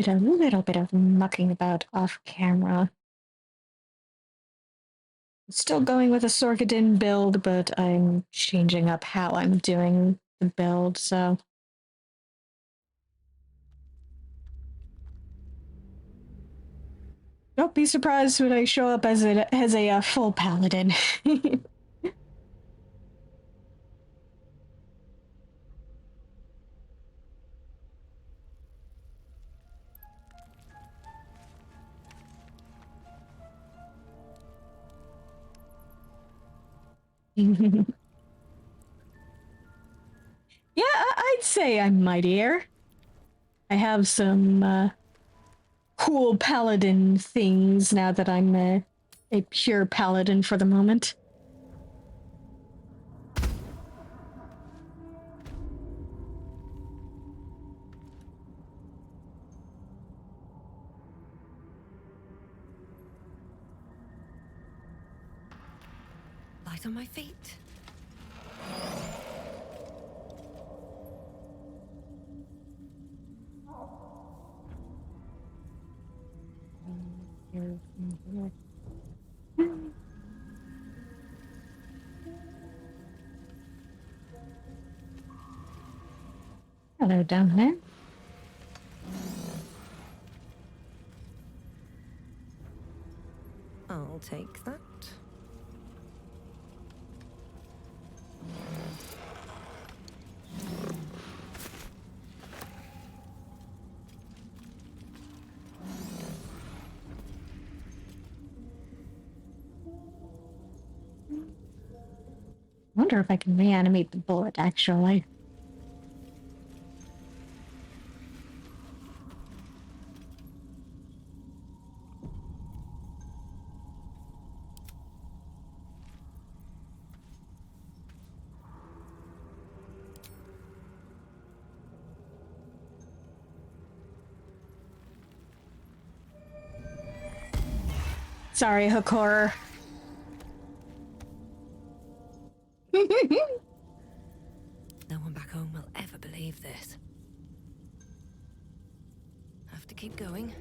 Did a little bit of mucking about off camera. Still going with a Sorgadin build, but I'm changing up how I'm doing the build, so. Don't be surprised when I show up as a full paladin. Yeah, I'd say I'm mightier. I have some cool paladin things now that I'm a pure paladin for the moment. Light on my feet. Hello down there. I'll take that. Wonder if I can reanimate the bullet, actually. Sorry, Hakor. No one back home will ever believe this. Have to keep going.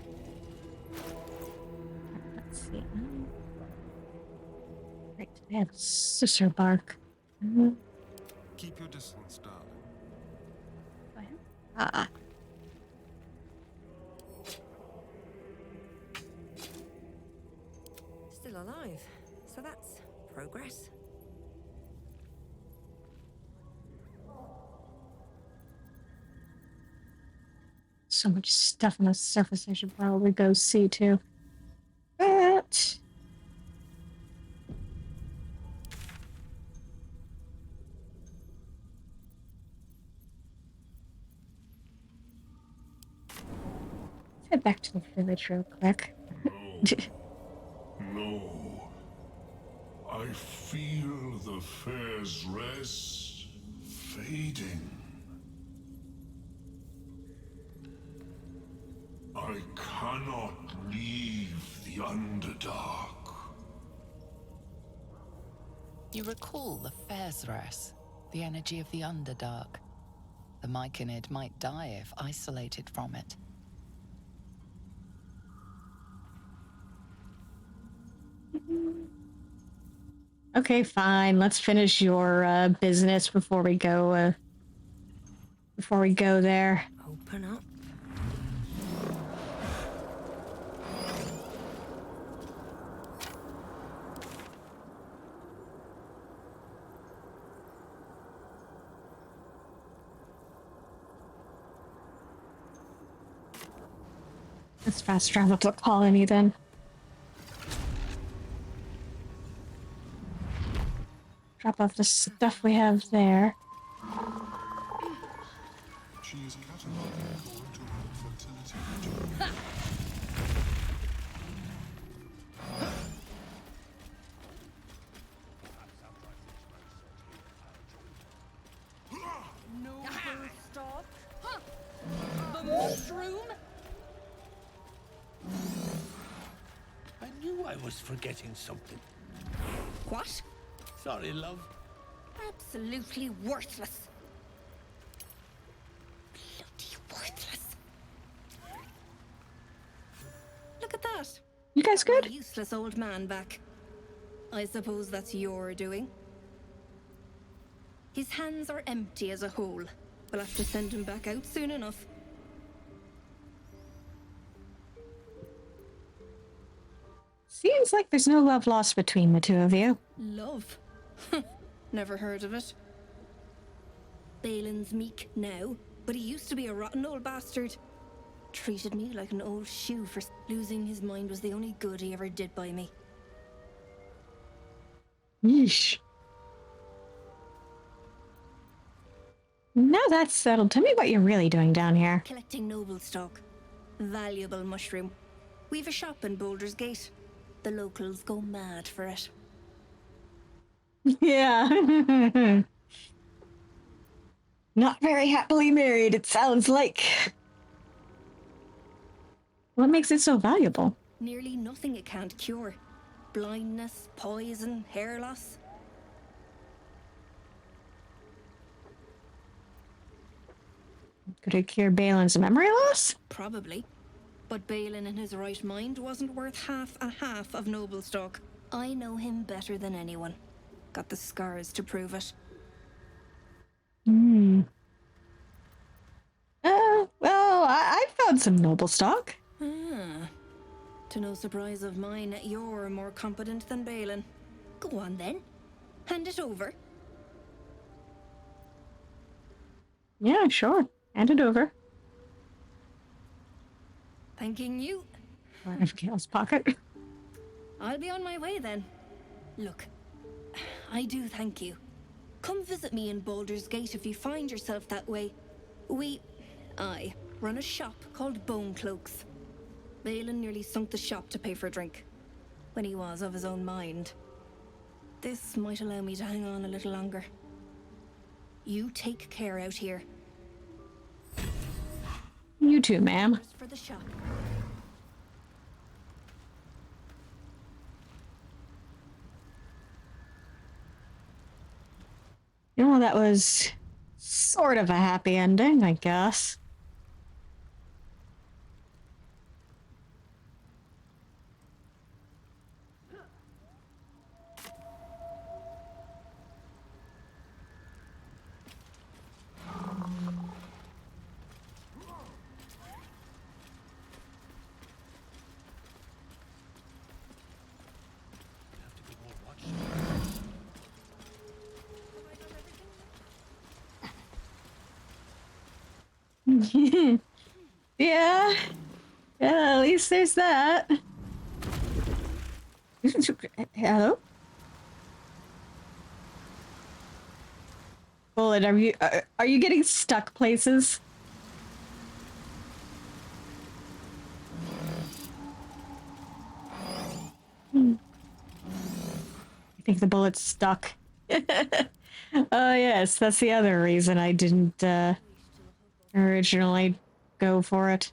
Let's see. Right, I have Susser bark. Keep your distance, darling. Ah. Still alive, so that's progress. So much stuff on the surface I should probably go see too. But let's head back to the village real quick. No. I feel the fair's rest fading. I cannot leave the Underdark. You recall the Fairzress, the energy of the Underdark. The Myconid might die if isolated from it. Okay, fine. Let's finish your business before we go there. Open up. Let's fast travel to the colony then. Drop off the stuff we have there. She is cataloging according to her fertility region. No stop. The mushroom. I knew I was forgetting something. What? Sorry, love. Absolutely worthless. Bloody worthless. look at that. You guys Got my good? useless old man back. I suppose that's your doing. His hands are empty as a hole. We'll have to send him back out soon enough. Seems like there's no love lost between the two of you. Love? Never heard of it. Balin's meek now, but he used to be a rotten old bastard. Treated me like an old shoe for losing his mind was the only good he ever did by me. Yeesh. Now that's settled, tell me what you're really doing down here. Collecting noble stock. Valuable mushroom. We've a shop in Baldur's Gate. The locals go mad for it. Yeah. Not very happily married, it sounds like. What makes it so valuable? Nearly nothing it can't cure. Blindness, poison, hair loss. Could it cure Balin's memory loss? Probably. But Balin in his right mind wasn't worth half a half of noble stock. I know him better than anyone. Got the scars to prove it. Hmm. Well, I found some noble stock. Ah. To no surprise of mine, you're more competent than Balin. Go on then. Hand it over. Yeah, sure. Hand it over. Thanking you. Out of Gale's pocket. I'll be on my way then. Look, I do thank you. Come visit me in Baldur's Gate if you find yourself that way. I run a shop called Bone Cloaks. Balin nearly sunk the shop to pay for a drink, when he was of his own mind. This might allow me to hang on a little longer. You take care out here. You too, ma'am. Just for the shop. You know, that was sort of a happy ending, I guess. Yeah. Yeah, at least there's that. Hello? Bullet, are you getting stuck places? I think the bullet's stuck. Oh yes, that's the other reason I didn't originally go for it.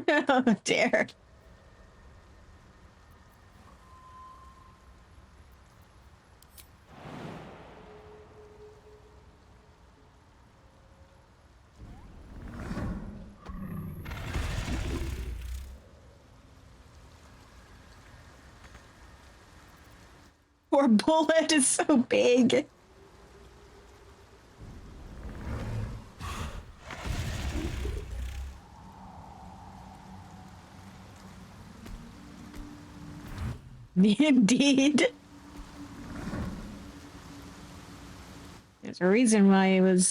Oh dear. Poor bullet is so big. Indeed. There's a reason why he was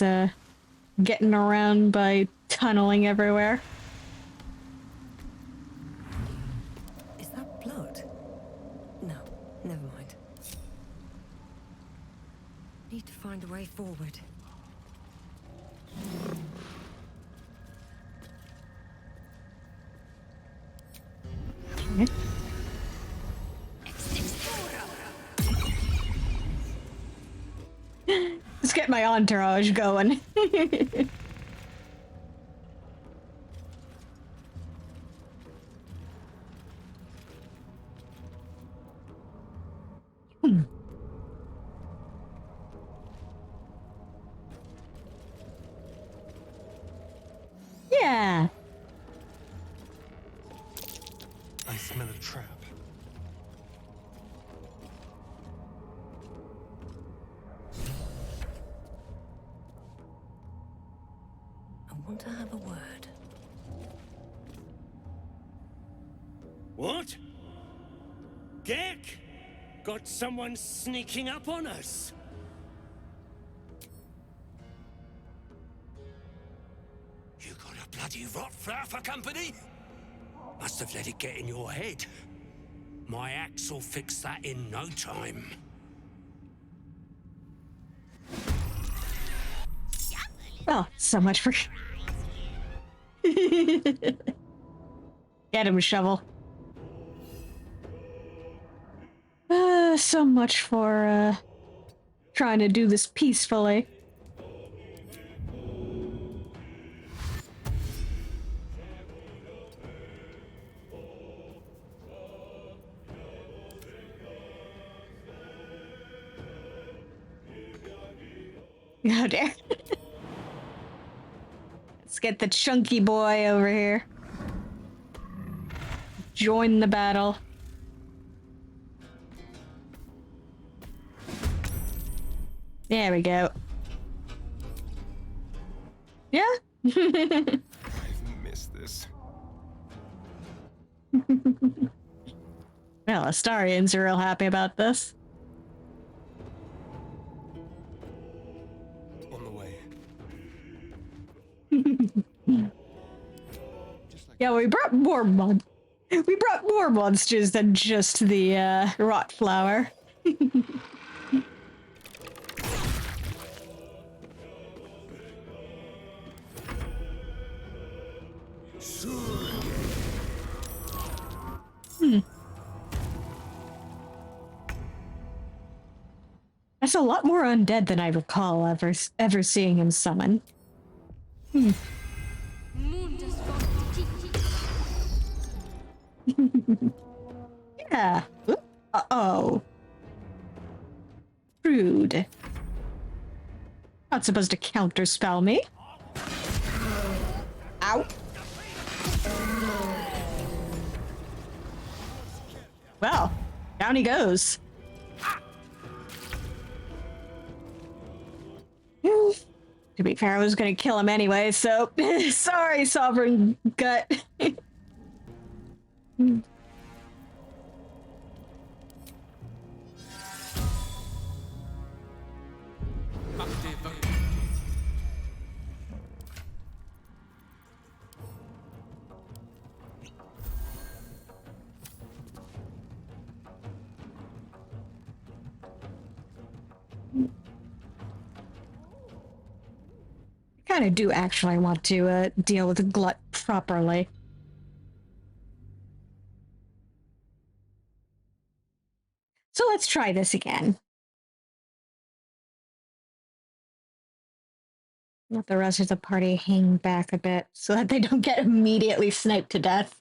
getting around by tunneling everywhere. Is that blood? No, never mind. Need to find a way forward. Okay. Let's get my entourage going. want to have a word. What? Gek? Got someone sneaking up on us? You got a bloody rot flower for company? Must have let it get in your head. My axe will fix that in no time. Well, so much for... Get him, shovel. So much for, trying to do this peacefully. Oh dear. Let's get the chunky boy over here. Join the battle. There we go. Yeah? I've missed this. Well, Astarians are real happy about this. On the way. Yeah, we brought more monsters than just the rot flower. That's a lot more undead than I recall ever seeing him summon. Yeah. Uh-oh. Rude. Not supposed to counterspell me. Ow. Well, down he goes. To be fair, I was gonna kill him anyway, so sorry, Sovereign Gut. I kind of do actually want to deal with Glut properly. So let's try this again. Let the rest of the party hang back a bit so that they don't get immediately sniped to death.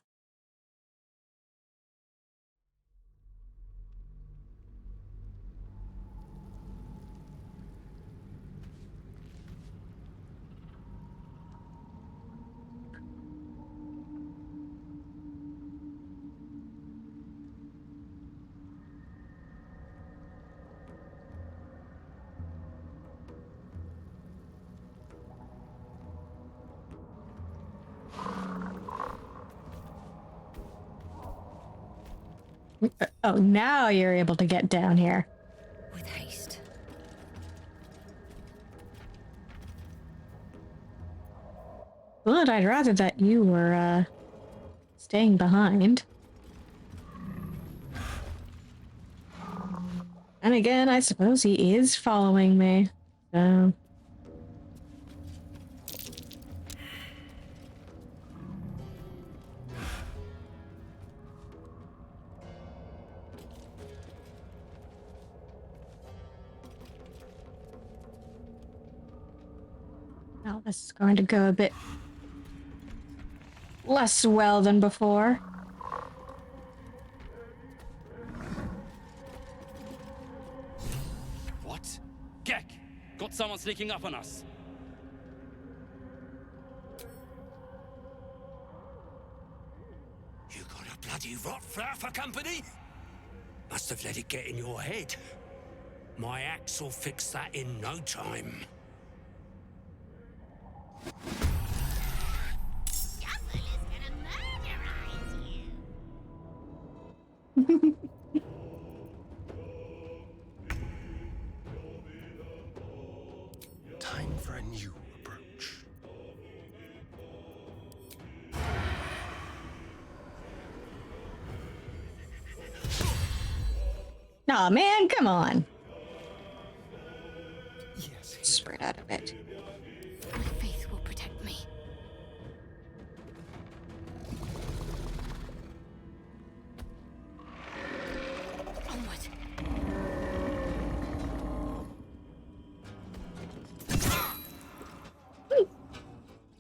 Oh, now you're able to get down here. With haste. But I'd rather that you were, staying behind. And again, I suppose he is following me, so... Now this is going to go a bit less well than before. What? Gek! Got someone sneaking up on us. You got a bloody rot flower for company? Must have let it get in your head. My axe will fix that in no time. Time for a new approach. Aw, man, come on. Yes. Spread out a bit. My faith will protect me. Onward.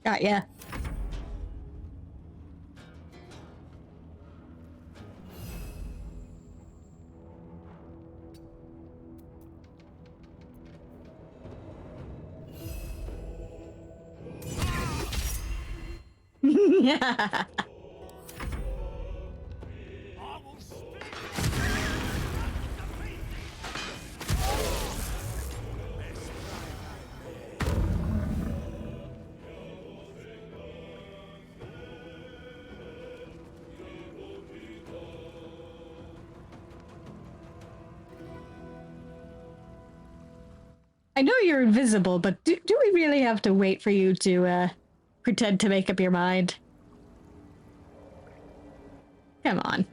Got ya. Yeah. I know you're invisible, but do we really have to wait for you to pretend to make up your mind? Come on.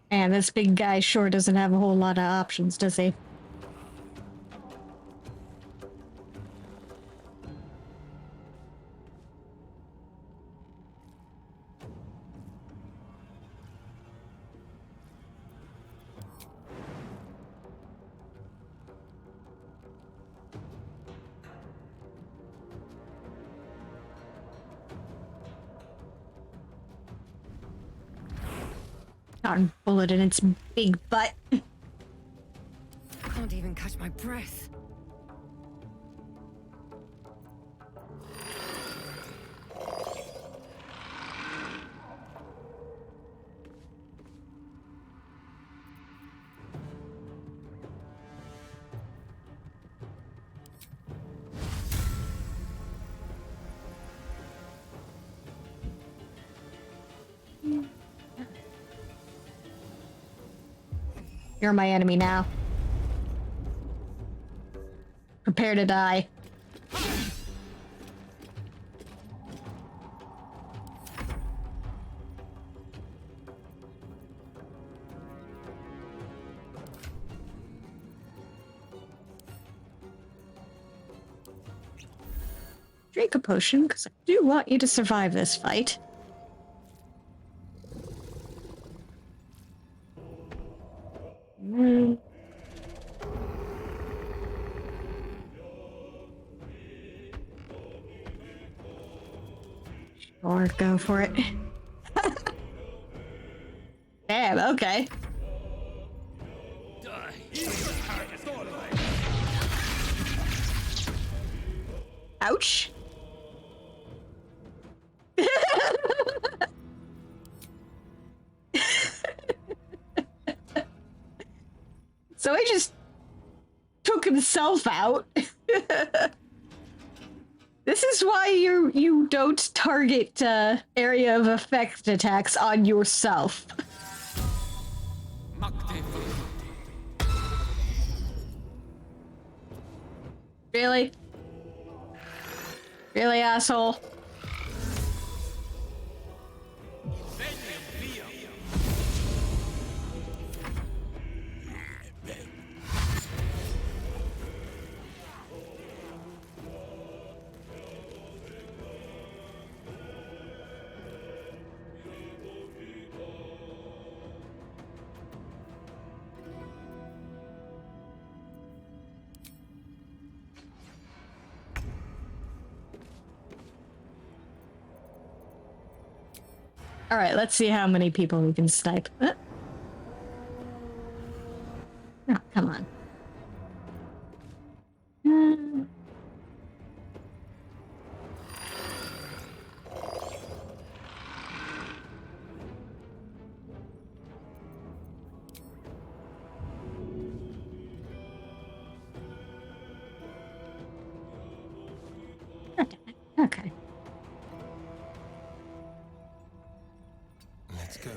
Man, this big guy sure doesn't have a whole lot of options, does he? Darn bullet in its big butt. Can't even catch my breath. You're my enemy now. Prepare to die. Drink a potion, because I do want you to survive this fight. Or go for it. Damn, okay. Ouch. So he just took himself out. This is why you don't target area of effect attacks on yourself. Really? Really, asshole? All right, let's see how many people we can snipe. Oh, come on. Okay. Let's go.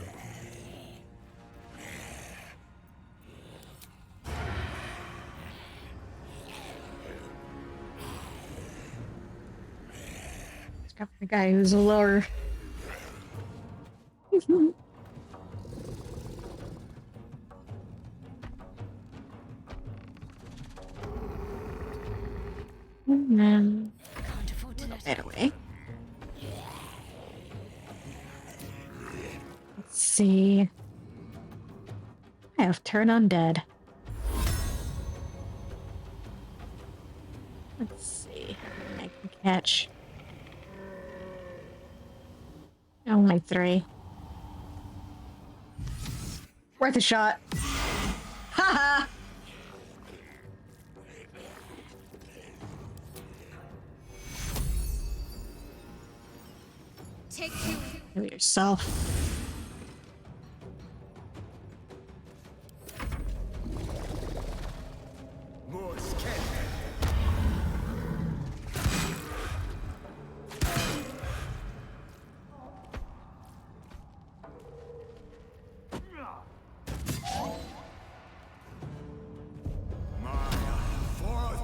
Let's go for the guy who's lower. And Can't afford to let right away. Let's see. I have turn undead. Let's see how many I can catch. Only 3. Worth a shot. Haha! Take 2. Do it yourself. More scared.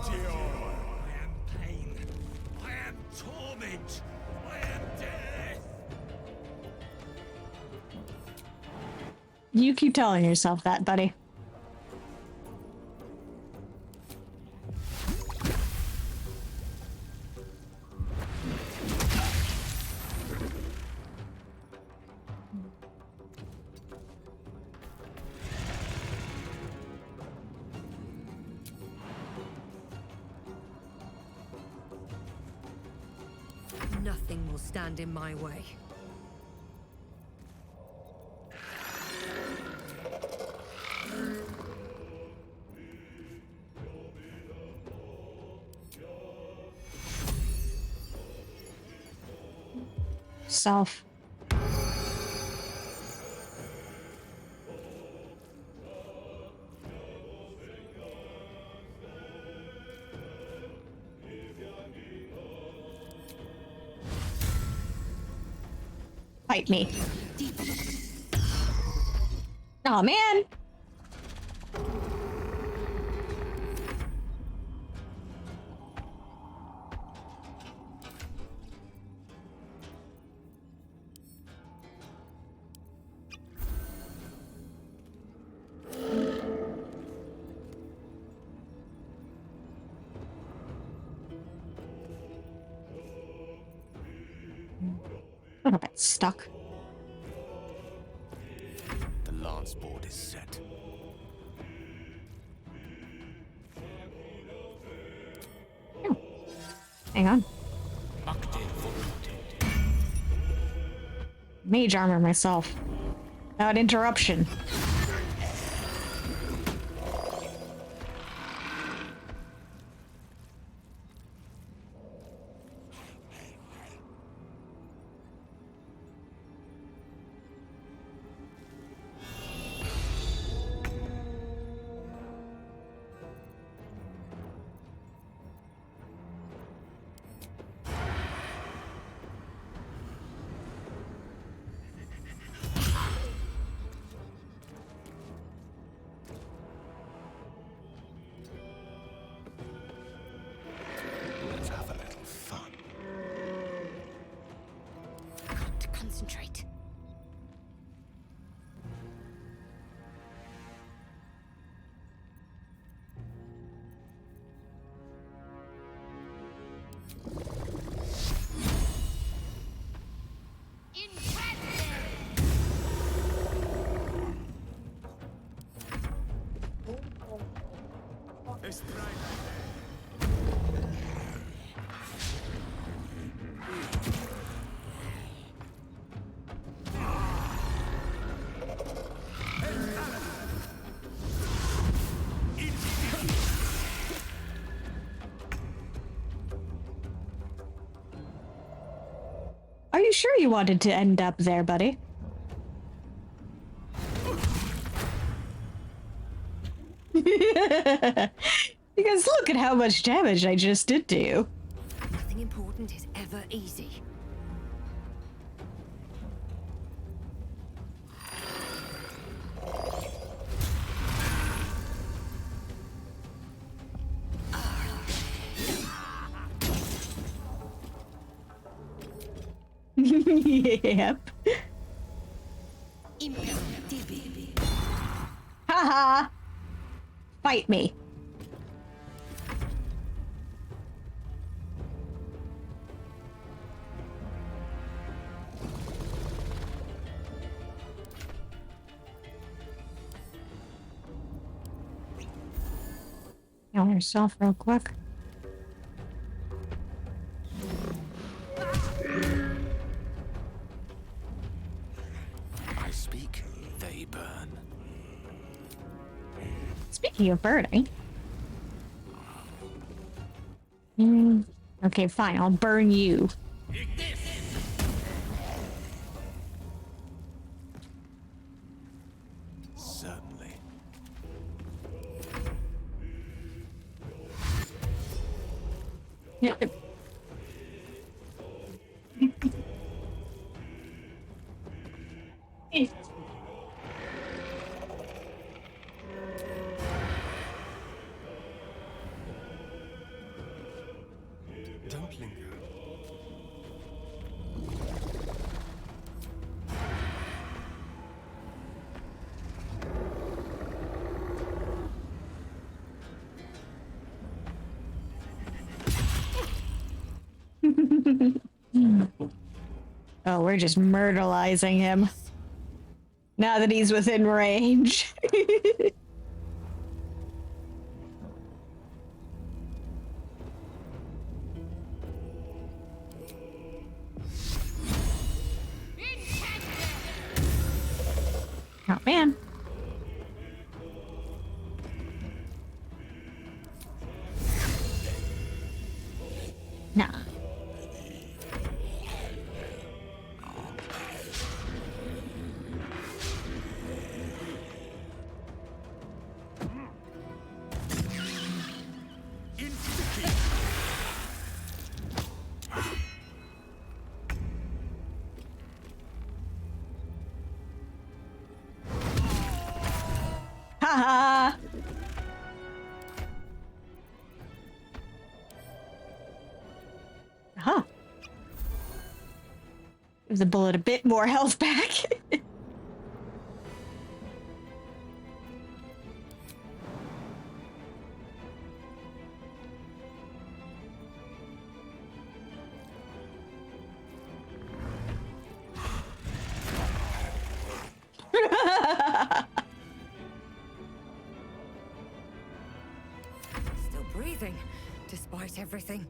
I am pain. I am torment. I am death. You keep telling yourself that, buddy. Nothing will stand in my way. Self. Fight me. Oh man. I'm a bit stuck. The lance board is set. Hang on. Locked in for Mage armor myself. Without interruption. Are you sure you wanted to end up there, buddy? Because look at how much damage I just did to you. Nothing important is ever easy. Yep. Haha. Fight me. Heal yourself real quick. I speak, they burn. Speaking of burning. Okay, fine. I'll burn you. Certainly. Yeah. Don't linger. Oh, we're just myrtleizing him. Now that he's within range. Oh, man. Nah. Haha. Huh. Gives the bullet a bit more health back. Still breathing, despite everything.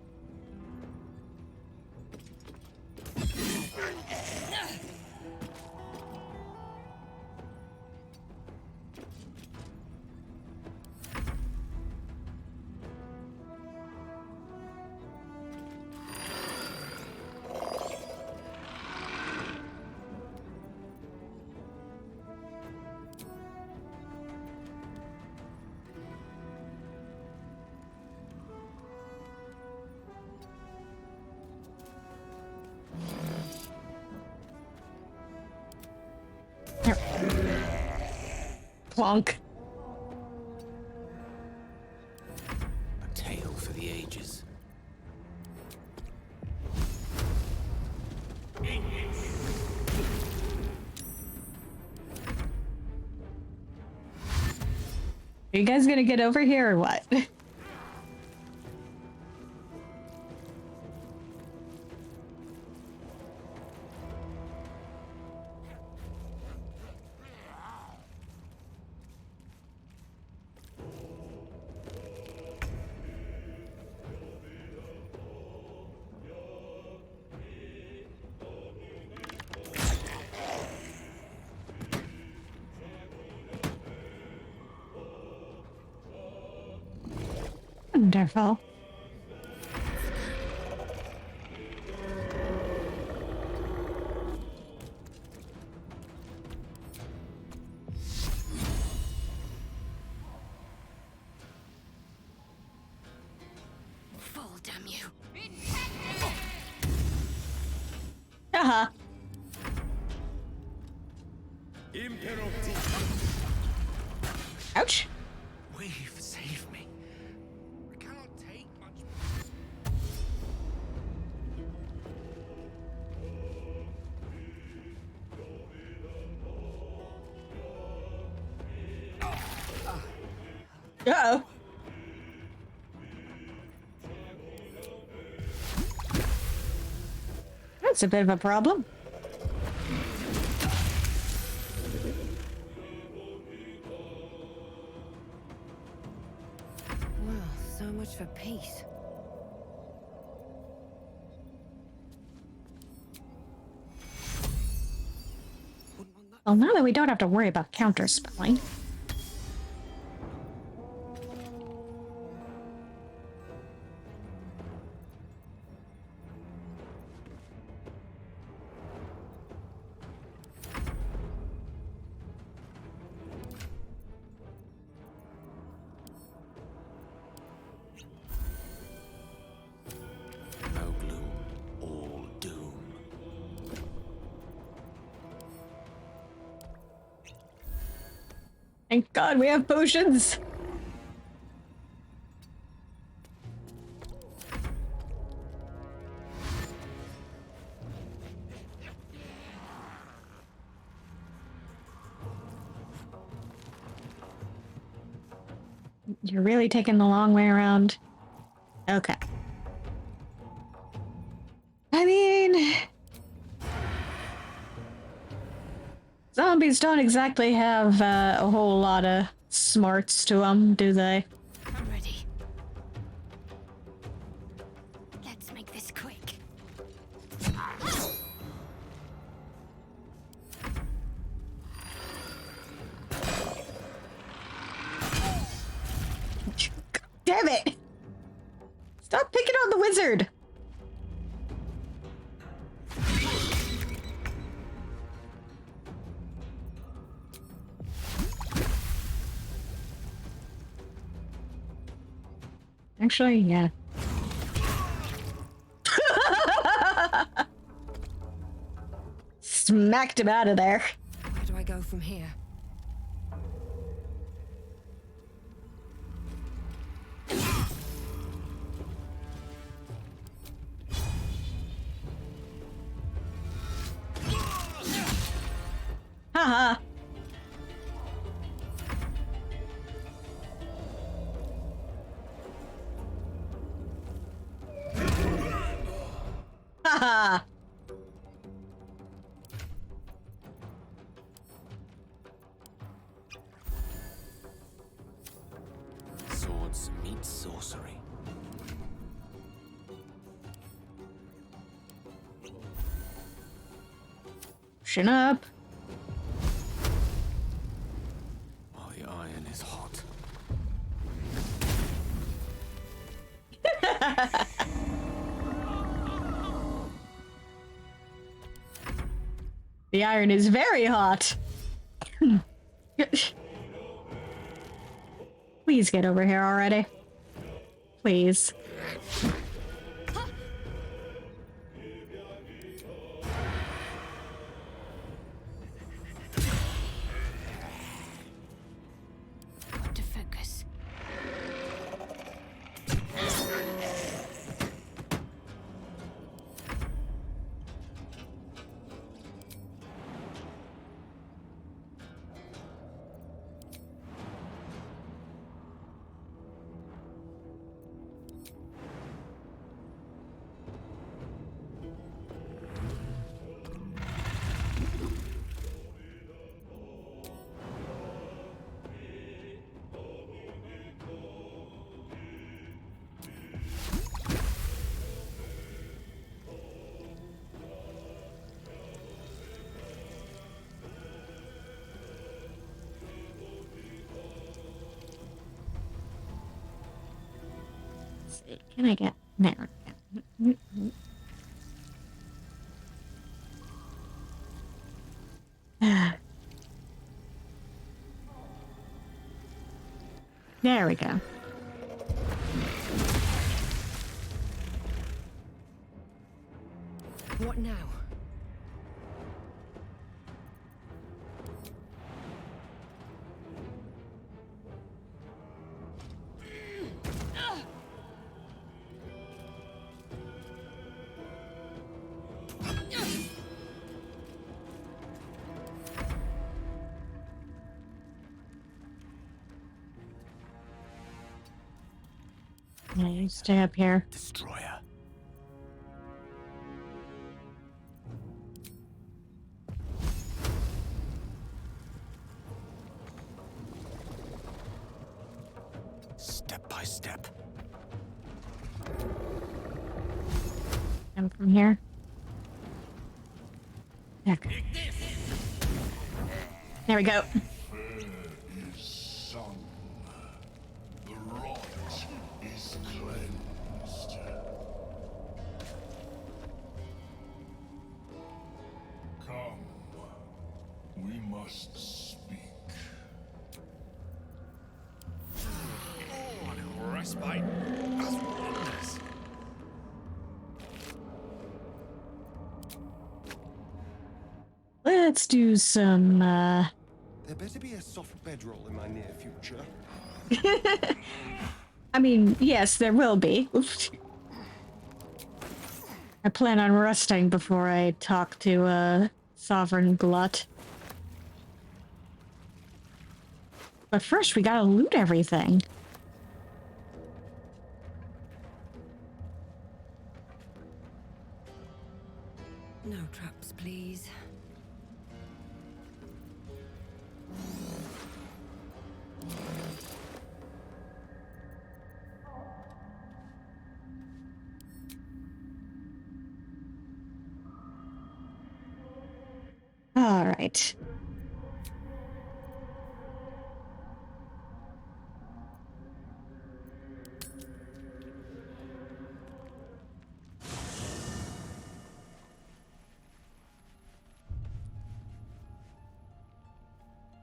Plonk. A tale for the ages. Are you guys gonna get over here or what? Wonderful. damn you. Haha. Ouch. We've saved me. I cannot take much. Uh-oh. That's a bit of a problem. Well, so much for peace. Well, now that we don't have to worry about counter spelling. No gloom, all doom. Thank God we have potions. You're really taking the long way around. Okay. I mean, zombies don't exactly have a whole lot of smarts to them, do they? I'm ready. Let's make this quick. Damn it! Stop picking on the wizard! Actually, yeah. Smacked him out of there. Where do I go from here? Haha. Haha. Swords meet sorcery. Chin up. While the iron is hot. The iron is very hot. Please get over here already. Please. Got to focus. Let's see. Can I get there? There we go. What now? Yeah, you stay up here. Destroyer. Step by step. Come from here. Heck. There we go. Fair is sung. The rot is cleansed. Come. We must speak. Oh, a little respite. That's wonders. Let's do some, There better be a soft bedroll in my near future. I mean, yes, there will be. I plan on resting before I talk to, Sovereign Glut. But first, we gotta loot everything. No traps, please. All right.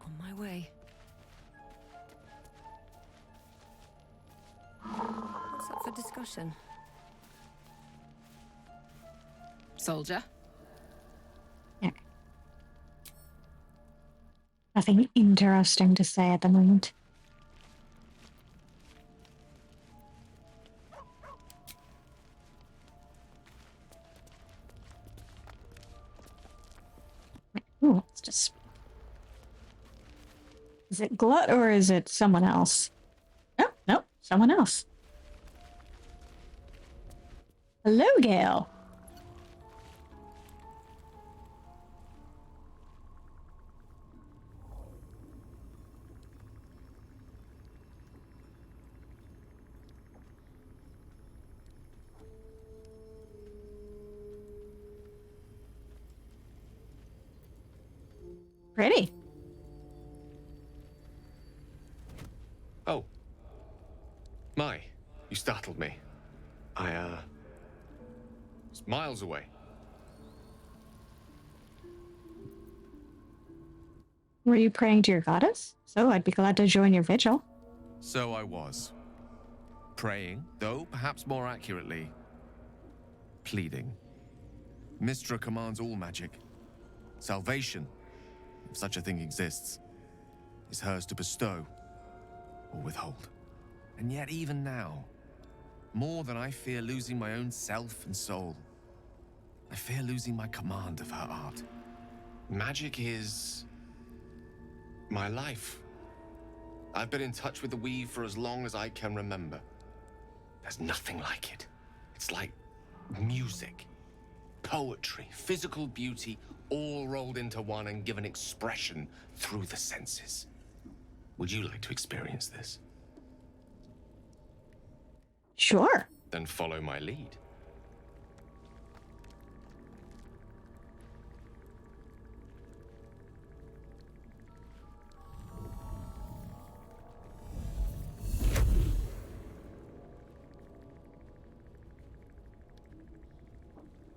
On my way. What's up for discussion? Soldier? Yeah. Nothing interesting to say at the moment. Ooh, it's just... Is it Glut or is it someone else? Oh, no, someone else. Hello, Gale. Pretty. Oh. My, you startled me. I, was miles away. Were you praying to your goddess? So I'd be glad to join your vigil. So I was. Praying, though perhaps more accurately, pleading. Mystra commands all magic. Salvation, if such a thing exists, is hers to bestow or withhold. And yet even now, more than I fear losing my own self and soul, I fear losing my command of her art. Magic is my life. I've been in touch with the weave for as long as I can remember. There's nothing like it. It's like music, poetry, physical beauty, all rolled into one and given expression through the senses. Would you like to experience this? Sure. Then follow my lead.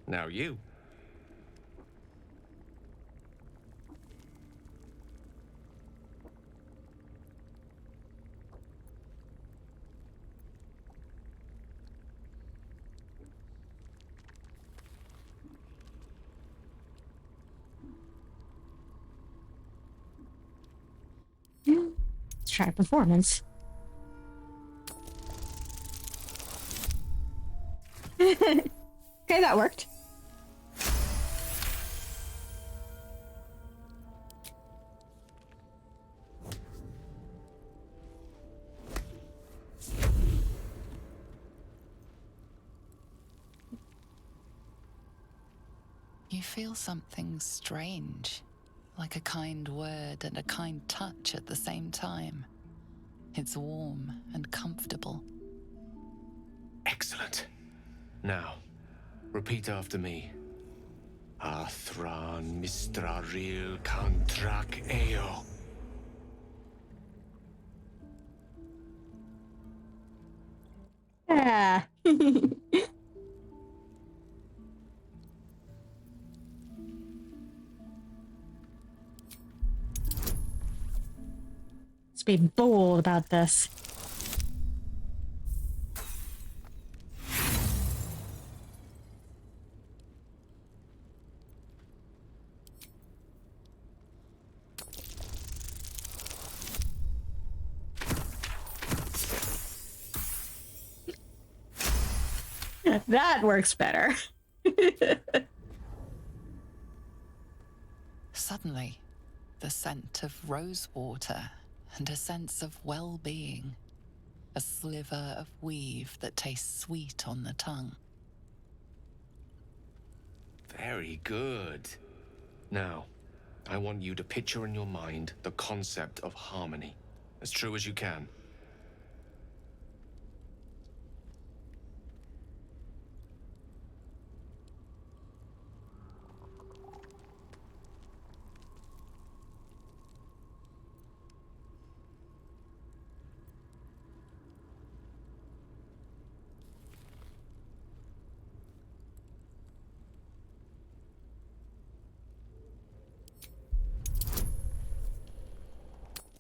Now you. try performance. Okay, that worked. You feel something strange, like a kind word and a kind touch at the same time. It's warm and comfortable. Excellent. Now, repeat after me. Athran Mistraril Kantrak Eo. Ah. Let's be bold about this. That works better. Suddenly, the scent of rosewater and a sense of well-being. A sliver of weave that tastes sweet on the tongue. Very good. Now, I want you to picture in your mind the concept of harmony, as true as you can.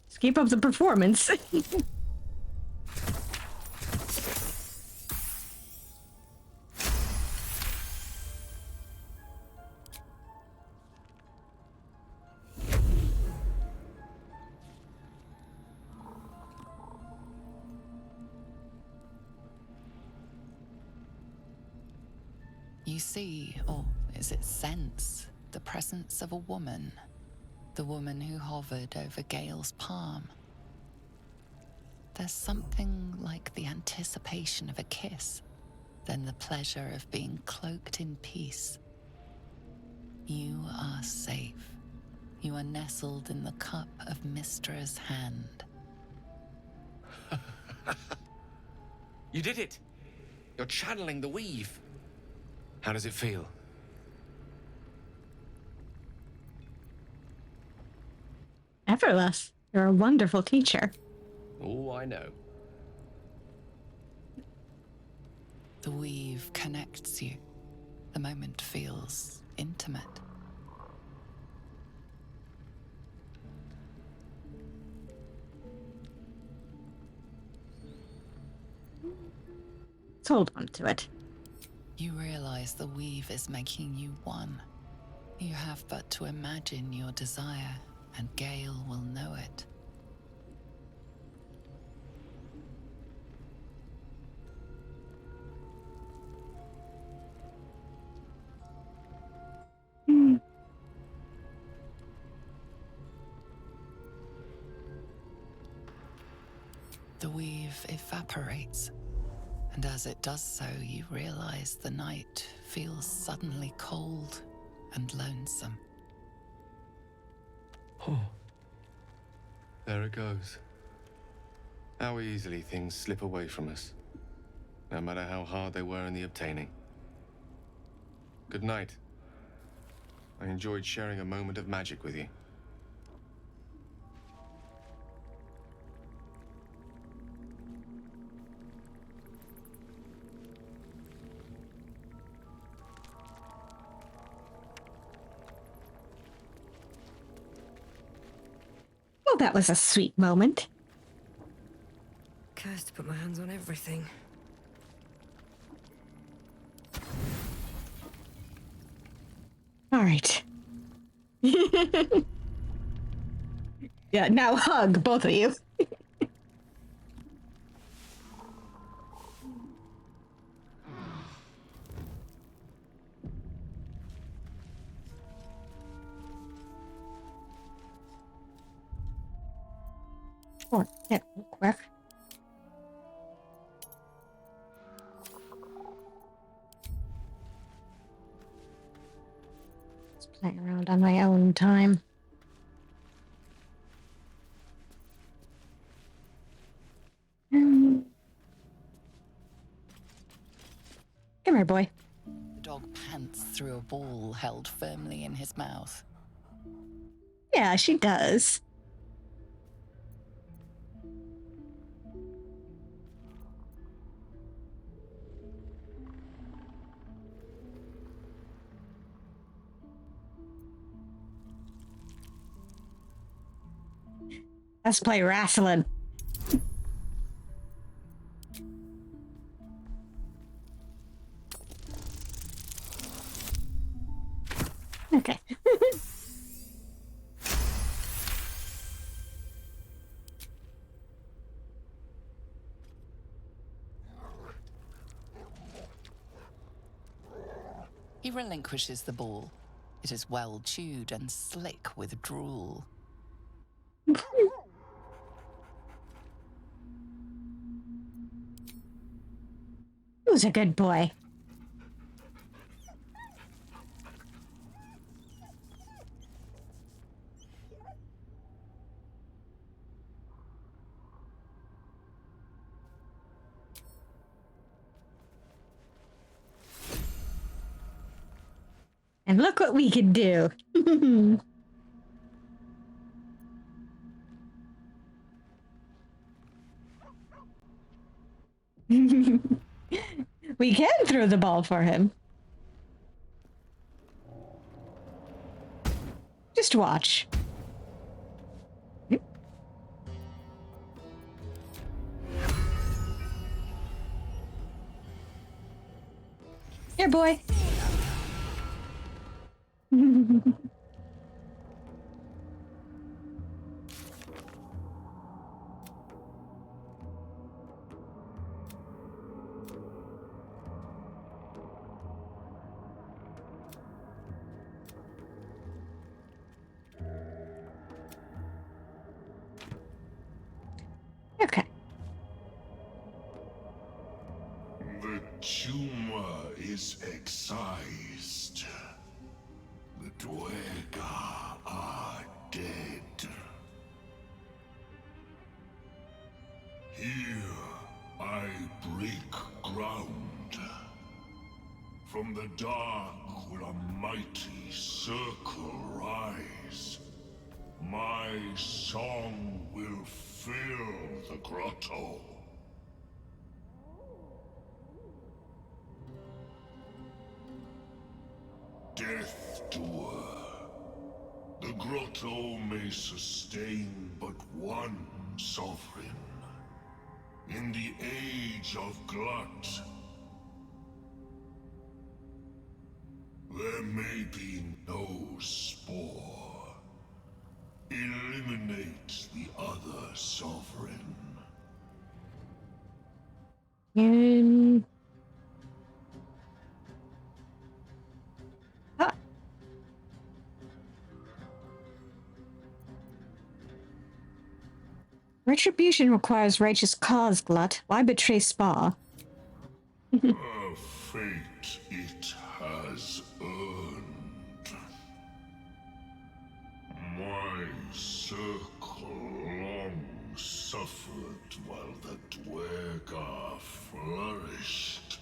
Just keep up the performance. You see, or is it sense, the presence of a woman. The woman who hovered over Gale's palm. There's something like the anticipation of a kiss, then the pleasure of being cloaked in peace. You are safe. You are nestled in the cup of Mistra's hand. You did it! You're channeling the weave. How does it feel? Effortless. You're a wonderful teacher. Oh, I know. The weave connects you. The moment feels intimate. Let's hold on to it. You realize the weave is making you one. You have but to imagine your desire, and Gale will know it. The weave evaporates, and as it does so, you realize the night feels suddenly cold and lonesome. Oh. There it goes. How easily things slip away from us, no matter how hard they were in the obtaining. Good night. I enjoyed sharing a moment of magic with you. Well, that was a sweet moment. Cursed to put my hands on everything. All right. Yeah, now hug, both of you. Oh, yeah, real quick. Just playing around on my own time. Come here, boy. The dog pants through a ball held firmly in his mouth. Yeah, she does. Let's play wrestling. Okay. He relinquishes the ball. It is well chewed and slick with drool. Who's a good boy? And look what we can do. We can throw the ball for him. Just watch. Here, boy. Okay. The tumor is excised. The Dwergar are dead. Here I break ground. From the dark will a mighty circle rise. My song will fill the grotto. Death Doer. The grotto may sustain but one sovereign. In the age of glut, there may be no spore. Eliminate the other sovereign. Ah. Retribution requires righteous cause, Glut. Why betray Spa? A fate it has earned. My circle long suffered while the Dwergar flourished.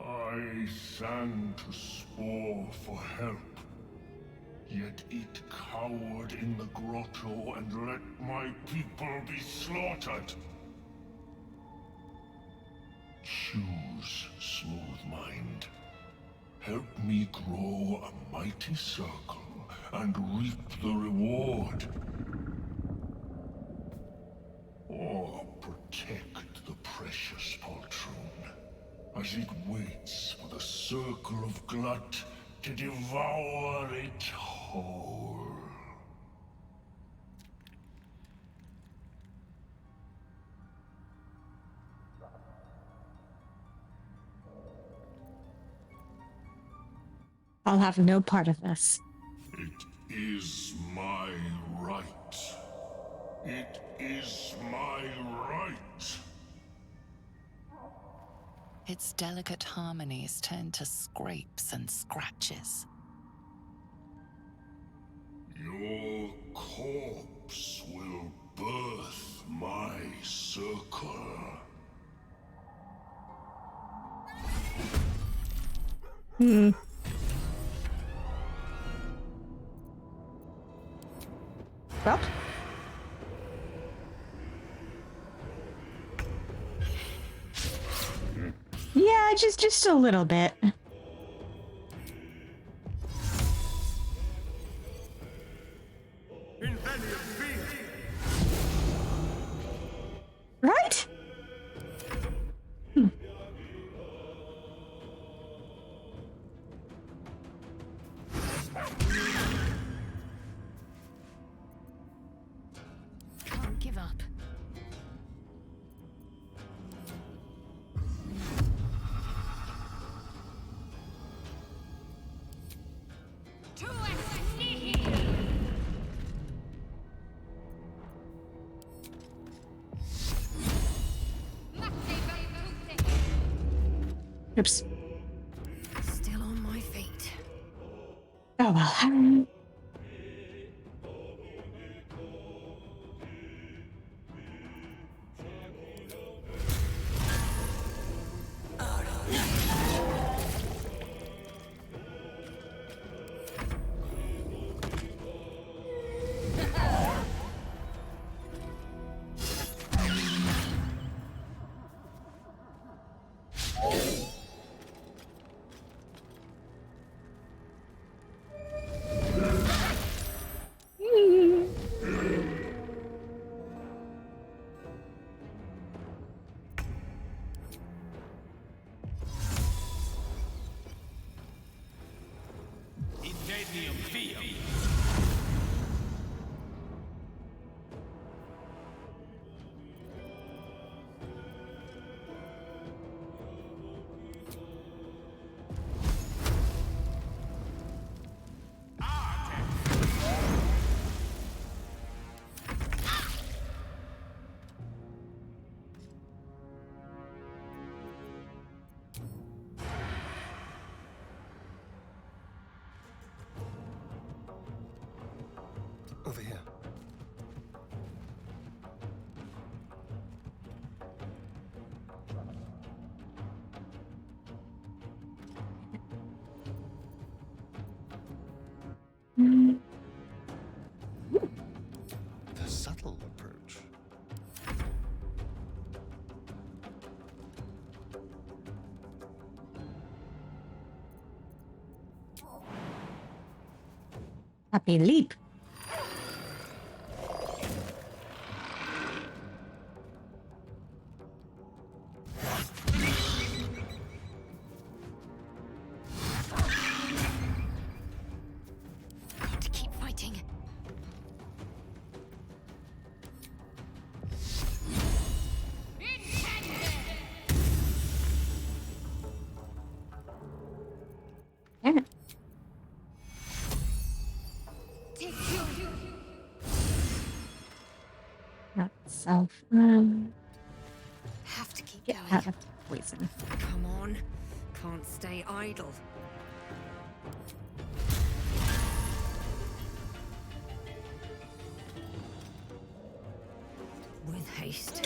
I sang to Spore for help, yet it cowered in the grotto and let my people be slaughtered. Choose, smooth mind. Help me grow a mighty circle and reap the reward. Or protect the precious poltroon as it waits for the circle of glut to devour it whole. I'll have no part of this. It is my right. It is my right. Its delicate harmonies turn to scrapes and scratches. Your corpse will birth my circle. Well. Yeah, just a little bit. Right? Can't give up. Oops. Still on my feet. Oh well. Ingenium Viam. Over here. The subtle approach. Happy leap. Got to keep fighting. Damn it. Not self. Have to keep Get going. out of poison. Come on. Can't stay idle. With haste.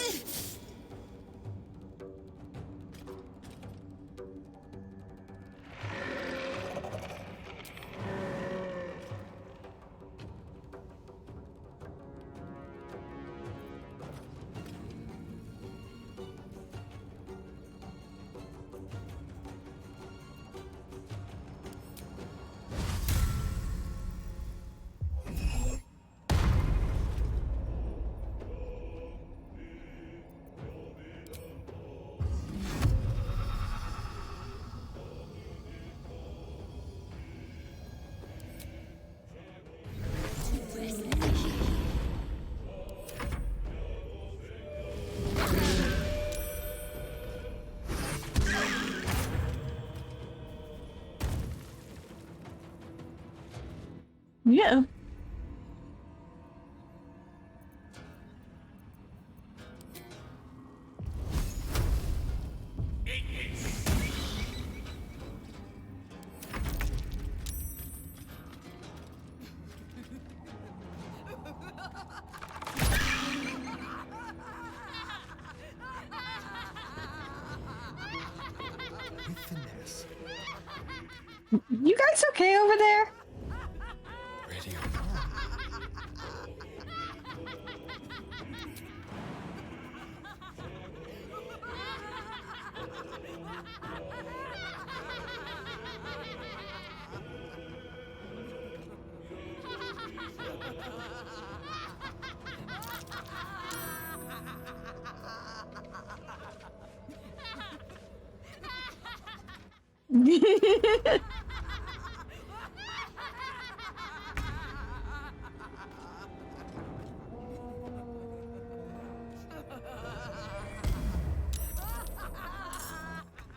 Yeah. finesse. You guys okay over there? Ready or not.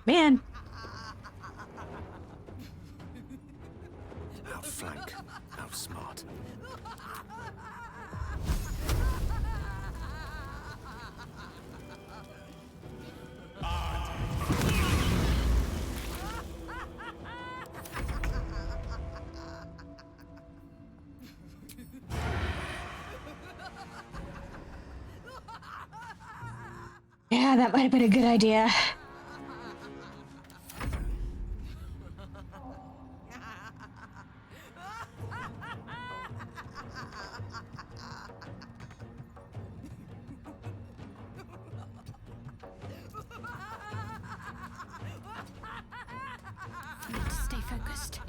Man. Outflank, outsmart. Yeah, that might have been a good idea. Need to stay focused.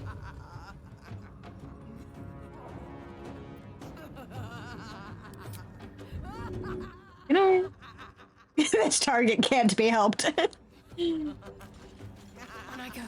You know, this target can't be helped. On I go.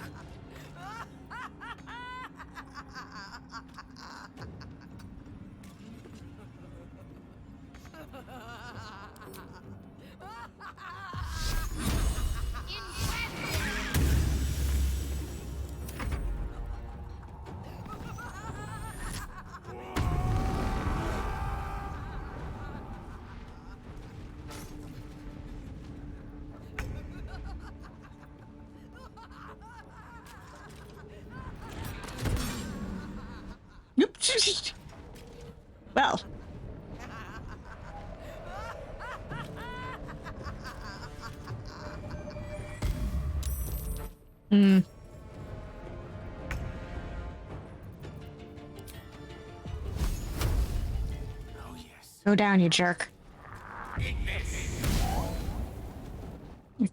Nope. Well. Hmm. Oh yes. Go down, you jerk.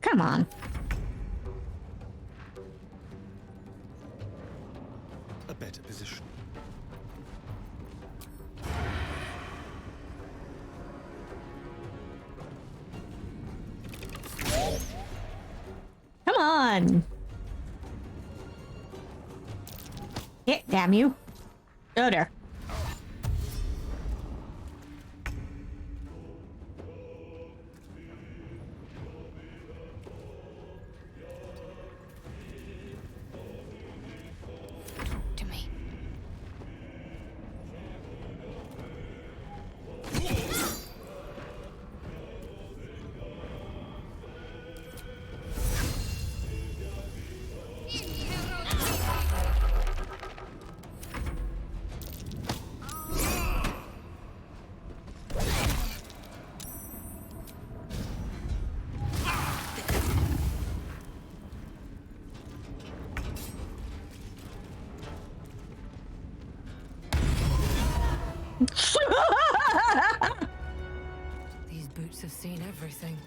Come on. A better position. Come on. Yeah, damn you. Oh, there. Talk to me. These boots have seen everything.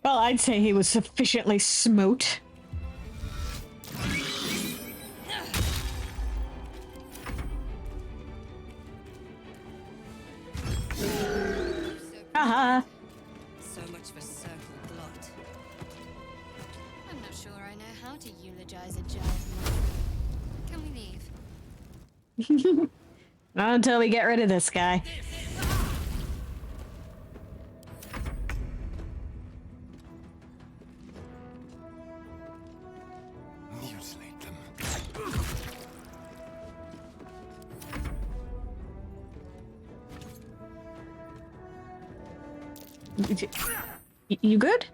Well, I'd say he was sufficiently smote. Haha. So much for circle blot. I'm not sure I know how to eulogize a giant mushroom. Can we leave? Not until we get rid of this guy. Mutilate them. You good?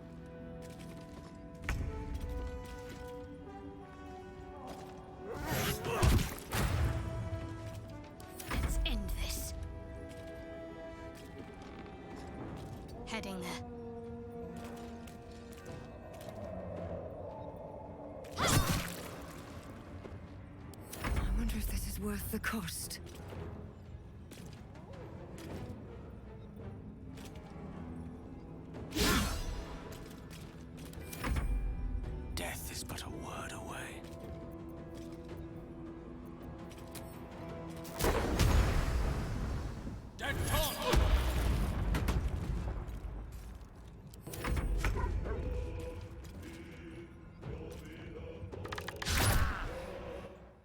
worth the cost. Death is but a word away. Dead Tom!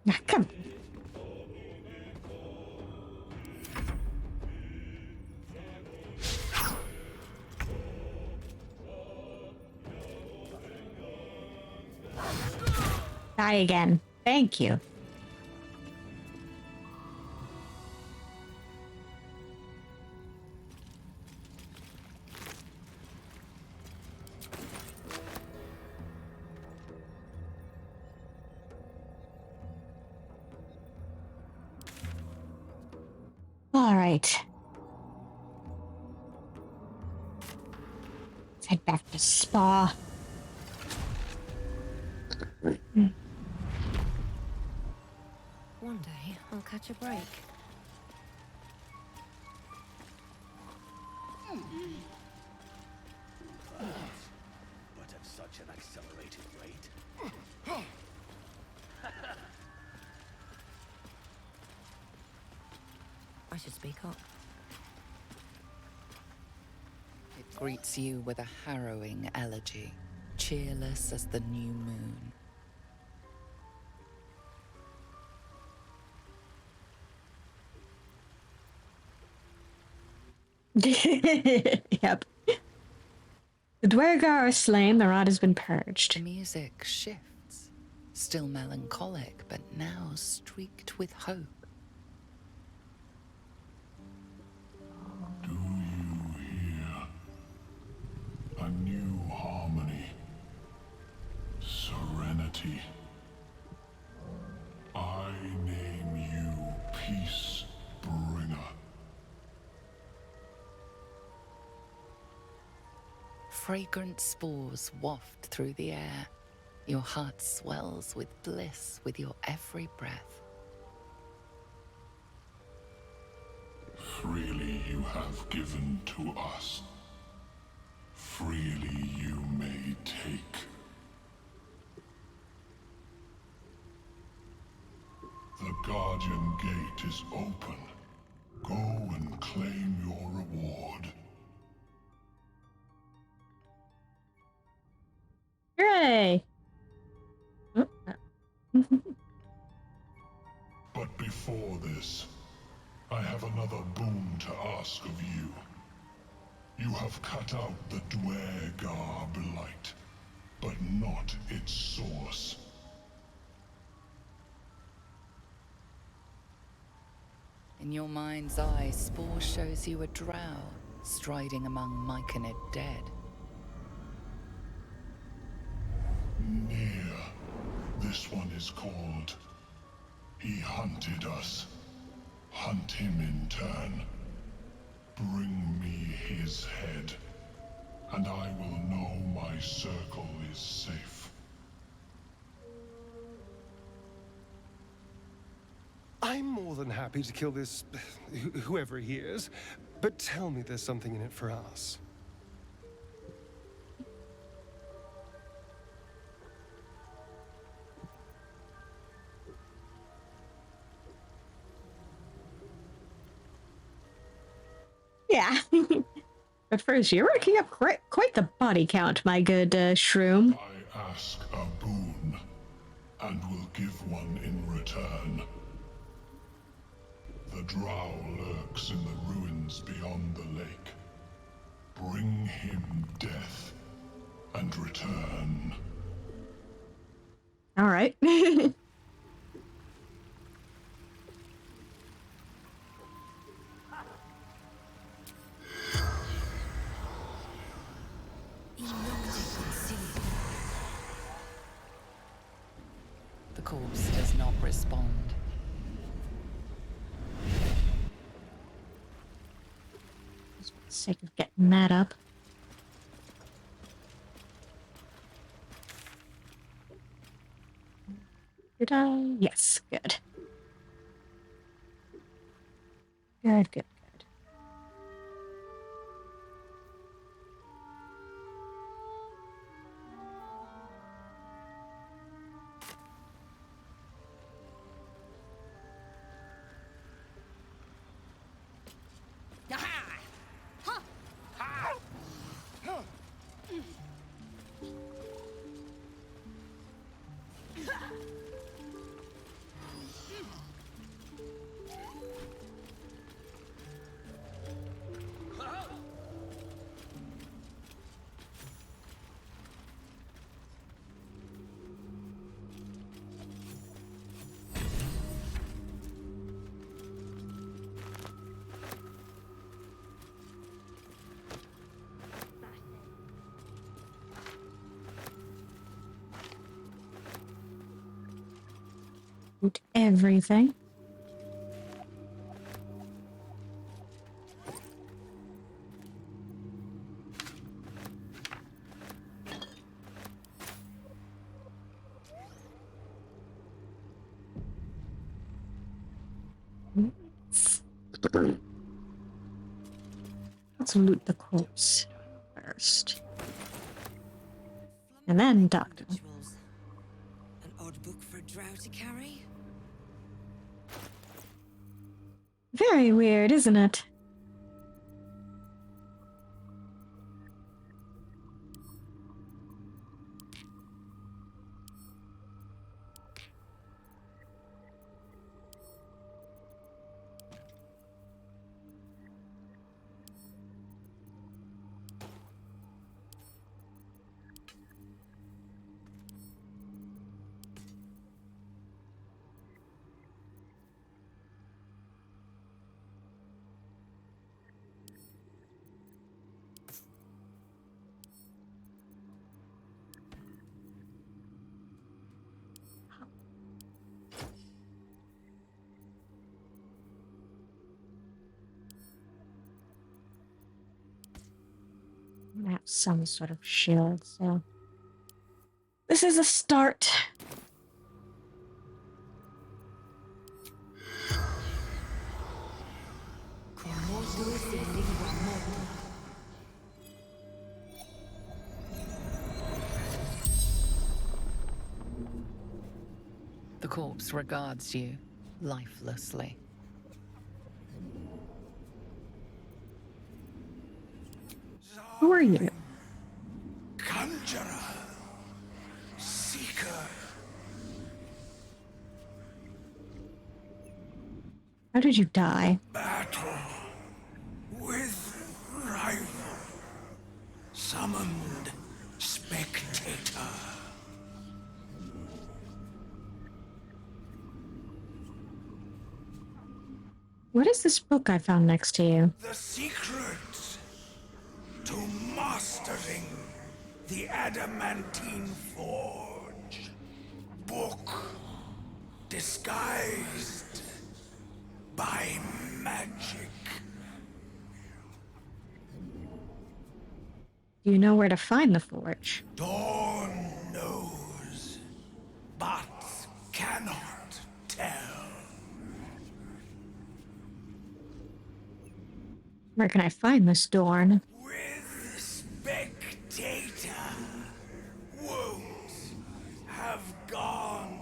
Ah, come. Die again. Thank you. All right. Let's head back to Spa. One day, I'll catch a break. But at such an accelerated rate. I should speak up. It greets you with a harrowing elegy, cheerless as the new moon. Yep. The Dwergar are slain, the rot has been The purged. music shifts, still melancholic, but now streaked with hope. Do you hear? A new harmony. Serenity. I name you Peace Bringer. Fragrant spores waft through the air. Your heart swells with bliss with your every breath. Freely you have given to us. Freely you may take. The Guardian Gate is open. Go and claim your reward. Hooray! Oh, But before this, I have another boon to ask of you. You have cut out the Dwergar blight, but not its source. In your mind's eye, Spore shows you a drow striding among Myconid dead. Near. This one is called. He hunted us. Hunt him in turn. Bring me his head, and I will know my circle is safe. I'm more than happy to kill this... whoever he is. But tell me there's something in it for us. yeah. But first, you're working up quite the body count, my good shroom. I ask a boon, and will give one in return. The drow lurks in the ruins beyond the lake. Bring him death, and return. All right. The corpse does not respond. Just for the sake of getting that up. Did I? Yes, good. Good, good, good. Loot everything. Let's loot the corpse first. And then doctor. Rituals. An odd book for Drow to carry? Very weird, isn't it? I'm gonna have some sort of shield, so this is a start. The corpse regards you lifelessly. Who are you? Conjurer. Seeker. How did you die? Battle. With rival. Summoned. Spectator. What is this book I found next to you? The secret to mastering the adamantine forge. Book disguised by magic. Do you know where to find the forge? Dawn knows, but cannot tell. Where can I find this Dorn? With Spectator, won't have gone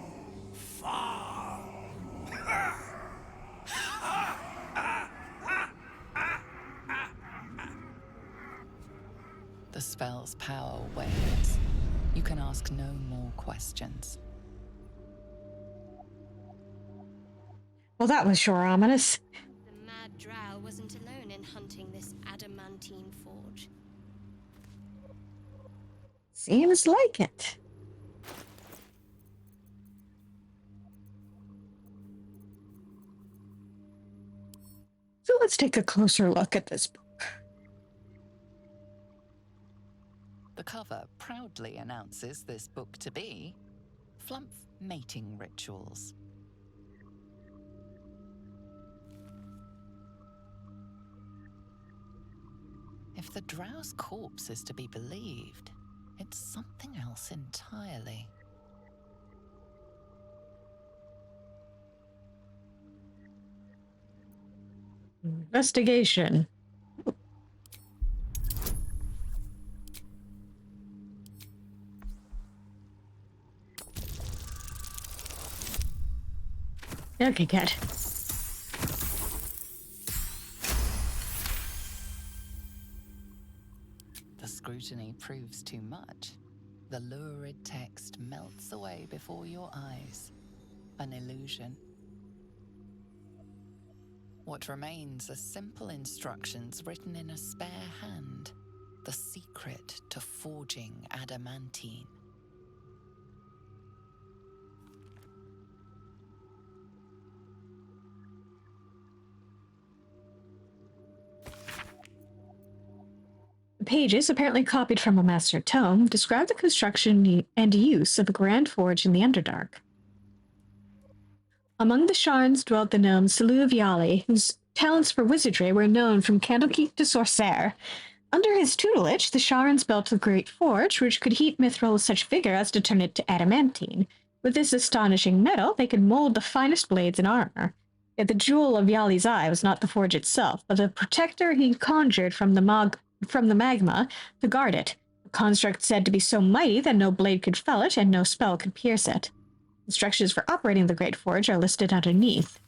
far. The spell's power wanes. You can ask no more questions. Well, that was sure ominous. The mad drow wasn't alone in hunting this adamantine forge. Seems like it. So let's take a closer look at this book. The cover proudly announces this book to be Flumph Mating Rituals. If the drow's corpse is to be believed, it's something else entirely. Investigation. Okay, good. The scrutiny proves too much. The lurid text melts away before your eyes. An illusion. What remains are simple instructions written in a spare hand. The secret to forging adamantine. The pages, apparently copied from a master tome, describe the construction and use of a grand forge in the Underdark. Among the Sharns dwelt the gnome Salu of Yali, whose talents for wizardry were known from Candlekeep to Sorcerre. Under his tutelage, the Sharns built the Great Forge, which could heat mithril with such vigor as to turn it to adamantine. With this astonishing metal, they could mold the finest blades and armor. Yet the jewel of Yali's eye was not the forge itself, but the protector he conjured from the magma to guard it, a construct said to be so mighty that no blade could fell it and no spell could pierce it. Instructions for operating the Great Forge are listed underneath.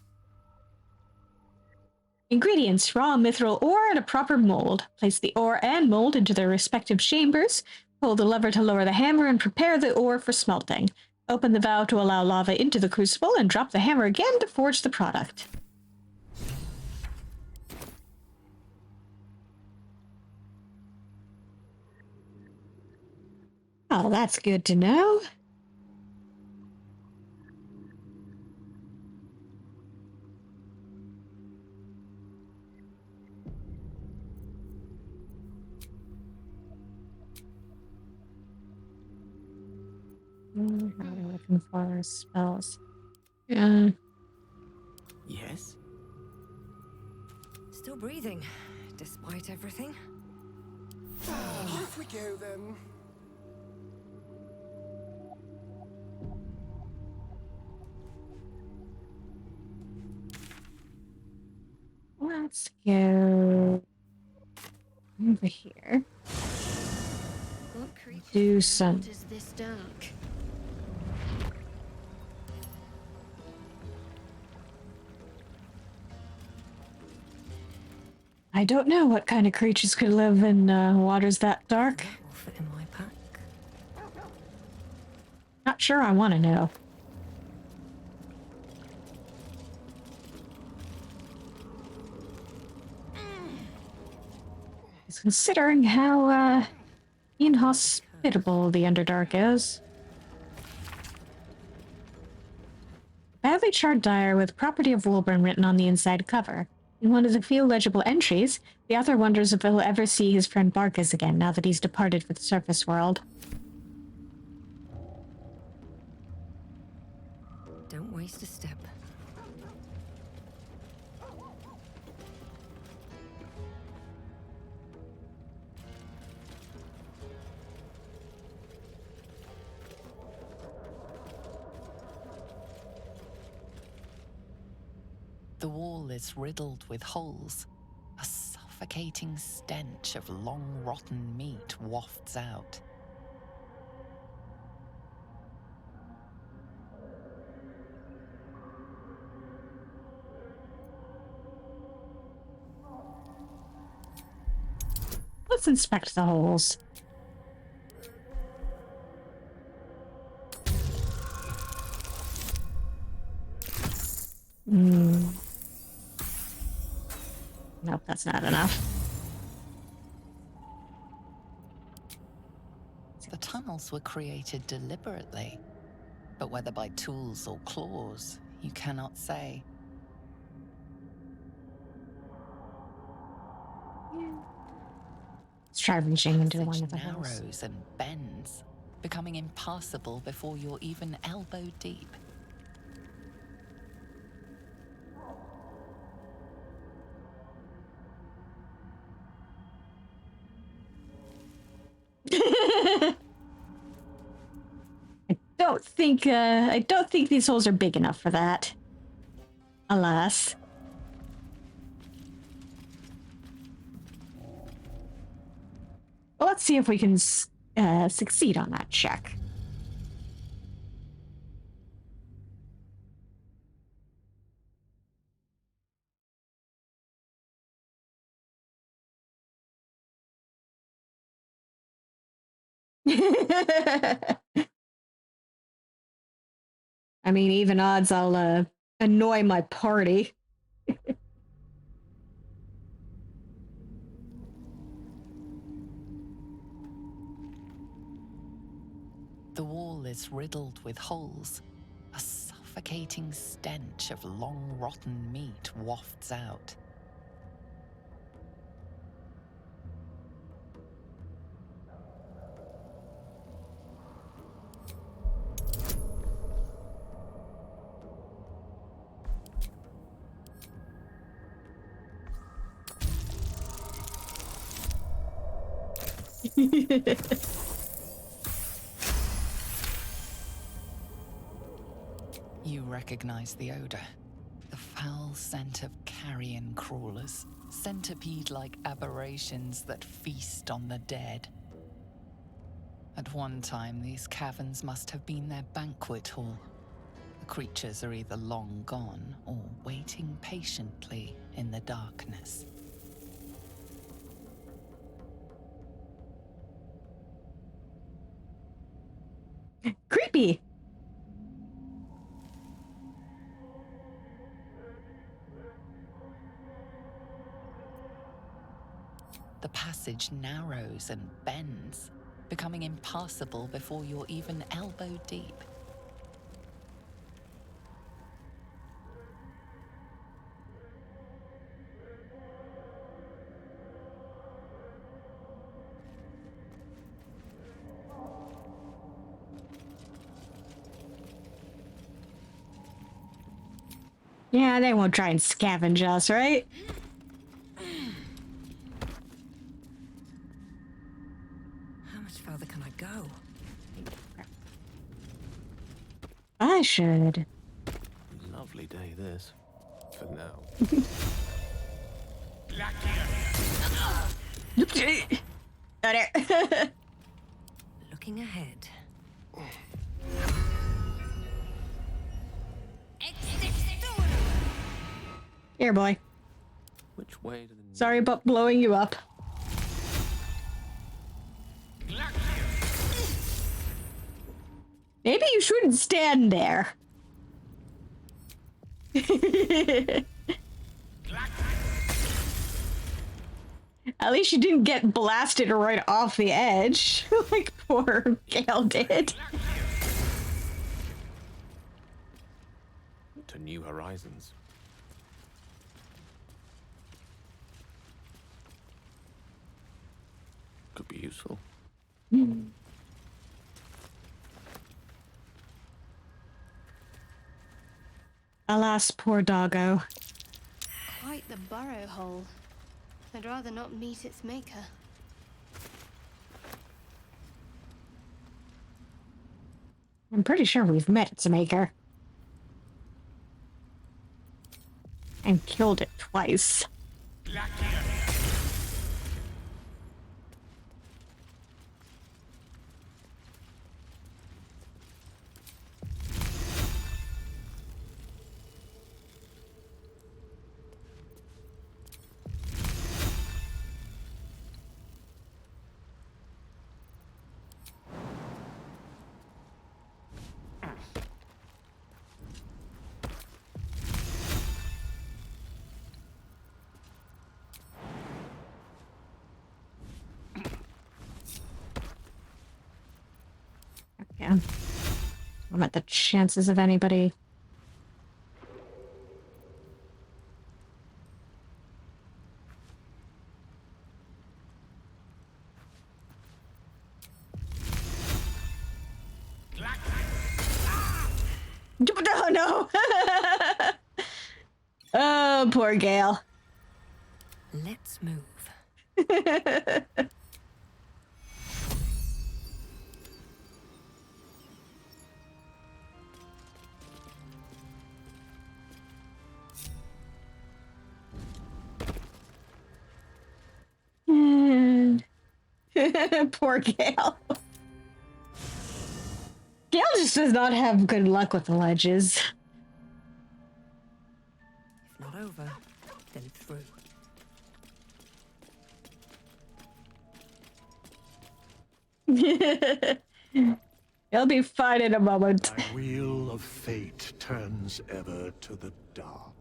Ingredients: raw mithril ore and a proper mold. Place the ore and mold into their respective chambers. Pull the lever to lower the hammer and prepare the ore for smelting. Open the valve to allow lava into the crucible and drop the hammer again to forge the product. Oh, that's good to know. How are we looking for spells? Yeah. Yes? Still breathing, despite everything. Off we go then. Let's go over here. What creature Do some. is this dark? I don't know what kind of creatures could live in waters that dark. That will fit in my pack. Not sure I want to know. Considering how inhospitable the Underdark is. Badly charred diary with property of Woolburn written on the inside cover. In one of the few legible entries, the author wonders if he'll ever see his friend Barkas again now that he's departed for the surface world. Don't waste a step. The wall is riddled with holes. A suffocating stench of long rotten meat wafts out. Let's inspect the holes. Nope, that's not enough. The tunnels were created deliberately, but whether by tools or claws, you cannot say. Let's try reaching into one Passage of the holes. narrows and bends, becoming impassable before you're even elbow deep. I don't think these holes are big enough for that. Alas. Well, let's see if we can succeed on that check. I mean, even odds I'll annoy my party. The wall is riddled with holes. A suffocating stench of long rotten meat wafts out. You recognize the odor. The foul scent of carrion crawlers, centipede-like aberrations that feast on the dead. At one time, these caverns must have been their banquet hall. The creatures are either long gone or waiting patiently in the darkness. Creepy. The passage narrows and bends, becoming impassable before you're even elbow deep. Yeah, they won't try and scavenge us, right? How much further can I go? I should. Lovely day, this. For now. Oh, there. Looking ahead. Here, boy. Which way to the... Sorry about blowing you up. Maybe you shouldn't stand there. At least you didn't get blasted right off the edge, like poor Gale did. To new horizons. Could be useful. Alas, poor doggo. Quite the burrow hole. I'd rather not meet its maker. I'm pretty sure we've met its maker. And killed it twice. Yeah. I'm at the chances of anybody. Oh no! Oh, poor Gale. Let's move. Poor Gale. Gale just does not have good luck with the ledges. If not over, then through. He'll be fine in a moment. Thy wheel of fate turns ever to the dark.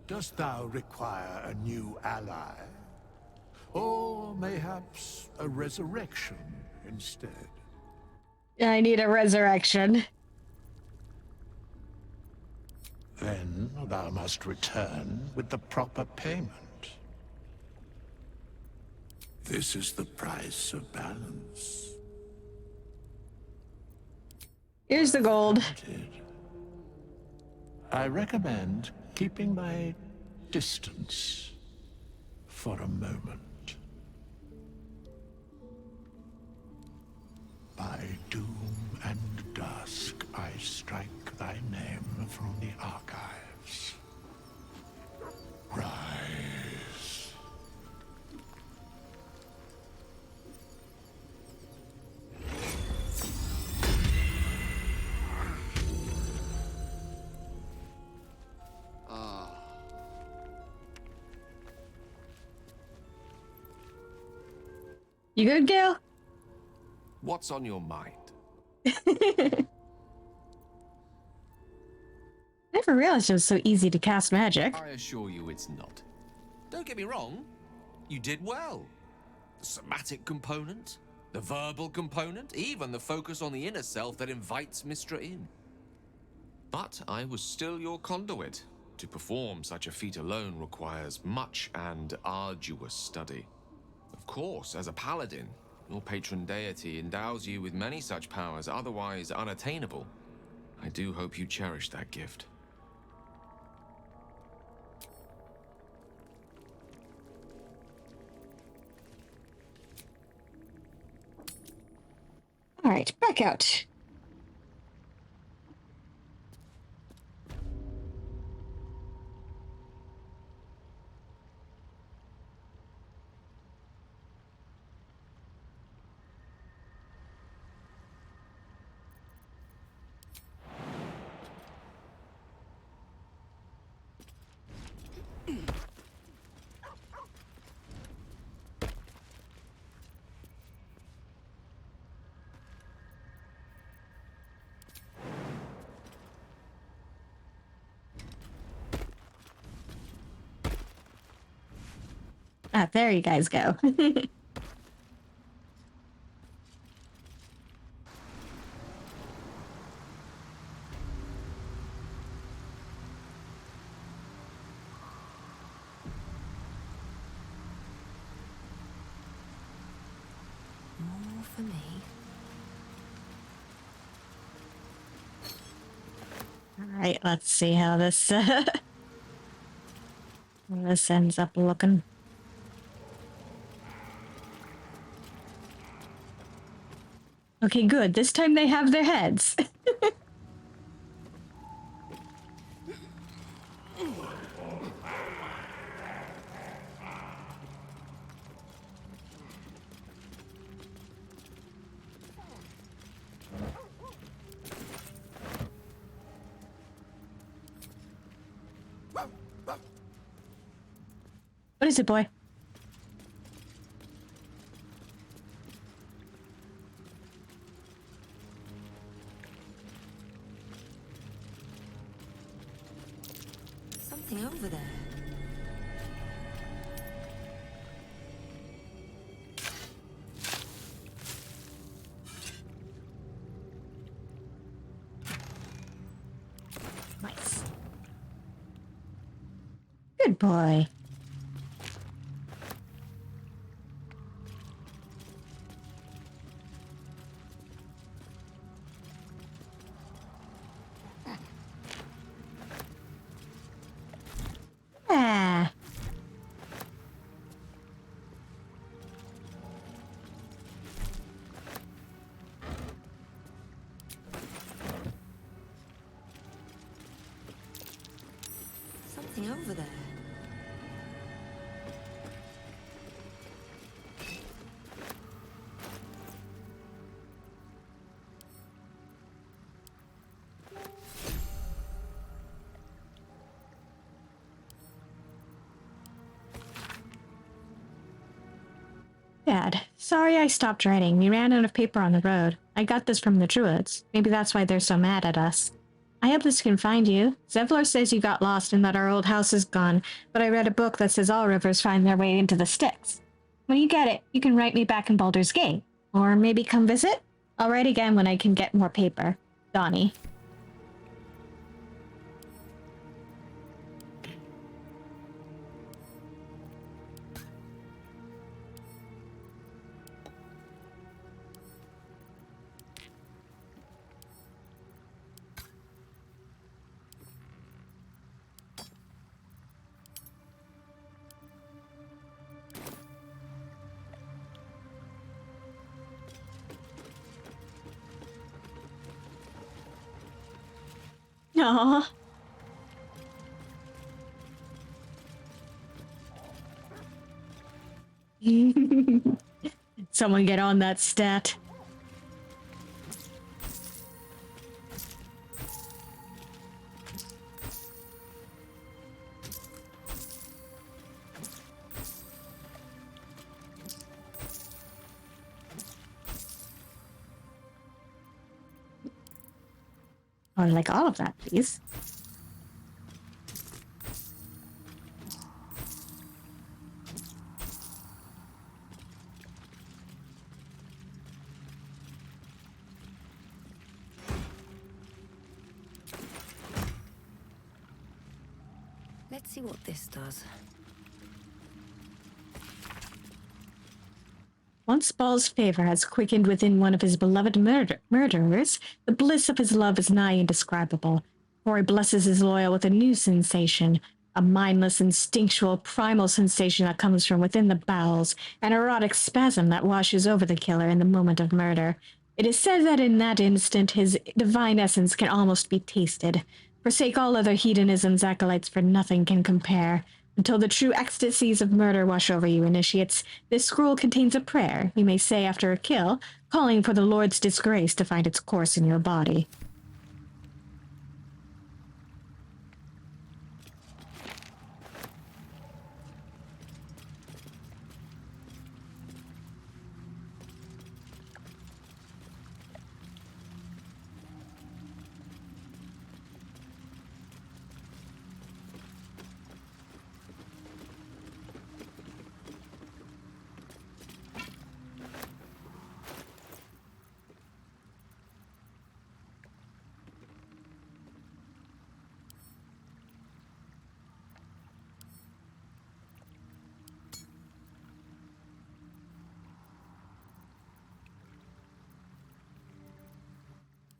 Dost thou require a new ally? Or mayhaps a resurrection instead? I need a resurrection. Then thou must return with the proper payment. This is the price of balance. Here's the gold. I recommend keeping my distance for a moment. By doom and dusk, I strike thy name from the archives. Rise. You good, Gale? What's on your mind? Never realized it was so easy to cast magic. I assure you it's not. Don't get me wrong. You did well. The somatic component, the verbal component, even the focus on the inner self that invites Mistra in. But I was still your conduit. To perform such a feat alone requires much and arduous study. Of course, as a paladin, your patron deity endows you with many such powers otherwise unattainable. I do hope you cherish that gift. All right, back out. Ah, there you guys go. More for me. All right, let's see how this this ends up looking. Okay, good. This time they have their heads. What is it, boy? Something over there. Nice. Good boy. Ah. Something over there. bad. Sorry I stopped writing. We ran out of paper on the road. I got this from the Druids. Maybe that's why they're so mad at us. I hope this can find you. Zevlor says you got lost and that our old house is gone, but I read a book that says all rivers find their way into the Styx. When you get it, you can write me back in Baldur's Gate. Or maybe come visit? I'll write again when I can get more paper. Donnie. Aww. Someone get on that stat. I would like all of that, please. Let's see what this does. Once Baal's favor has quickened within one of his beloved murderers, the bliss of his love is nigh indescribable. For he blesses his loyal with a new sensation, a mindless, instinctual, primal sensation that comes from within the bowels, an erotic spasm that washes over the killer in the moment of murder. It is said that in that instant his divine essence can almost be tasted. Forsake all other hedonism's acolytes, for nothing can compare. Until the true ecstasies of murder wash over you, initiates, this scroll contains a prayer you may say after a kill, calling for the Lord's disgrace to find its course in your body.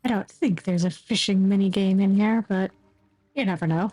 I don't think there's a fishing minigame in here, but you never know.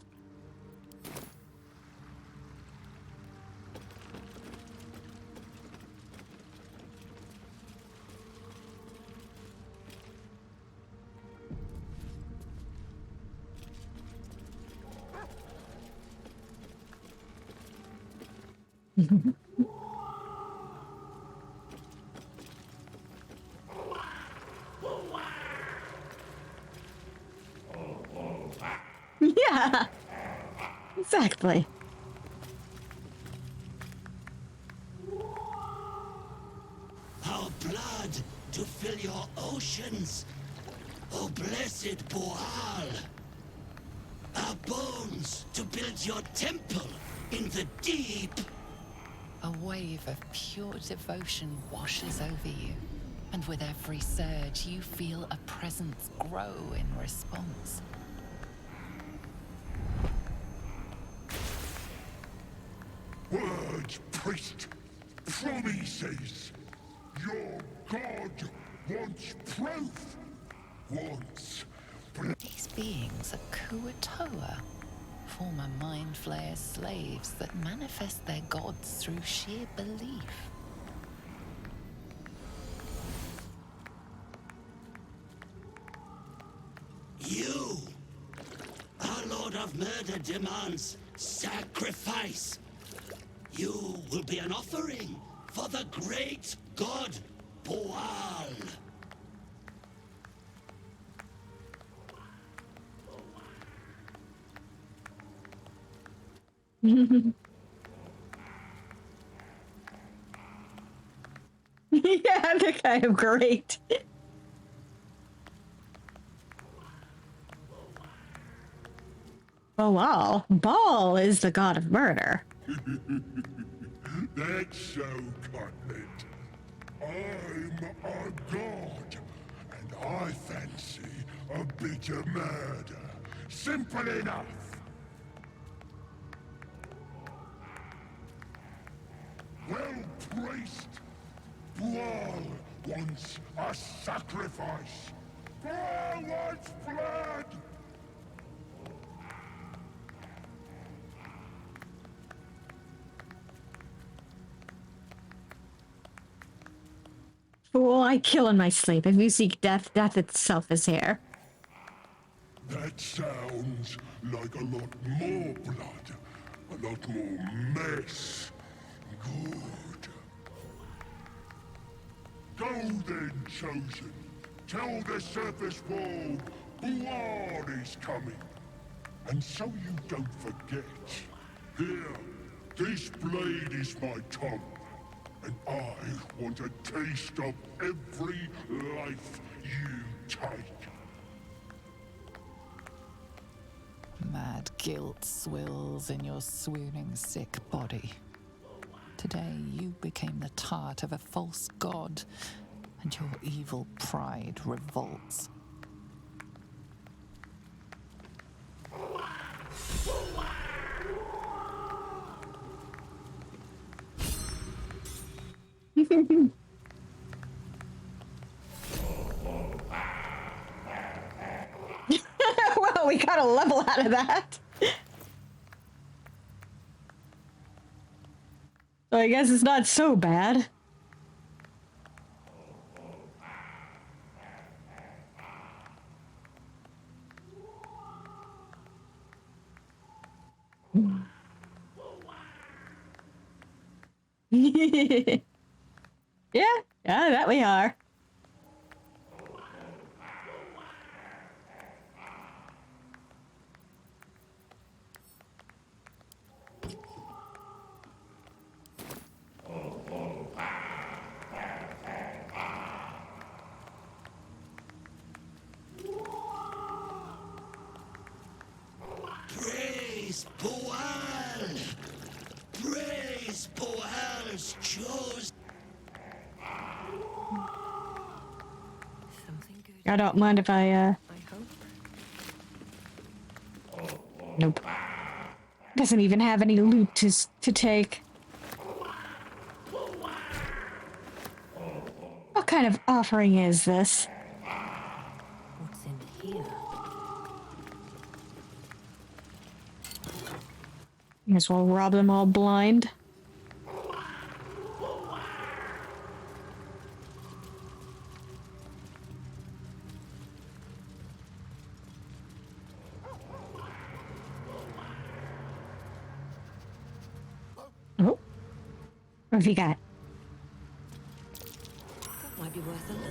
Yeah, exactly. Our blood to fill your oceans, O blessed Boal. Our bones to build your temple in the deep. A wave of pure devotion washes over you, and with every surge, you feel a presence grow in response. Word, priest! Promises! Your god wants proof! Wants... These beings are Kuatoa, former Mind Flayer slaves that manifest their gods through sheer belief. You, our Lord of Murder, demands sacrifice. You will be an offering for the great god Boal. They're kind of great. Balal. Baal is the god of murder. That's so, Cutlet. I'm a god, and I fancy a bit of murder. Simple enough. Well, priest, Baal wants a sacrifice. Baal wants blood! Fool, I kill in my sleep. If you seek death, death itself is here. That sounds like a lot more blood. A lot more mess. Good. Go then, Chosen. Tell the surface wall Baldur is coming. And so you don't forget. Here, this blade is my tongue. And I want a taste of every life you take. Mad guilt swills in your swooning sick body. Today you became the tart of a false god, and your evil pride revolts. Well, we got a level out of that. So I guess it's not so bad. Yeah, that we are. Praise Boal! Praise Boal's chosen! Something good. I don't mind if I, I hope. Nope. Doesn't even have any loot to take. What kind of offering is this? What's in here? Guess we'll rob them all blind. Oh. What have you got? That might be worth a look.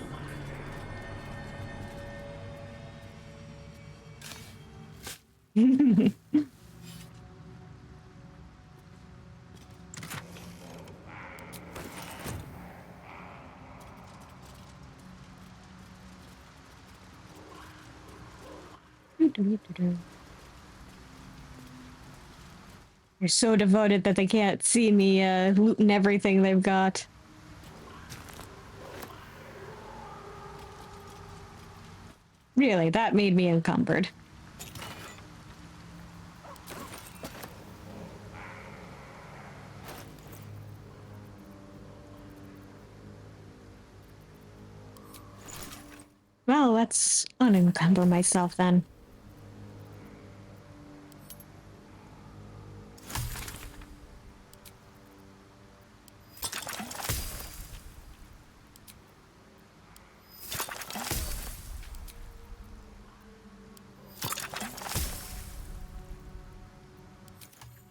They're so devoted that they can't see me looting everything they've got. Really, that made me encumbered. Well, let's unencumber myself then.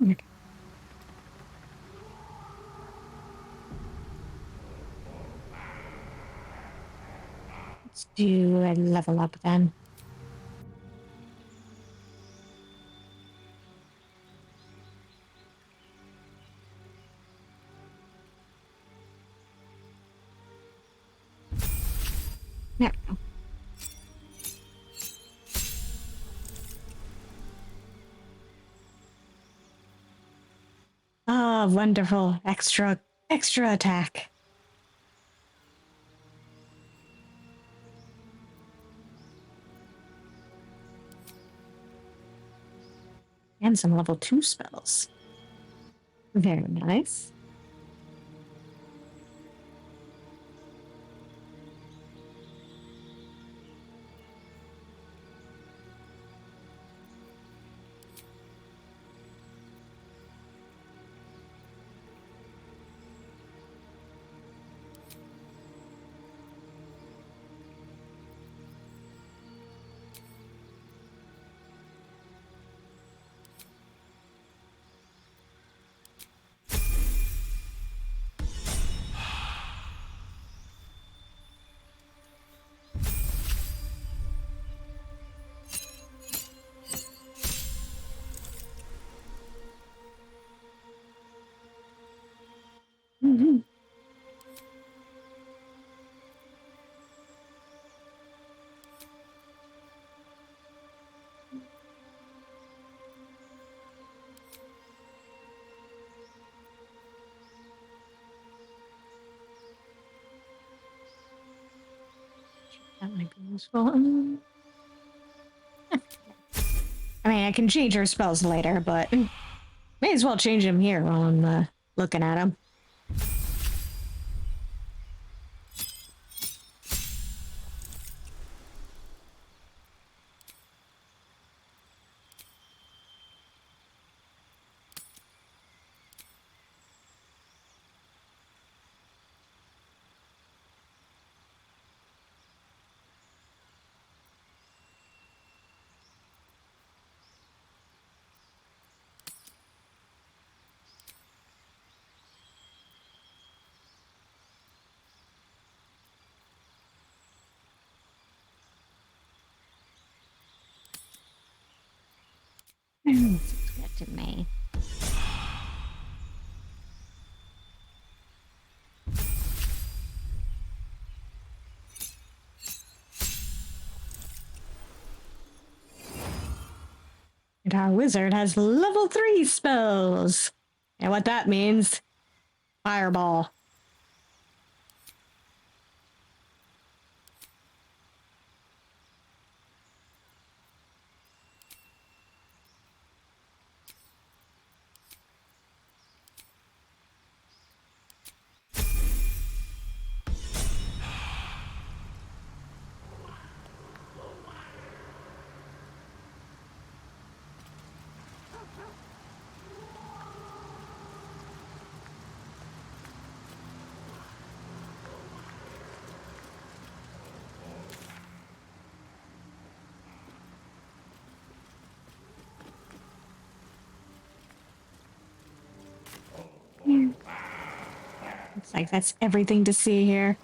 Okay. Let's do a level up then. Oh, wonderful. Extra attack. And some level 2 spells. Very nice. Mm-hmm. That might be useful. I mean, I can change her spells later, but may as well change them here while I'm looking at them. Looks good to me. And our wizard has level 3 spells. And what that means, fireball. Looks like that's everything to see here.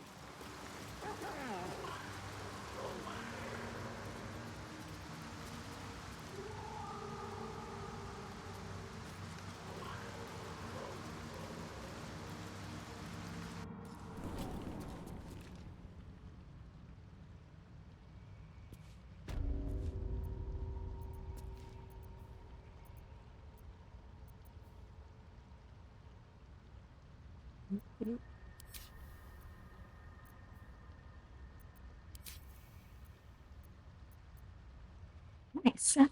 Nice. Okay.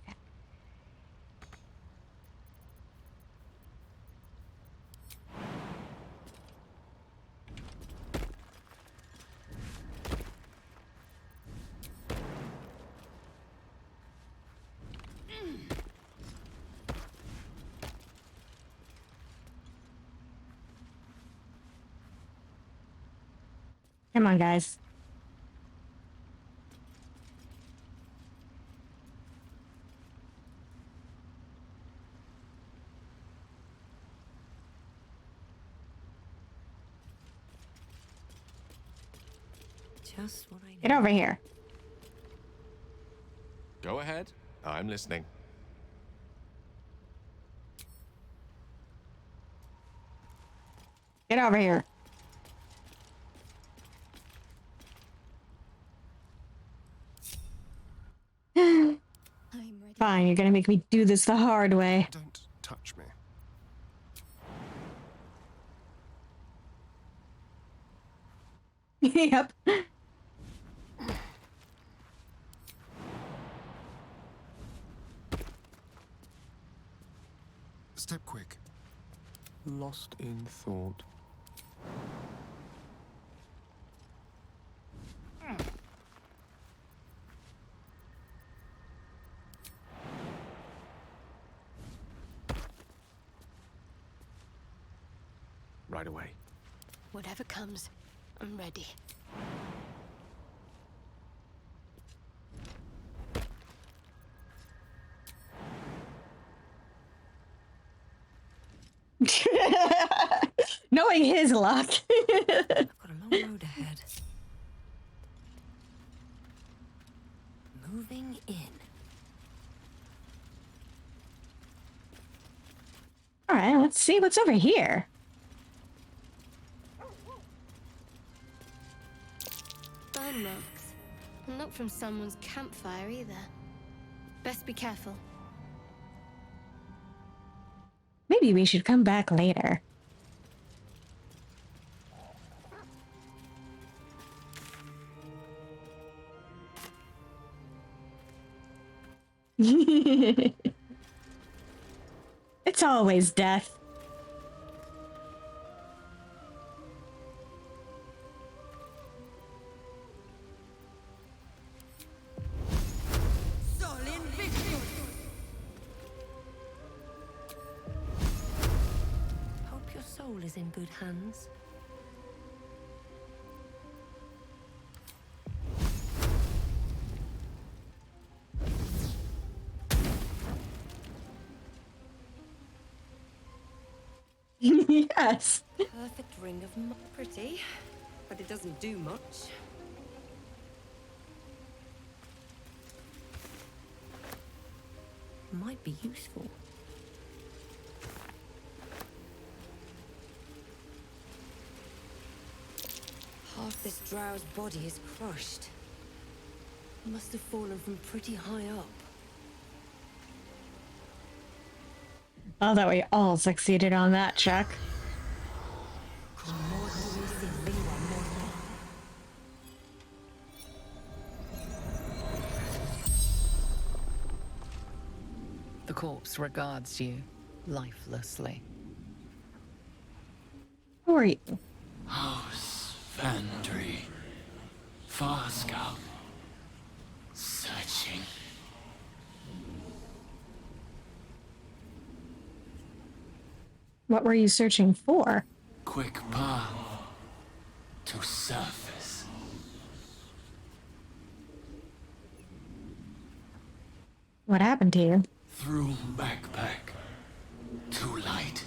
Come on, guys. Just what I need. Get over here. Go ahead. I'm listening. Get over here. Fine, you're gonna make me do this the hard way. Don't touch me. Yep. Step quick. Lost in thought. Right away. Whatever comes, I'm ready. Knowing his luck. I've got a long road ahead. Moving in. All right, let's see what's over here. Burn marks. Not from someone's campfire either. Best be careful. Maybe we should come back later. It's always death. Hope your soul is in good hands. Yes. Perfect ring of pretty, but it doesn't do much. Might be useful. Half this drow's body is crushed. Must have fallen from pretty high up. Oh, that we all succeeded on that check. The corpse regards you lifelessly. Who are you? House Vandry. Far Scout. Searching. What were you searching for? Quick path to surface. What happened to you? Through backpack. Too light.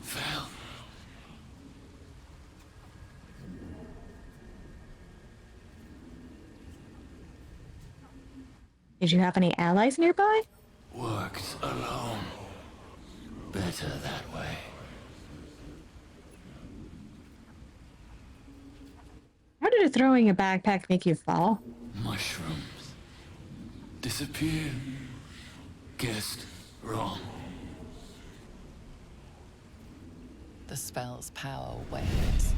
Fell. Did you have any allies nearby? Worked alone. Better that way. How did throwing a backpack make you fall? Mushrooms. Disappeared. Guessed wrong. The spell's power wanes.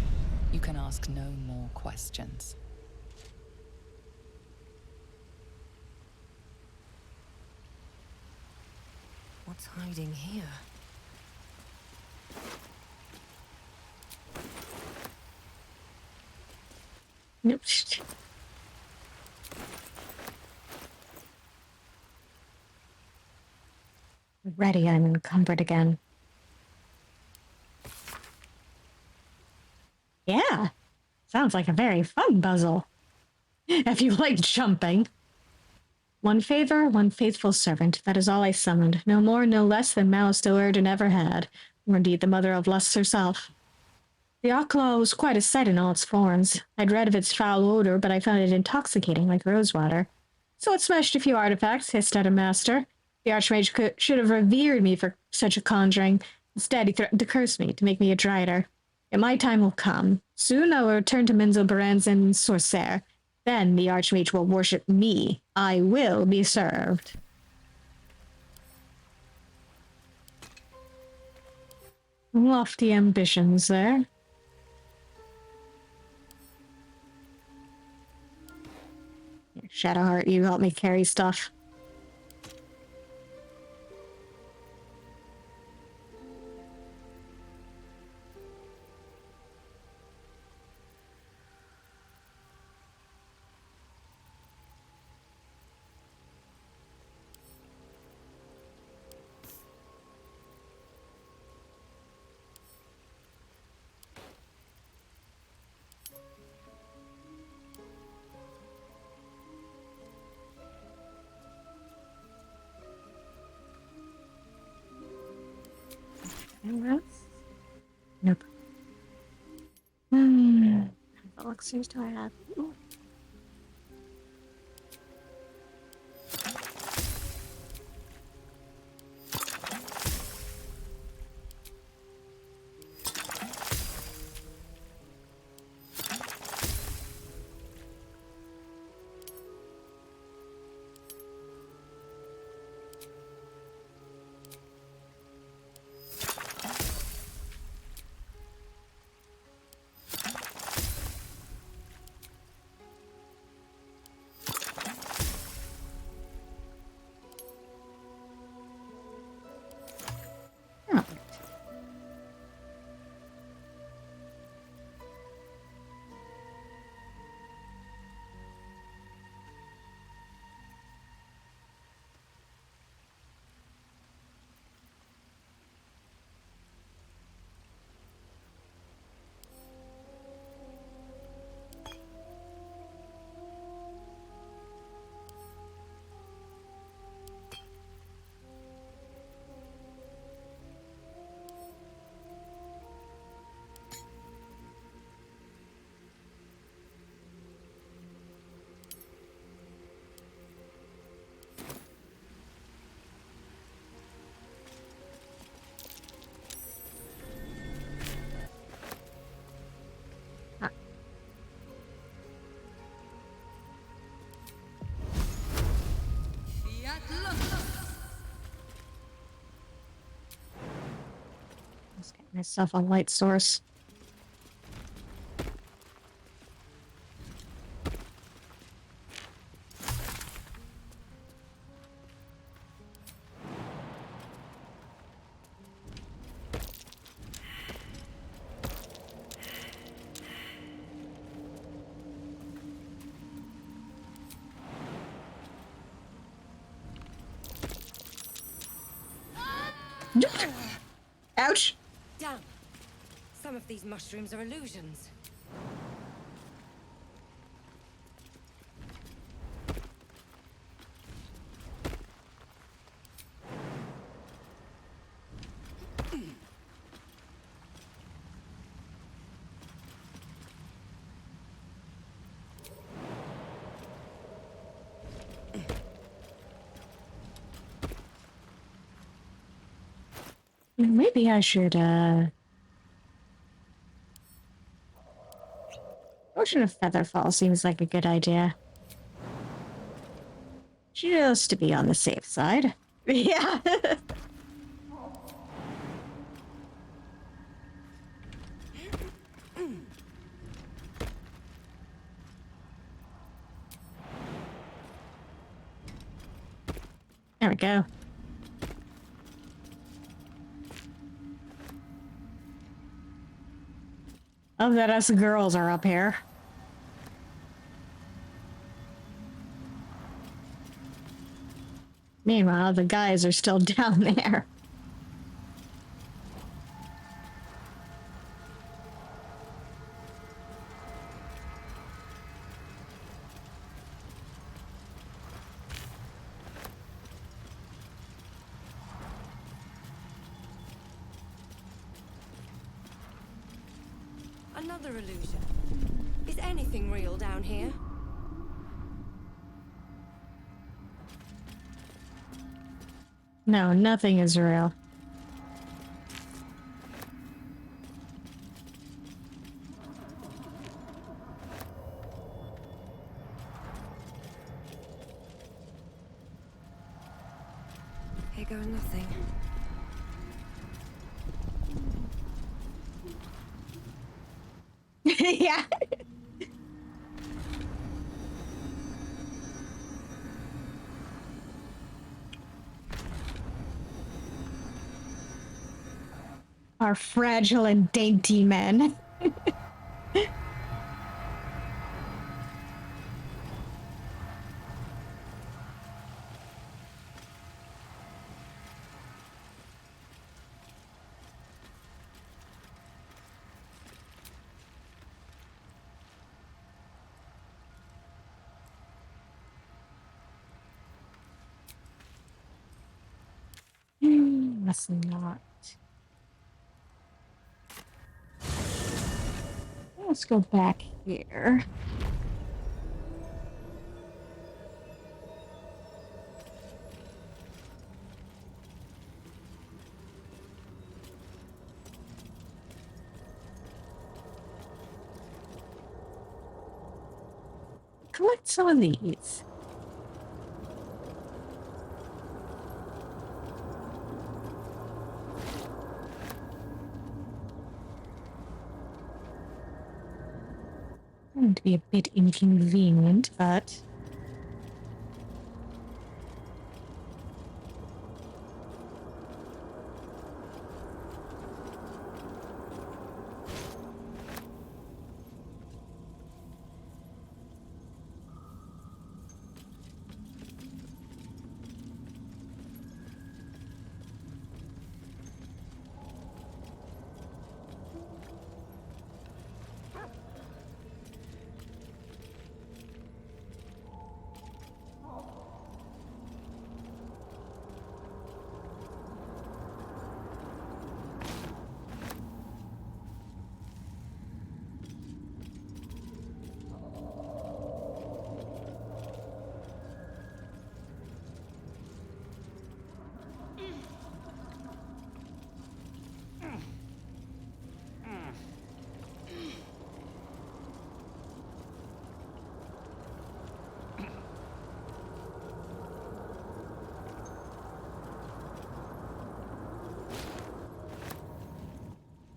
You can ask no more questions. What's hiding here? Nope. Ready, I'm encumbered again. Yeah, sounds like a very fun puzzle. If you like jumping. One favor, one faithful servant. That is all I summoned. No more, no less than Malice to Urden ever had, or indeed the mother of lust herself. The Outlaw was quite a sight in all its forms. I'd read of its foul odor, but I found it intoxicating like rosewater. So it smashed a few artifacts, hissed at a master. The Archmage should have revered me for such a conjuring. Instead, he threatened to curse me, to make me a drider. And my time will come. Soon I will return to Menzo Baranz and Sorcerer. Then the Archmage will worship me. I will be served. Lofty ambitions there. Shadowheart, you help me carry stuff. Anyone else? Nope. What elixirs do I have? Ooh. Let's get myself a light source. Ouch! Damn! Some of these mushrooms are illusions. Maybe I should, Potion of Featherfall seems like a good idea. Just to be on the safe side. Yeah. There we go. Love that us girls are up here. Meanwhile, the guys are still down there. Another illusion. Is anything real down here? No, nothing is real. Here goes nothing. Yeah. Our fragile and dainty men. Must not. Let's go back here. Collect some of these. Going to be a bit inconvenient, but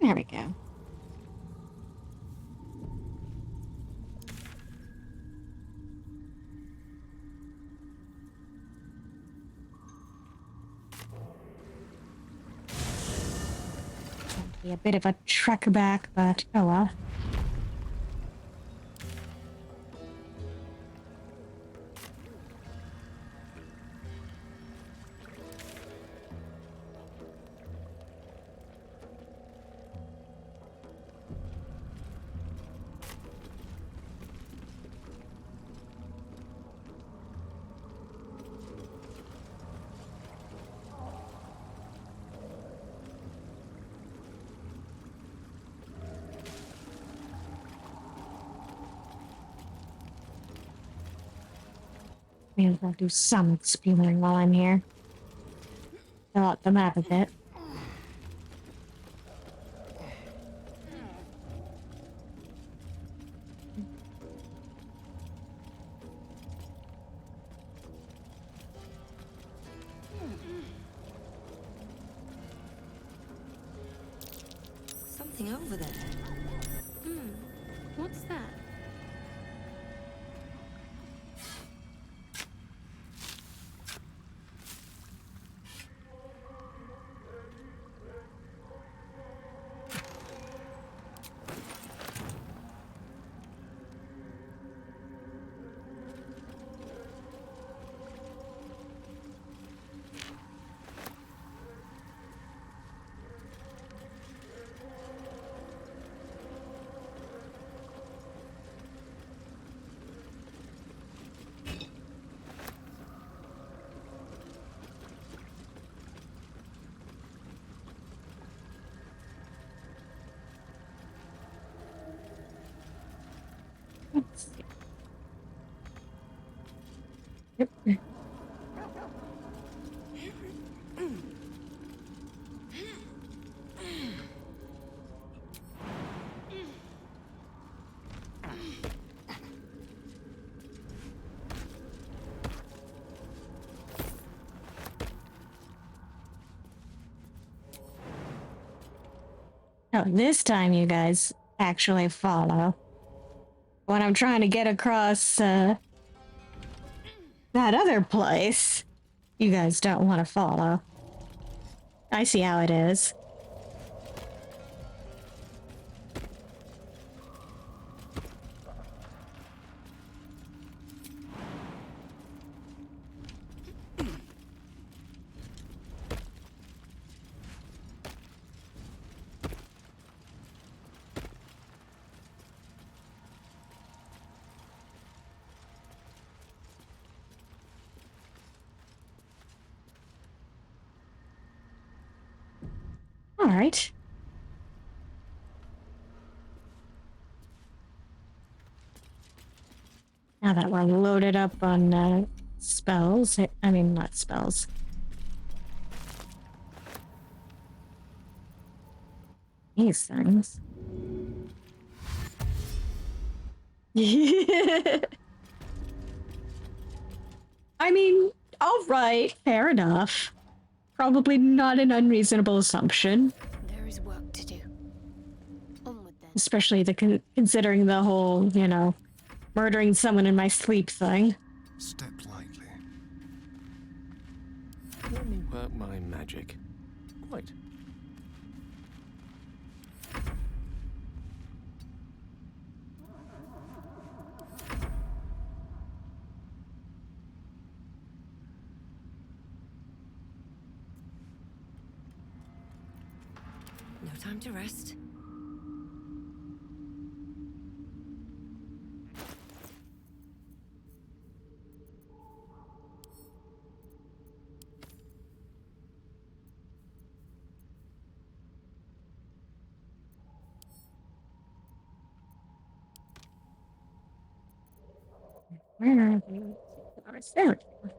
there we go. Going to be a bit of a trek back, but oh well. May as well do some exploring while I'm here. Fill out the map a bit. Something over there. What's that? Let's see. Yep. Oh, this time you guys actually follow. When I'm trying to get across that other place, you guys don't want to follow. I see how it is. All right. Now that we're loaded up on spells, I mean, not spells. These things. I mean, all right, fair enough. Probably not an unreasonable assumption. There is work to do. Onward then. Especially considering the whole, you know, murdering someone in my sleep thing. Step lightly. Let me work my magic. Quite. No time to rest. Where are they? There we go.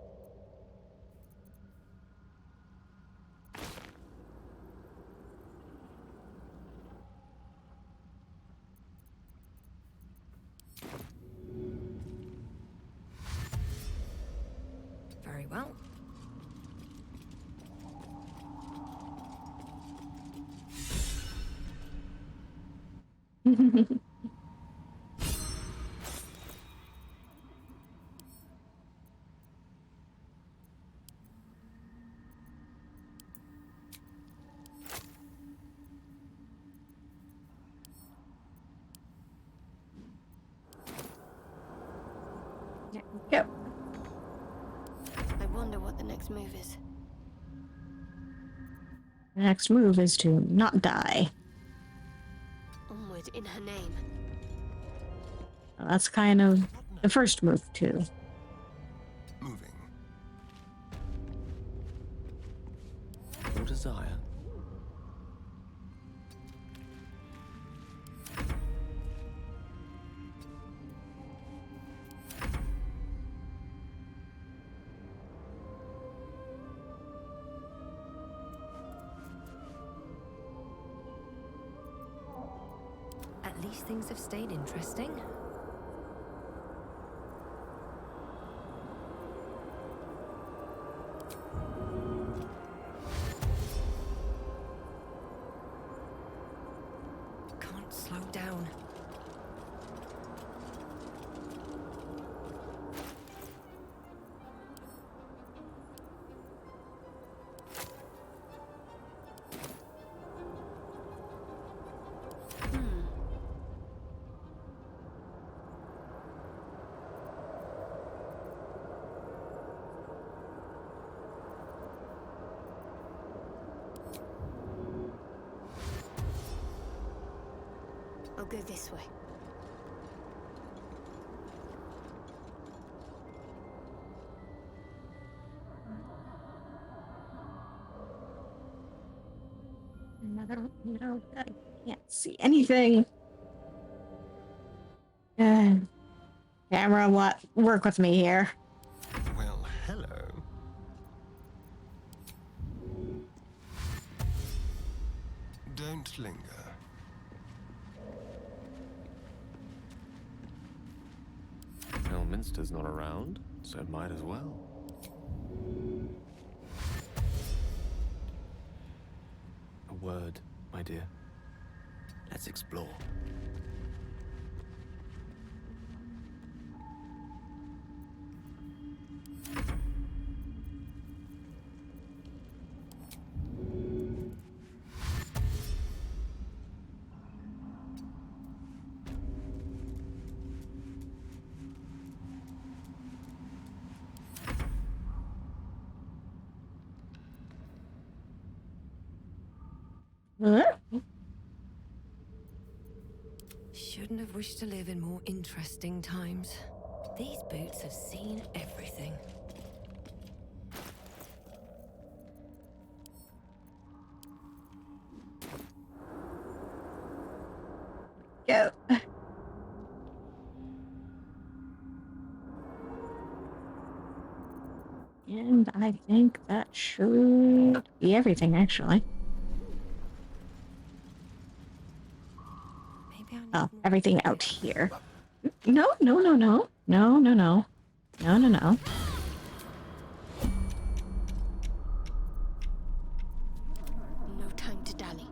Very well. There we go. I wonder what the next move is. The next move is to not die. Onward in her name. Well, that's kind of the first move, too. Moving. Your desire. At least things have stayed interesting. Can't slow down. I'll go this way. Another, you know, I can't see anything. Camera, what? Work with me here. Well, hello. Don't linger. Elminster's not around, so might as well. A word, my dear. Let's explore. Shouldn't have wished to live in more interesting times. These boots have seen everything. go. And I think that should be everything, actually. Oh, everything out here. No, no, no, no. No, no, no. No, no, no. No time to dally.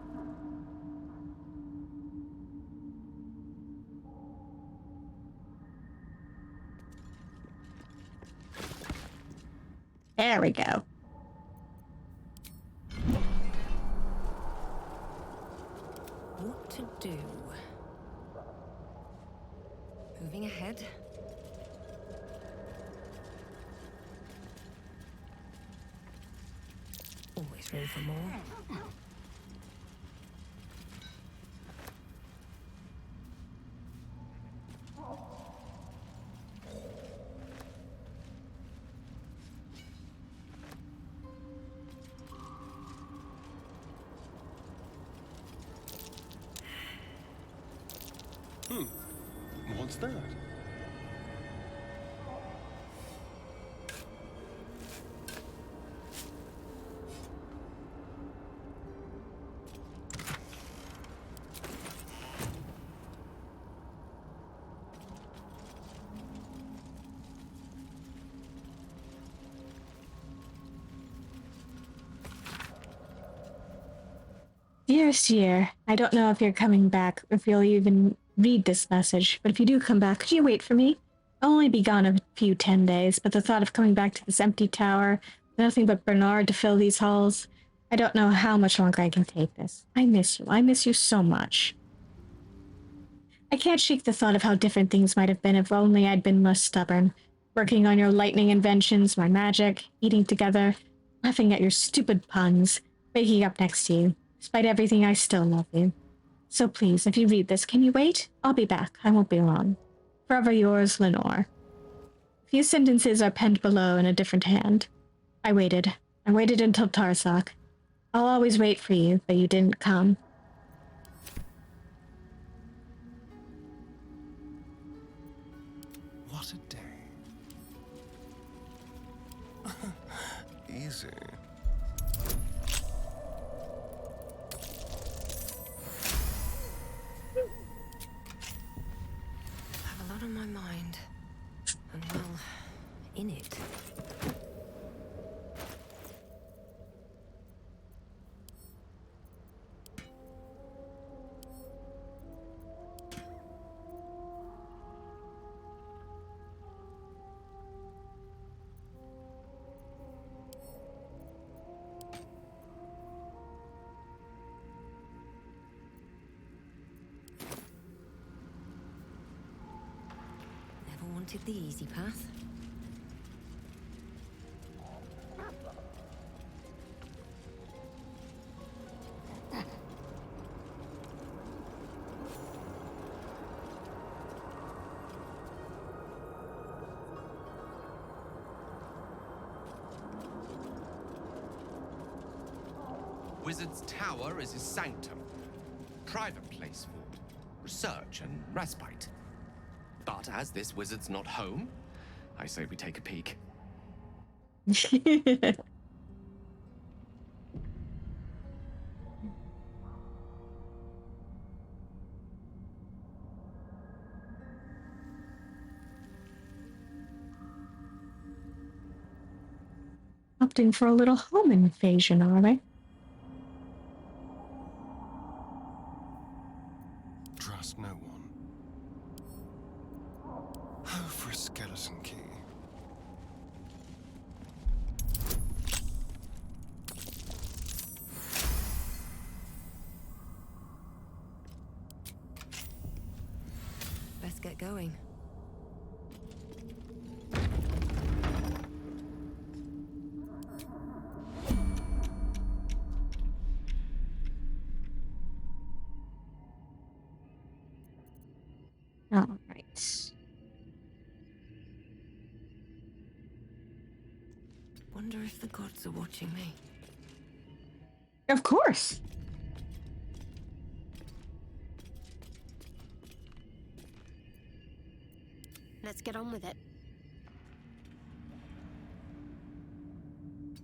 There we go. What to do? Moving ahead. Always room for more. What's that? Dear Seer, I don't know if you're coming back, if you'll even read this message, but if you do come back, could you wait for me? I'll only be gone a few 10 days, but the thought of coming back to this empty tower, nothing but Bernard to fill these halls, I don't know how much longer I can take this. I miss you. I miss you so much. I can't shake the thought of how different things might have been if only I'd been less stubborn. Working on your lightning inventions, my magic, eating together, laughing at your stupid puns, waking up next to you. Despite everything, I still love you. So please, if you read this, can you wait? I'll be back. I won't be long. Forever yours, Lenore. A few sentences are penned below in a different hand. I waited. I waited until Tarsak. I'll always wait for you, but you didn't come. What a day. Easy. I have a lot on my mind. And well, in it. Never wanted the easy path. Wizard's Tower is his sanctum. Private place for research and respite. But as this wizard's not home, I say we take a peek. Opting for a little home invasion, are they? Trust no one. Oh, for a skeleton key. Best get going. All right. Wonder if the gods are watching me. Of course. Let's get on with it.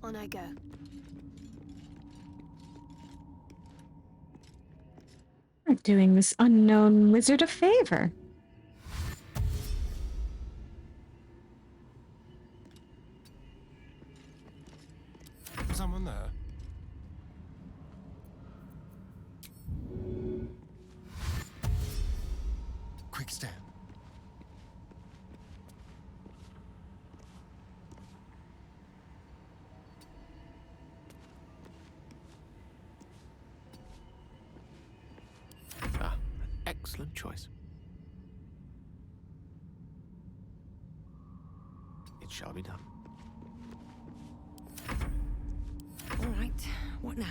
On I go. I'm doing this unknown wizard a favor. Someone there? Quick step. Ah, excellent choice. It shall be done. All right, what now?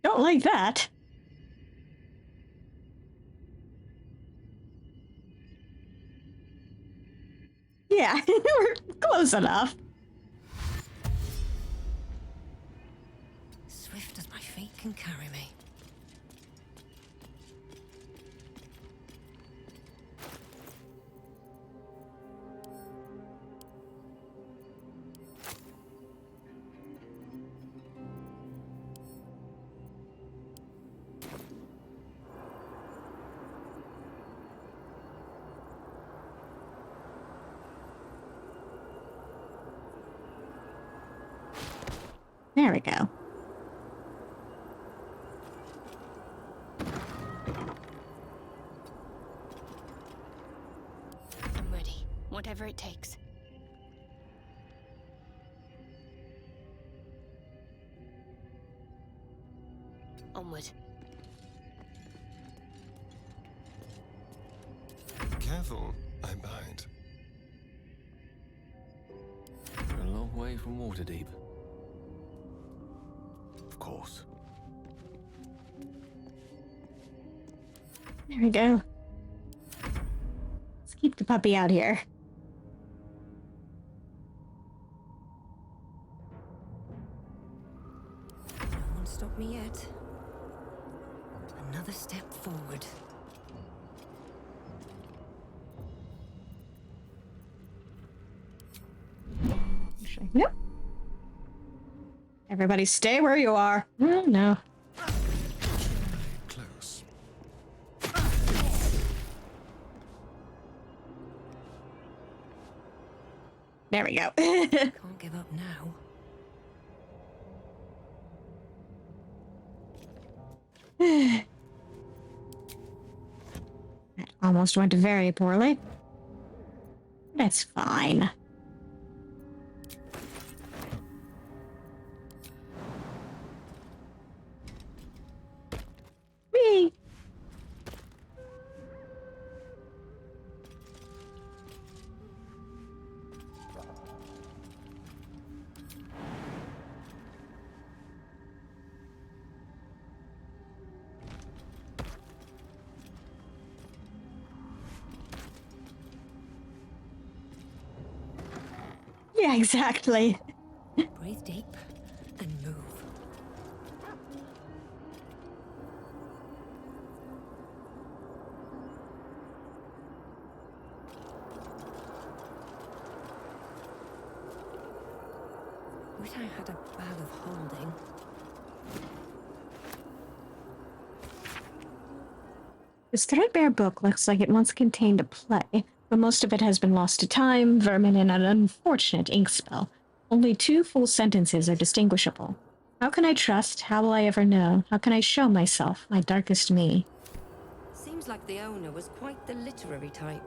Don't like that. Yeah, we're close enough. Swift as my feet can carry me. There we go. I'm ready. Whatever it takes. Onward. Careful, I bite. We're a long way from Waterdeep. Of course. There we go. Let's keep the puppy out here. No one stopped me yet. Another step forward. Nope. Everybody stay where you are. Oh, no. Close. There we go. Can't give up now. That almost went very poorly. That's fine. Whee! Yeah, exactly. Breathe deep and move. Wish I had a bag of holding. This threadbare book looks like it once contained a play, but most of it has been lost to time, vermin, and an unfortunate ink spell. Only 2 full sentences are distinguishable. How can I trust? How will I ever know? How can I show myself, my darkest me? Seems like the owner was quite the literary type.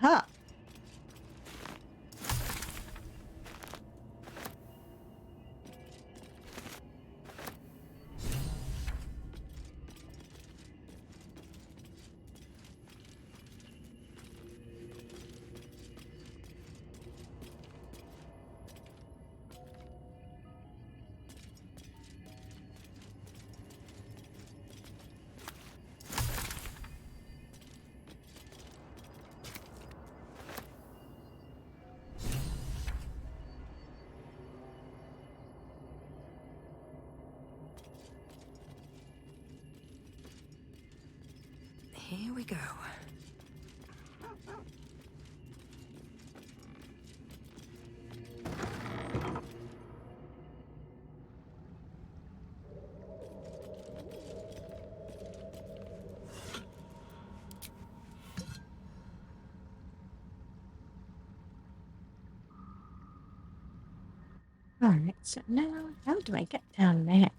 Aha. Here we go. All right, so now how do I get down there?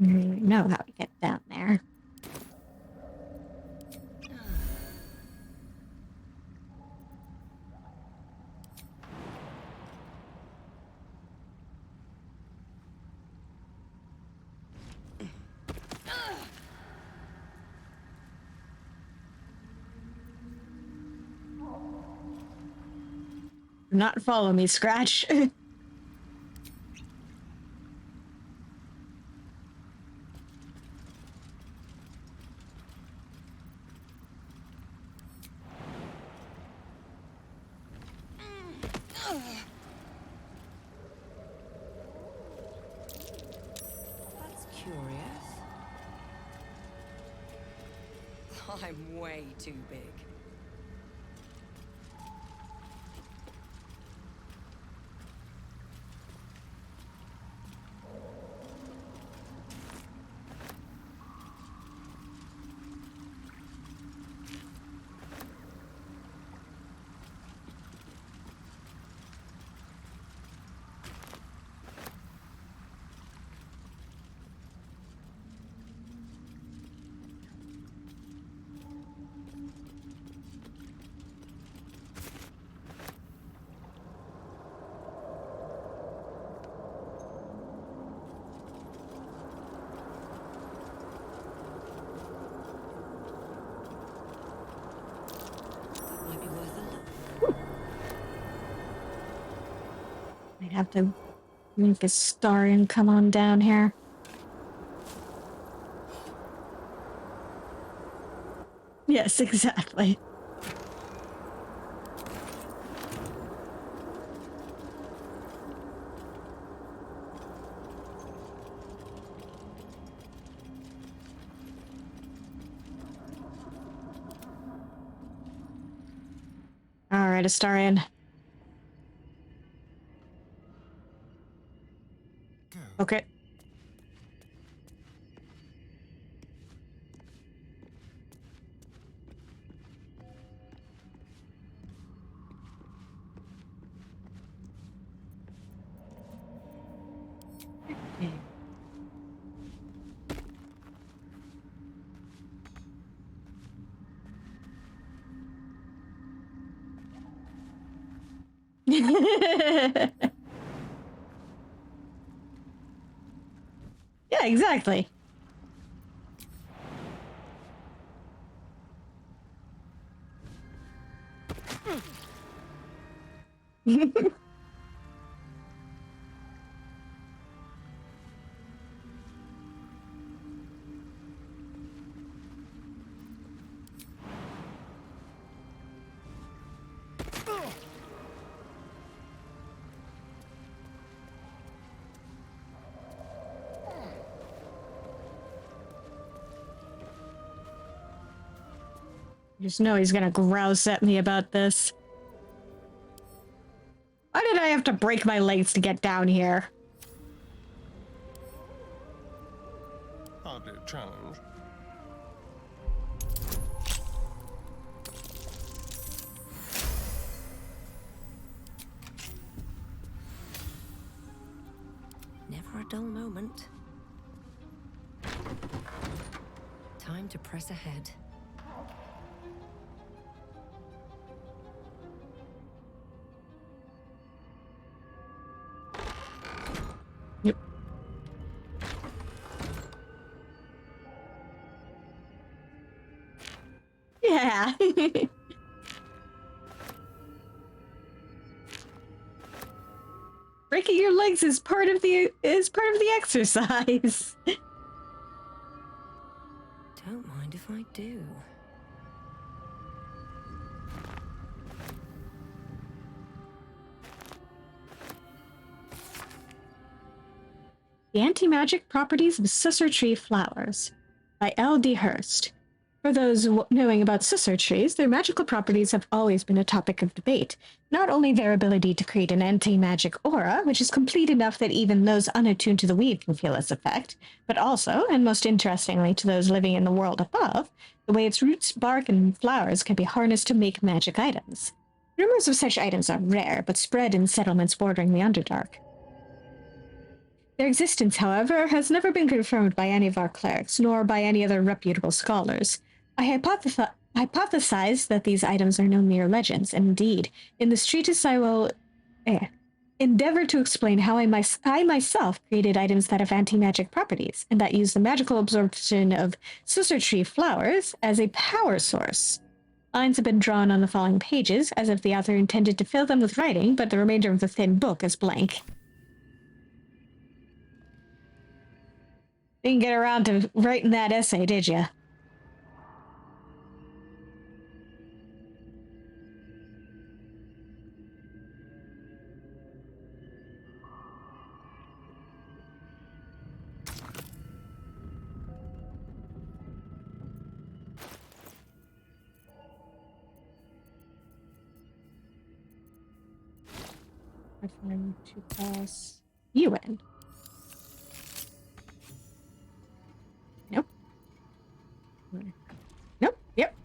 Know how to get down there. Do not follow me, Scratch. That's curious. I'm way too big. Might be worth a look. I'd have to make a star and come on down here. Yes, exactly. All right, Astarion. Okay. Yeah, exactly. Just know he's gonna grouse at me about this. Why did I have to break my legs to get down here? Hardly a challenge. never a dull moment. Time to press ahead. Yep. Yeah. Breaking your legs is part of the exercise. Don't mind if I do. The Anti-Magic Properties of Scissor Tree Flowers by L.D. Hurst. For those knowing about scissor trees, their magical properties have always been a topic of debate. Not only their ability to create an anti-magic aura, which is complete enough that even those unattuned to the weed can feel its effect, but also, and most interestingly to those living in the world above, the way its roots, bark, and flowers can be harnessed to make magic items. Rumors of such items are rare, but spread in settlements bordering the Underdark. Their existence, however, has never been confirmed by any of our clerics, nor by any other reputable scholars. I hypothesize that these items are no mere legends, and indeed, in this treatise I will endeavor to explain how I myself created items that have anti-magic properties, and that use the magical absorption of scissor tree flowers as a power source. Lines have been drawn on the following pages, as if the author intended to fill them with writing, but the remainder of the thin book is blank. Didn't get around to writing that essay, did ya? I'm going to pass you in. Nope. Nope. Yep.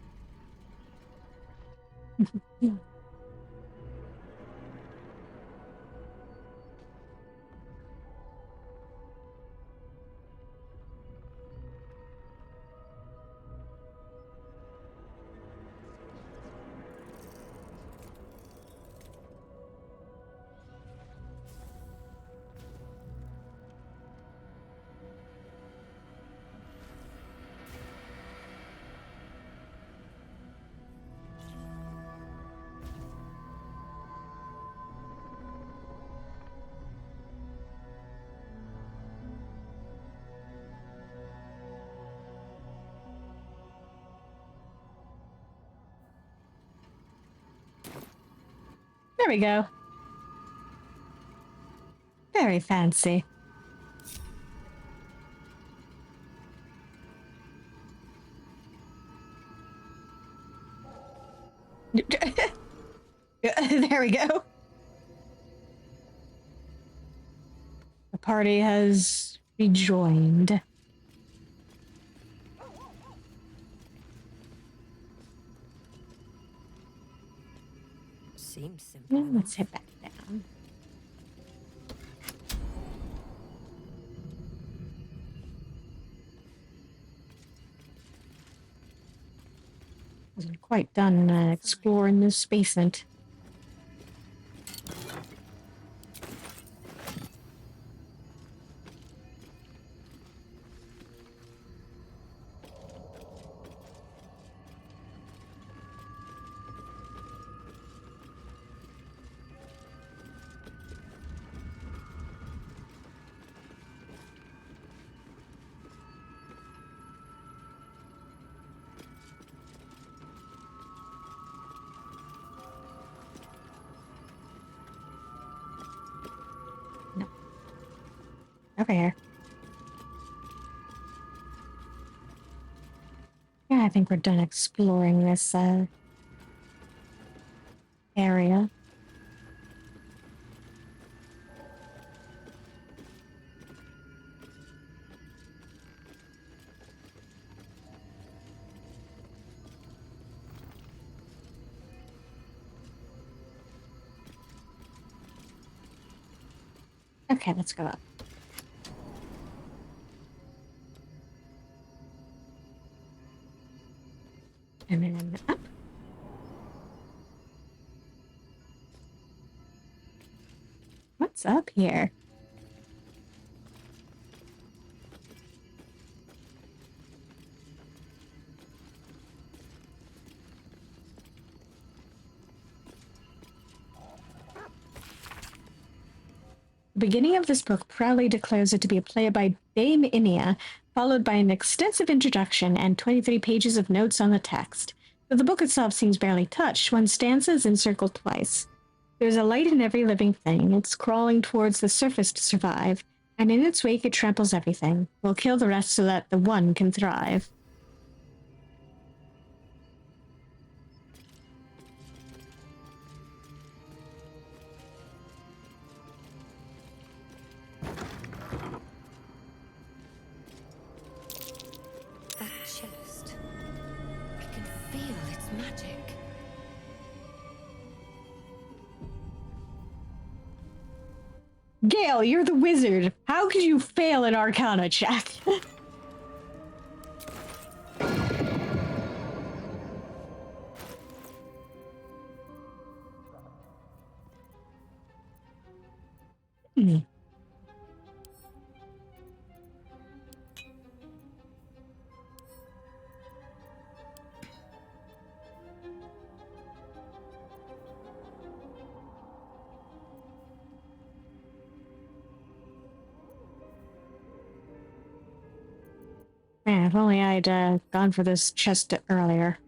There we go. Very fancy. There we go. The party has rejoined. Seems simple. Let's head back down. Wasn't quite done exploring this basement. Over here. Yeah, I think we're done exploring this area. Okay, let's go up. What's up here? The beginning of this book proudly declares it to be a play by Dame Inia, followed by an extensive introduction and 23 pages of notes on the text. Though the book itself seems barely touched, one stanza is encircled twice. There's a light in every living thing. It's crawling towards the surface to survive, and in its wake it tramples everything. We'll kill the rest so that the one can thrive. That chest. I can feel its magic. Gale, you're the wizard. How could you fail an Arcana check? Hmm. Man, if only I'd gone for this chest earlier.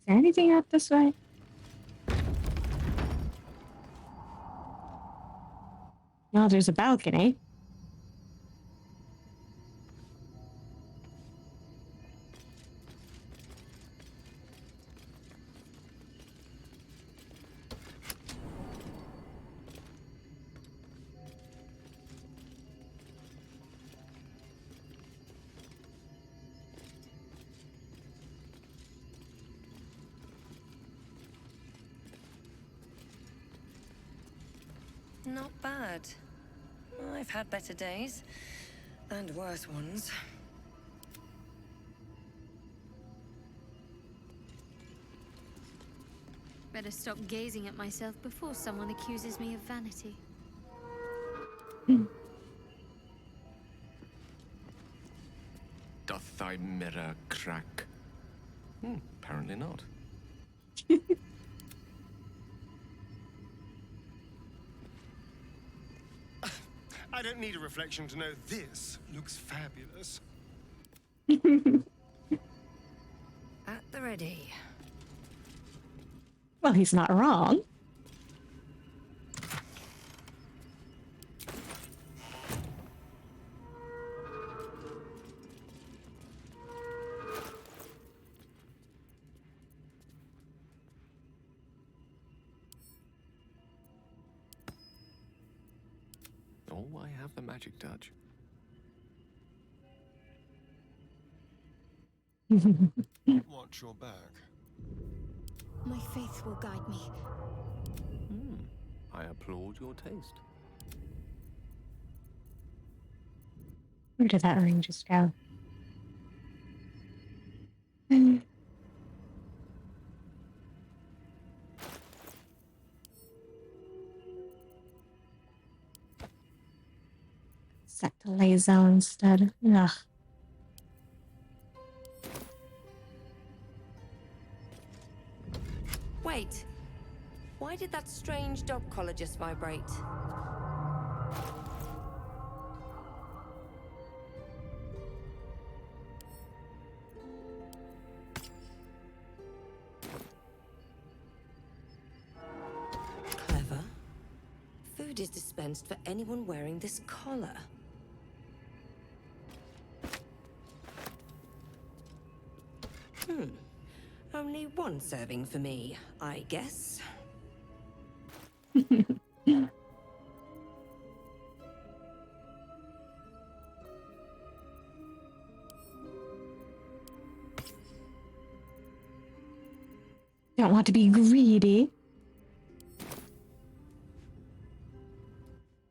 Is there anything out this way? No, there's a balcony. Not bad. I've had better days. And worse ones. Better stop gazing at myself before someone accuses me of vanity. Doth thy mirror crack? Apparently not. I don't need a reflection to know this looks fabulous. At the ready. Well, he's not wrong. Oh, I have the magic touch. Watch your back. My faith will guide me. I applaud your taste. Where did that ring just go? Set to laser instead. Ugh. Wait. Why did that strange dog collar just vibrate? Clever. Food is dispensed for anyone wearing this collar. Only one serving for me, I guess. Don't want to be greedy.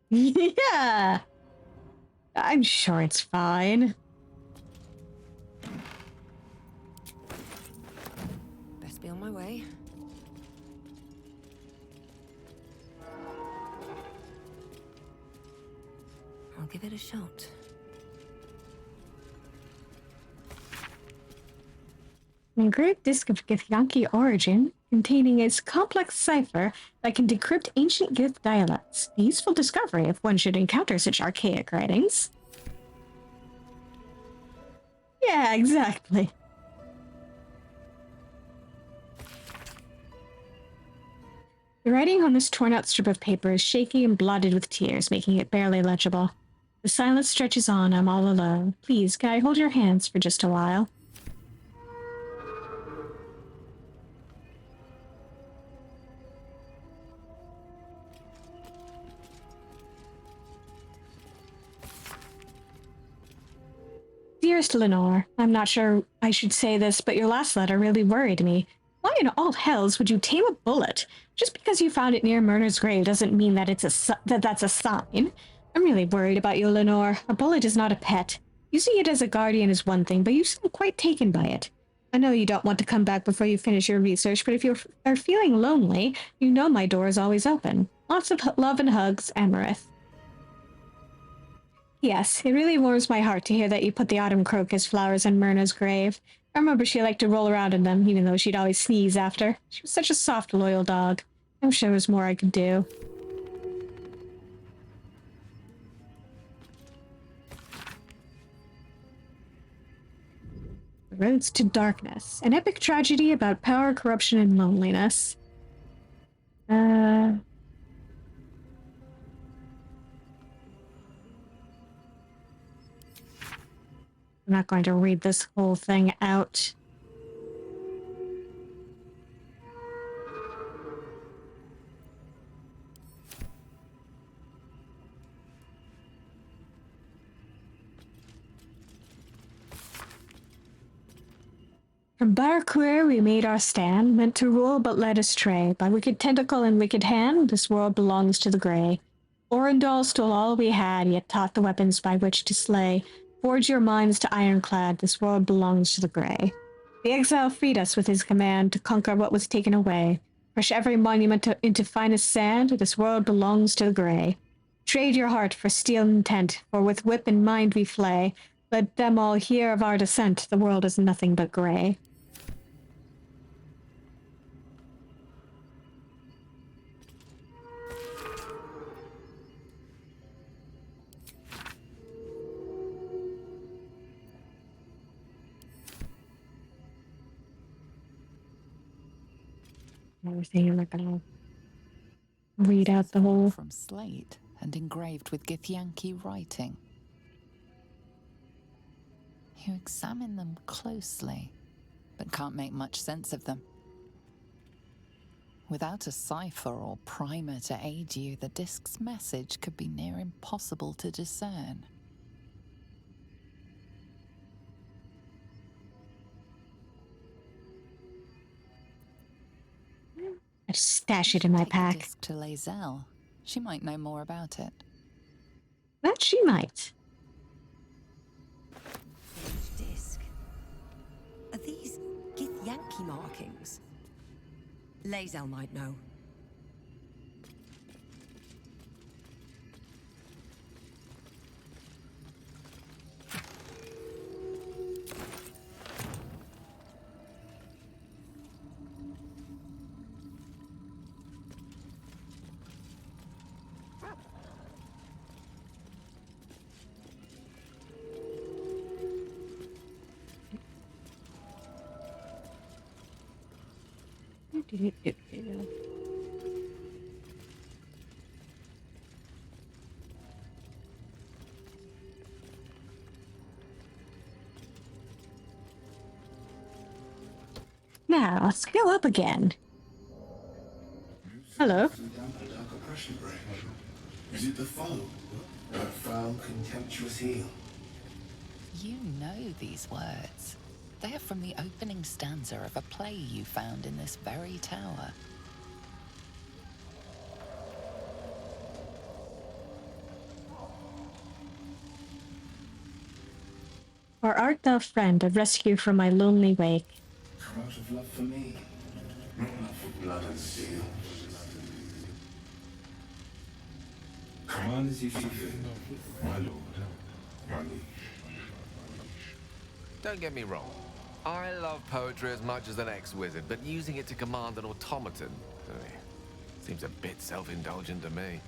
Yeah. I'm sure it's fine. Best be on my way. I'll give it a shot. An engraved disc of Githyanki origin, containing its complex cipher that can decrypt ancient Gith dialects. A useful discovery if one should encounter such archaic writings. Yeah, exactly. The writing on this torn-out strip of paper is shaky and blotted with tears, making it barely legible. The silence stretches on. I'm all alone. Please, can I hold your hands for just a while? Dearest Lenore, I'm not sure I should say this, but your last letter really worried me. Why in all hells would you tame a bullet? Just because you found it near Myrna's grave doesn't mean that that's a sign. I'm really worried about you, Lenore. A bullet is not a pet. Using it as a guardian is one thing, but you seem quite taken by it. I know you don't want to come back before you finish your research, but if you are feeling lonely, you know my door is always open. Lots of love and hugs, Amarith. Yes, it really warms my heart to hear that you put the autumn crocus flowers on Myrna's grave. I remember she liked to roll around in them, even though she'd always sneeze after. She was such a soft, loyal dog. I wish there was more I could do. The Roads to Darkness. An epic tragedy about power, corruption, and loneliness. I'm not going to read this whole thing out. From Barquer we made our stand, meant to rule but led astray. By wicked tentacle and wicked hand, this world belongs to the Grey. Orendal stole all we had, yet taught the weapons by which to slay. Forge your minds to ironclad, this world belongs to the Grey. The exile freed us with his command to conquer what was taken away. Crush every monument into finest sand, this world belongs to the Grey. Trade your heart for steel intent, for with whip and mind we flay. Let them all hear of our descent, the world is nothing but grey. Everything, I'm not gonna read out the whole. From slate and engraved with Githyanki writing. You examine them closely, but can't make much sense of them. Without a cipher or primer to aid you, the disk's message could be near impossible to discern. I stash it in my pack. The disc to Lae'zel. She might know more about it. That she might. Disc. Are these Githyanki markings? Lae'zel might know. Now, let's go up again. Hello. Is it the foe? That foul, contemptuous heel? You know these words. They are from the opening stanza of a play you found in this very tower. Or art thou, friend, a rescue from my lonely wake? Come out of love for me, not for blood and steel. Command as you see fit, my lord, my liege. Don't get me wrong. I love poetry as much as an ex-wizard, but using it to command an automaton seems a bit self-indulgent to me.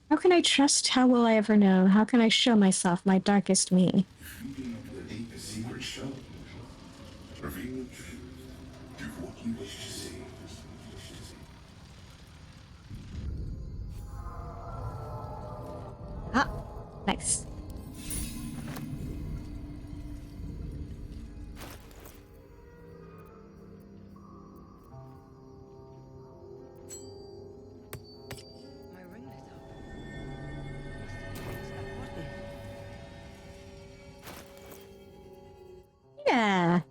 How can I trust? How will I ever know? How can I show myself my darkest me? If you do not the deepest secret show, reveal the truth, do what you wish to see. Ah, nice. My ring lit up. Must have been that button. Yeah.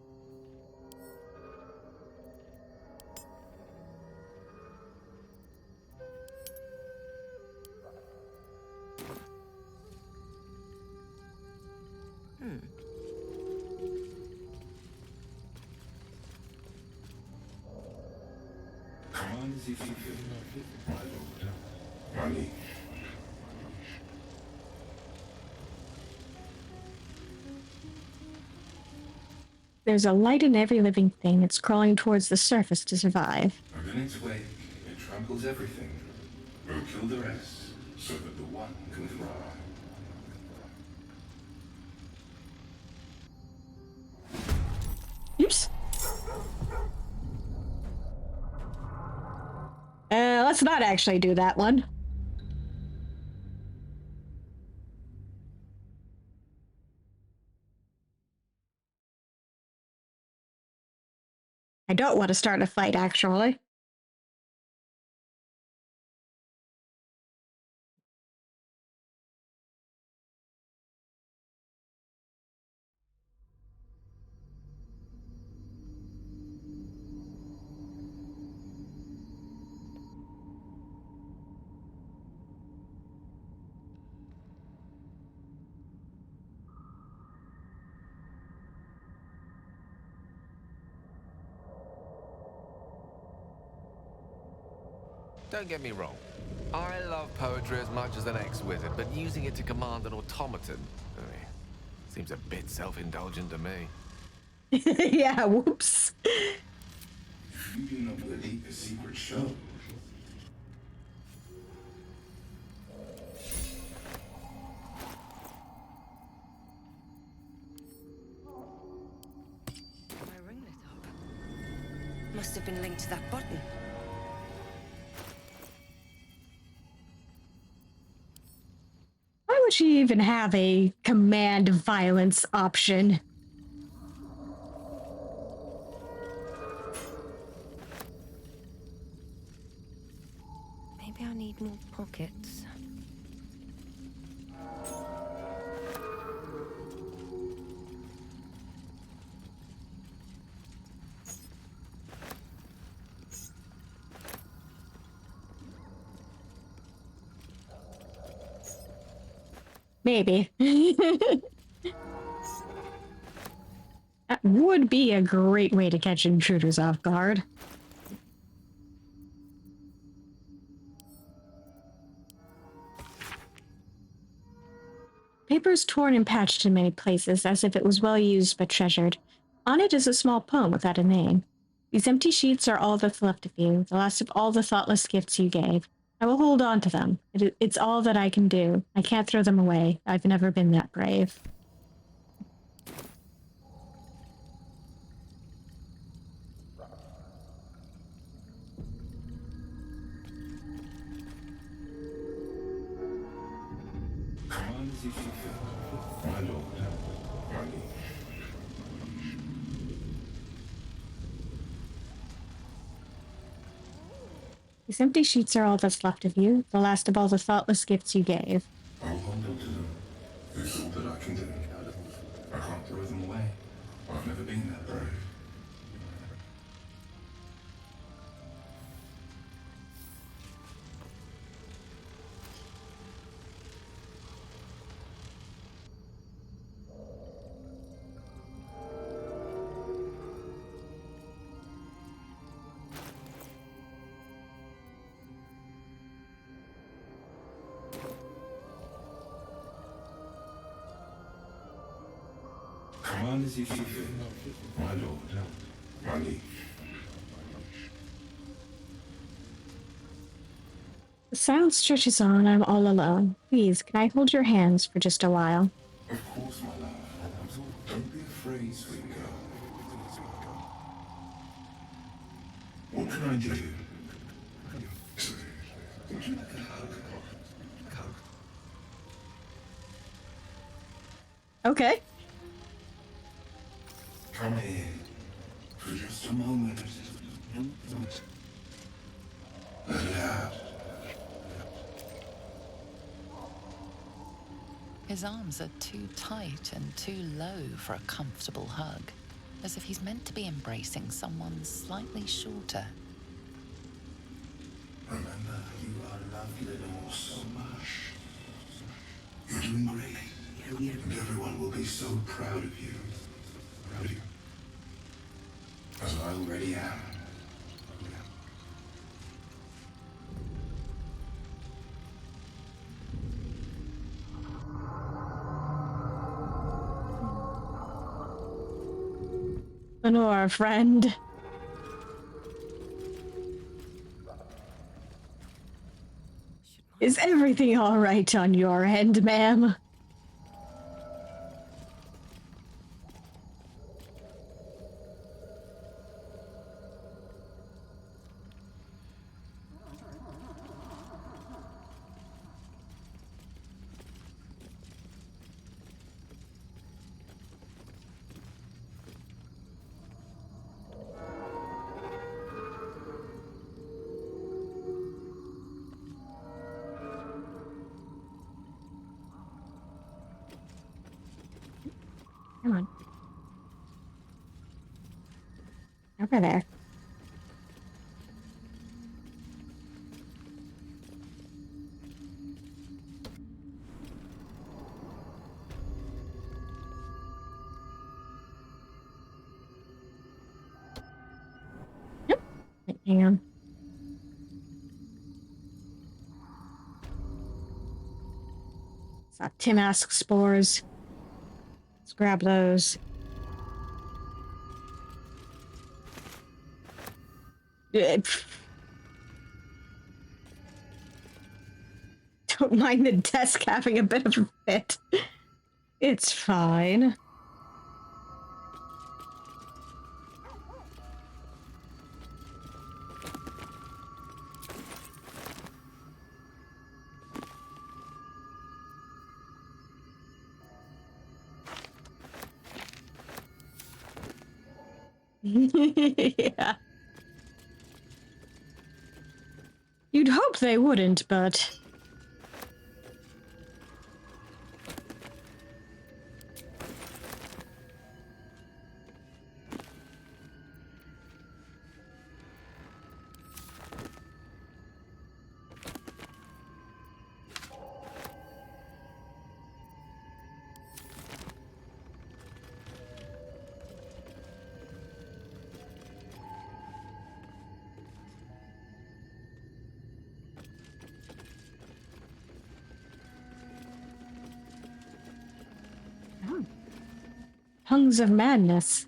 Command as you see fit, my lord, my liege. There's a light in every living thing. It's crawling towards the surface to survive. And in its wake, it tramples everything. Will kill the rest, so that the one can thrive. Oops. Let's not actually do that one. I don't want to start a fight, actually. Don't get me wrong. I love poetry as much as an ex-wizard, but using it to command an automaton seems a bit self-indulgent to me. Yeah, whoops. If you do not the deepest secret show, My ring lit up. Must have been linked to that button. Why would she even have a command violence option? Maybe I need more pockets. Maybe. That would be a great way to catch intruders off guard. Paper is torn and patched in many places, as if it was well used but treasured. On it is a small poem without a name. These empty sheets are all that's left of you, the last of all the thoughtless gifts you gave. I will hold on to them. It's all that I can do. I can't throw them away. I've never been that brave. as you see fit. My lord, my liege. These empty sheets are all that's left of you, the last of all the thoughtless gifts you gave. I'll hold on to them. It's all that I can do. I can't throw them away. I've never been that brave. Command as you see fit. My lord, my liege. The sound stretches on, I'm all alone. Please, can I hold your hands for just a while? Of course, my love. Don't be afraid, sweet girl. What can I do? Would you like a hug? Okay. Come here for just a moment. Let it out. His arms are too tight and too low for a comfortable hug, as if he's meant to be embracing someone slightly shorter. Remember, you are loved, Lenore, so much. You're doing great. And everyone will be so proud of you. Proud of you. As I already am. Lenore, friend. Is everything all right on your end, ma'am? Come on. Over there. Yep. Hang on. Timask spores. Let's grab those. Don't mind the desk having a bit of a fit. It's fine. Yeah. You'd hope they wouldn't, but... Oh. Tongues of Madness.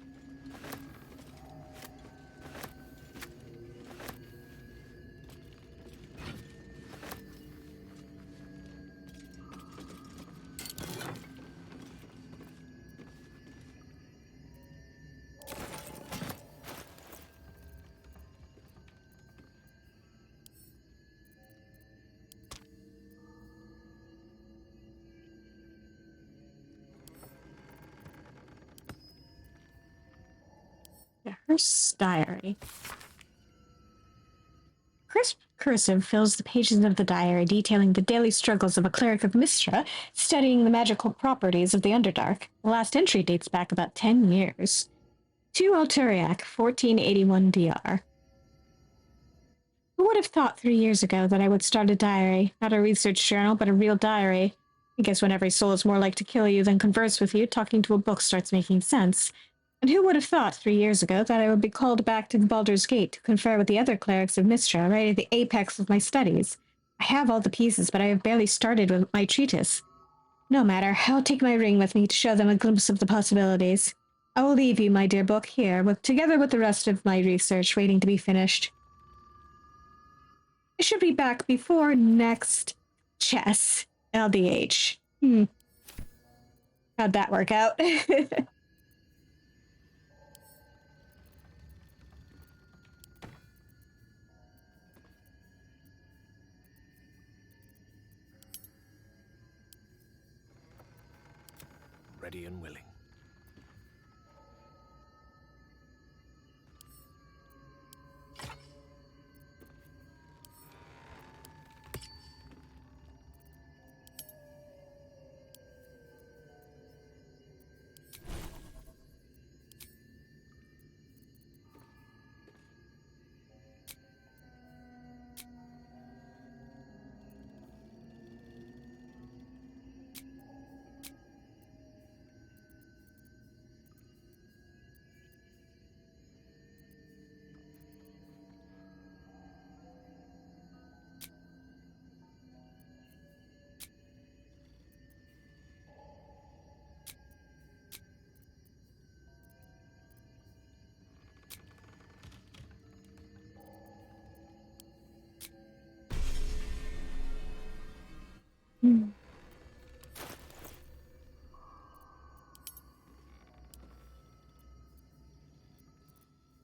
Cursed diary. Crisp cursive fills the pages of the diary, detailing the daily struggles of a cleric of Mistra studying the magical properties of the Underdark. The last entry dates back about 10 years. To Alturiac, 1481 DR. Who would have thought 3 years ago that I would start a diary? Not a research journal, but a real diary. I guess when every soul is more like to kill you than converse with you, talking to a book starts making sense. And who would have thought 3 years ago that I would be called back to Baldur's Gate to confer with the other clerics of Mistra, right at the apex of my studies? I have all the pieces, but I have barely started with my treatise. No matter, I'll take my ring with me to show them a glimpse of the possibilities. I will leave you, my dear book, here, together with the rest of my research waiting to be finished. I should be back before next chess. LDH. How'd that work out? Ready and willing.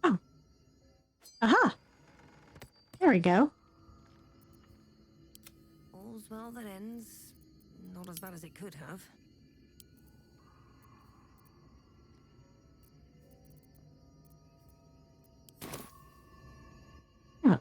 Oh. Aha! There we go. All's well that ends. Not as bad as it could have. Oh,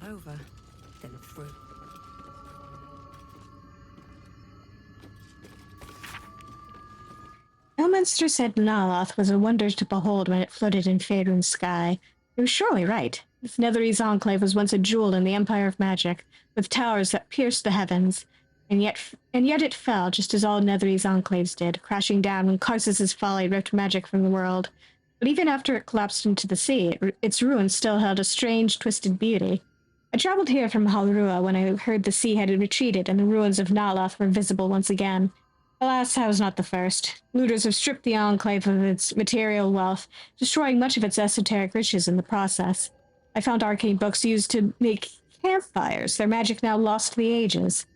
Not over, then through. Elminster said Naloth was a wonder to behold when it floated in Faerun's sky. He was surely right. This Netherese enclave was once a jewel in the empire of magic, with towers that pierced the heavens, and yet it fell just as all Netherese enclaves did, crashing down when Karsus's folly ripped magic from the world. But even after it collapsed into the sea, its ruins still held a strange, twisted beauty. I traveled here from Halrua when I heard the sea had retreated and the ruins of Naloth were visible once again. Alas, I was not the first. Looters have stripped the enclave of its material wealth, destroying much of its esoteric riches in the process. I found arcane books used to make campfires, their magic now lost to the ages.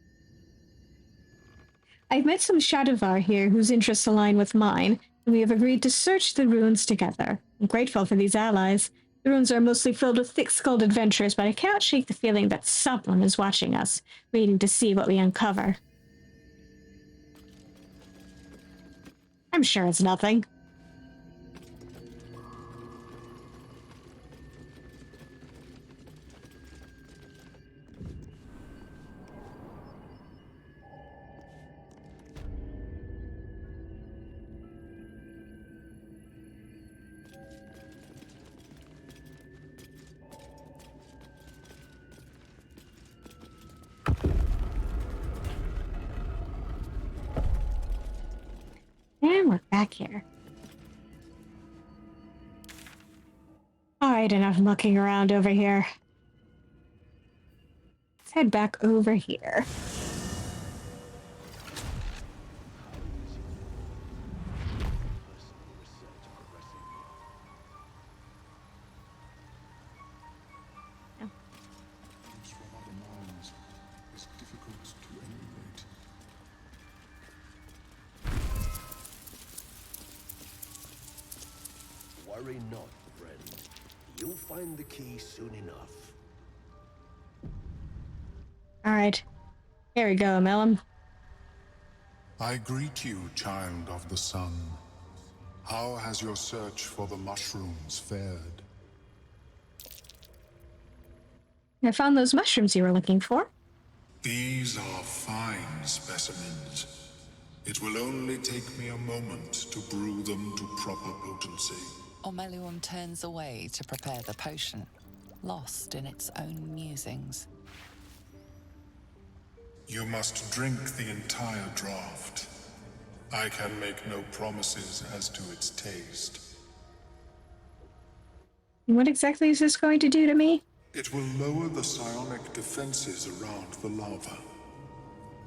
I've met some Shadowvar here whose interests align with mine, and we have agreed to search the ruins together. I'm grateful for these allies. The ruins are mostly filled with thick-skulled adventurers, but I cannot shake the feeling that someone is watching us, waiting to see what we uncover. I'm sure it's nothing. And we're back here. Alright, enough mucking around over here. Let's head back over here. Worry not, friend. You'll find the key soon enough. All right. Here we go, Mellum. I greet you, child of the sun. How has your search for the mushrooms fared? I found those mushrooms you were looking for. These are fine specimens. It will only take me a moment to brew them to proper potency. Ormeluum turns away to prepare the potion, lost in its own musings. You must drink the entire draught. I can make no promises as to its taste. What exactly is this going to do to me? It will lower the psionic defenses around the lava.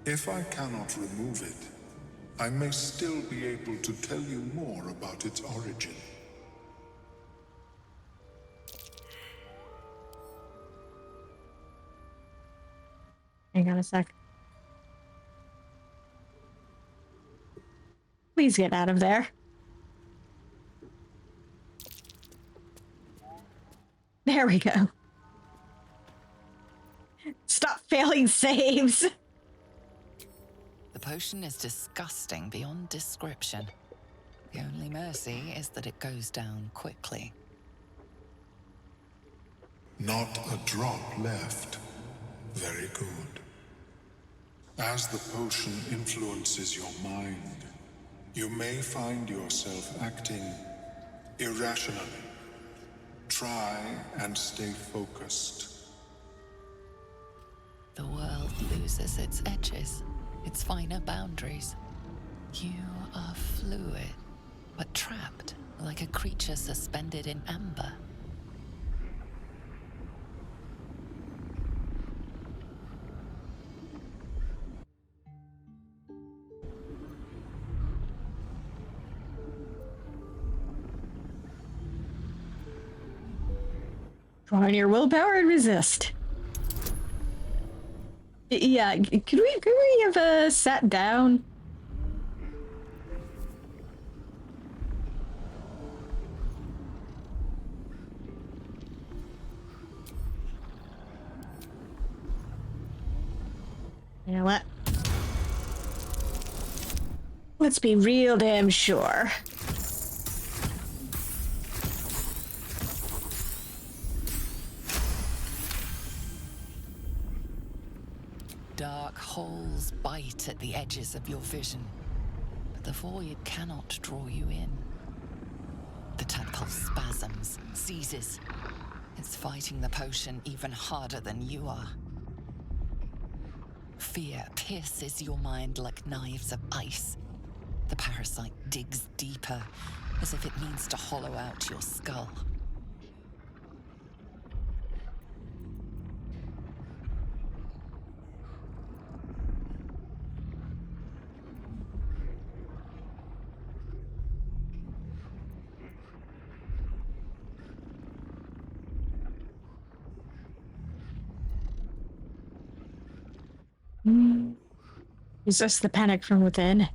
If I cannot remove it, I may still be able to tell you more about its origin. Hang on a sec. Please get out of there. There we go. Stop failing saves. The potion is disgusting beyond description. The only mercy is that it goes down quickly. Not a drop left. Very good. As the potion influences your mind, you may find yourself acting irrationally. Try and stay focused. The world loses its edges, its finer boundaries. You are fluid, but trapped like a creature suspended in amber. Draw on your willpower and resist. Yeah, could we have sat down? You know what? Let's be real damn sure. Dark holes bite at the edges of your vision, but the void cannot draw you in. The tadpole spasms, seizes. It's fighting the potion even harder than you are. Fear pierces your mind like knives of ice. The parasite digs deeper, as if it needs to hollow out your skull. Resist the panic from within.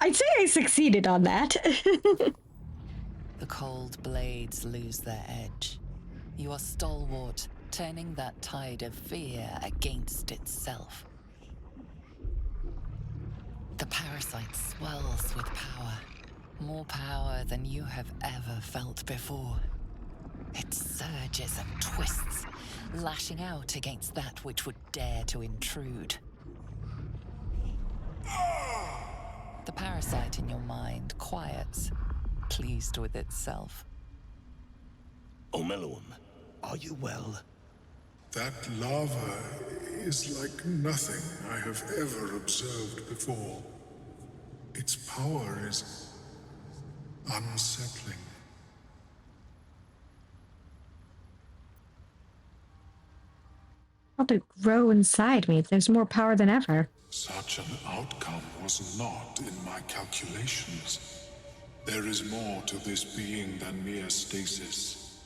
I'd say I succeeded on that. The cold blades lose their edge. You are stalwart, turning that tide of fear against itself. The parasite swells with power, more power than you have ever felt before. It surges and twists, lashing out against that which would dare to intrude. The parasite in your mind quiets, pleased with itself. Ormeluum, are you well? That lava is like nothing I have ever observed before. Its power is unsettling. How to grow inside me if there's more power than ever. Such an outcome was not in my calculations. There is more to this being than mere stasis.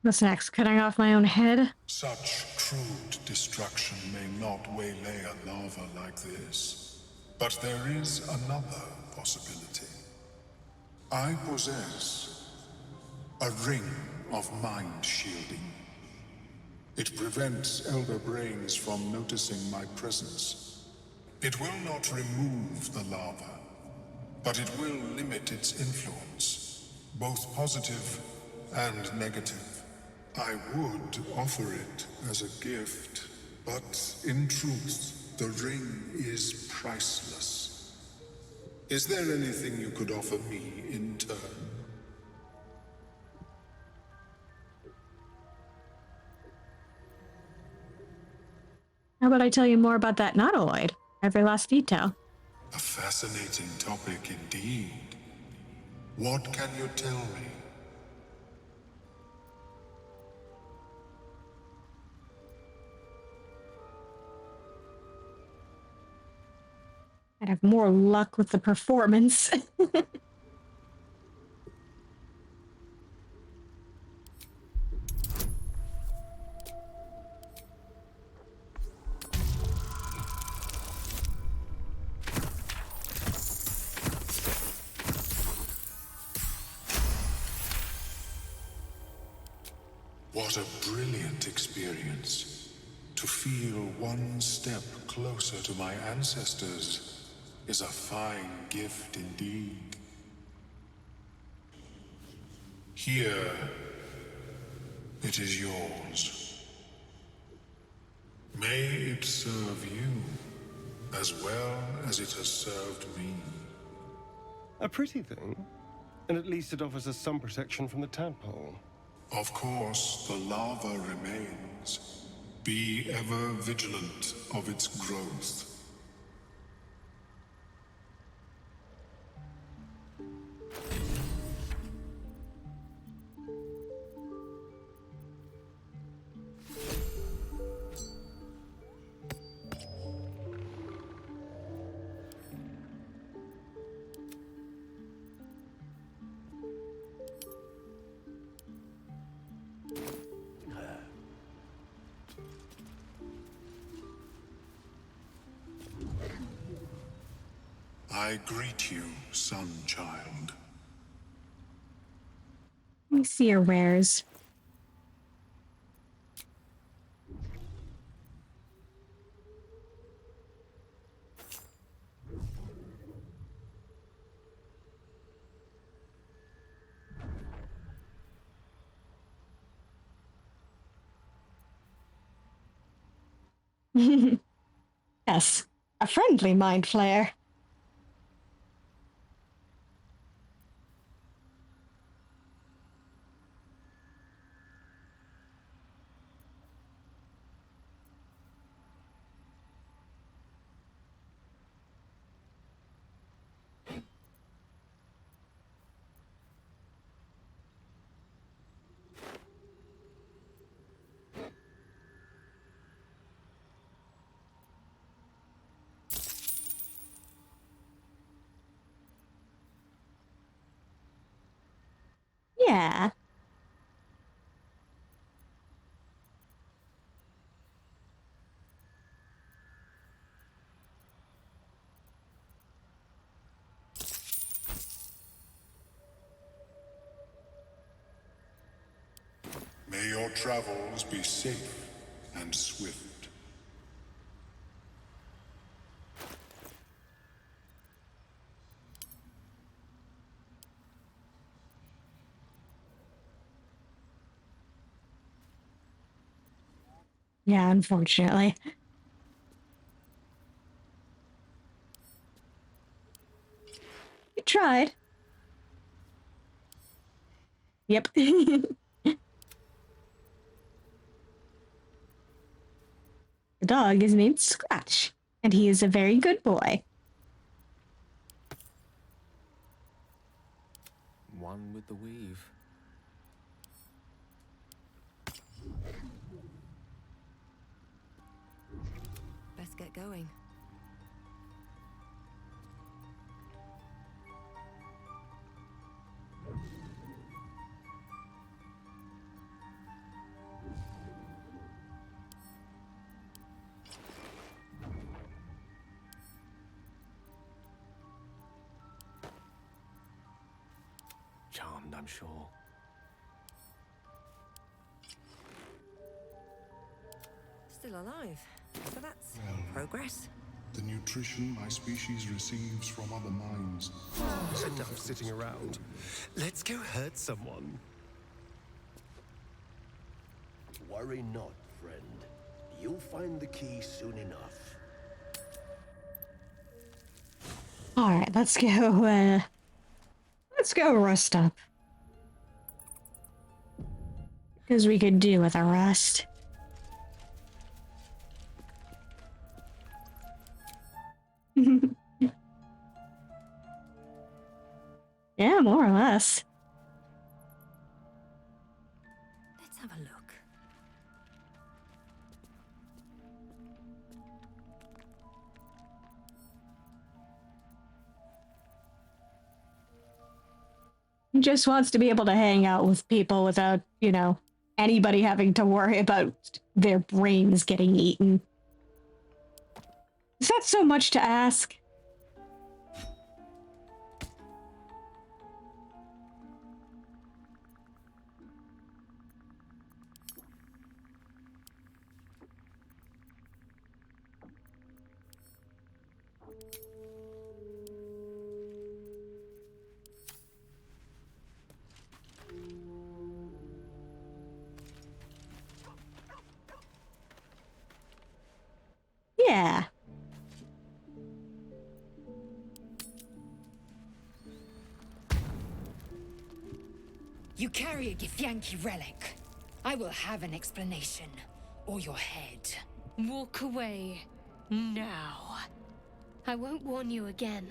What's next? Cutting off my own head? Such crude destruction may not waylay a lava like this. But there is another possibility. I possess a ring of mind shielding. It prevents elder brains from noticing my presence. It will not remove the lava, but it will limit its influence, both positive and negative. I would offer it as a gift, but in truth, the ring is priceless. Is there anything you could offer me in turn? How about I tell you more about that nautiloid? Every last detail. A fascinating topic indeed. What can you tell me? I'd have more luck with the performance. What a brilliant experience. To feel one step closer to my ancestors is a fine gift indeed. Here, it is yours. May it serve you as well as it has served me. A pretty thing. And at least it offers us some protection from the tadpole. Of course, the lava remains. Be ever vigilant of its growth. I greet you, son child. Let me see your wares. Yes, a friendly mind flayer. Yeah. May your travels be safe and swift. Yeah, unfortunately. We tried. Yep. The dog is named Scratch, and he is a very good boy. One with the weave. Best get going. I'm sure. Still alive. So that's progress. The nutrition my species receives from other minds. Enough sitting around. Let's go hurt someone. Worry not, friend. You'll find the key soon enough. All right, let's go rest up. Because we could do with a rest. Yeah, more or less. Let's have a look. He just wants to be able to hang out with people without, you know, anybody having to worry about their brains getting eaten. Is that so much to ask? Yeah. You carry a Githyanki relic. I will have an explanation. Or your head. Walk away. Now. I won't warn you again.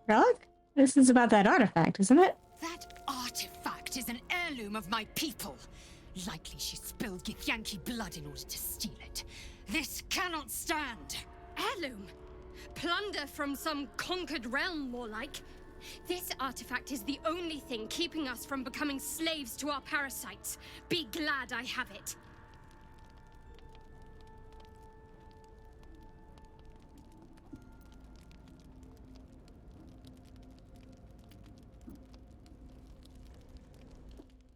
Relic? This is about that artifact, isn't it? That artifact is an heirloom of my people. Likely she spilled Githyanki blood in order to steal it. This cannot stand. Heirloom? Plunder from some conquered realm, more like. This artifact is the only thing keeping us from becoming slaves to our parasites. Be glad I have it.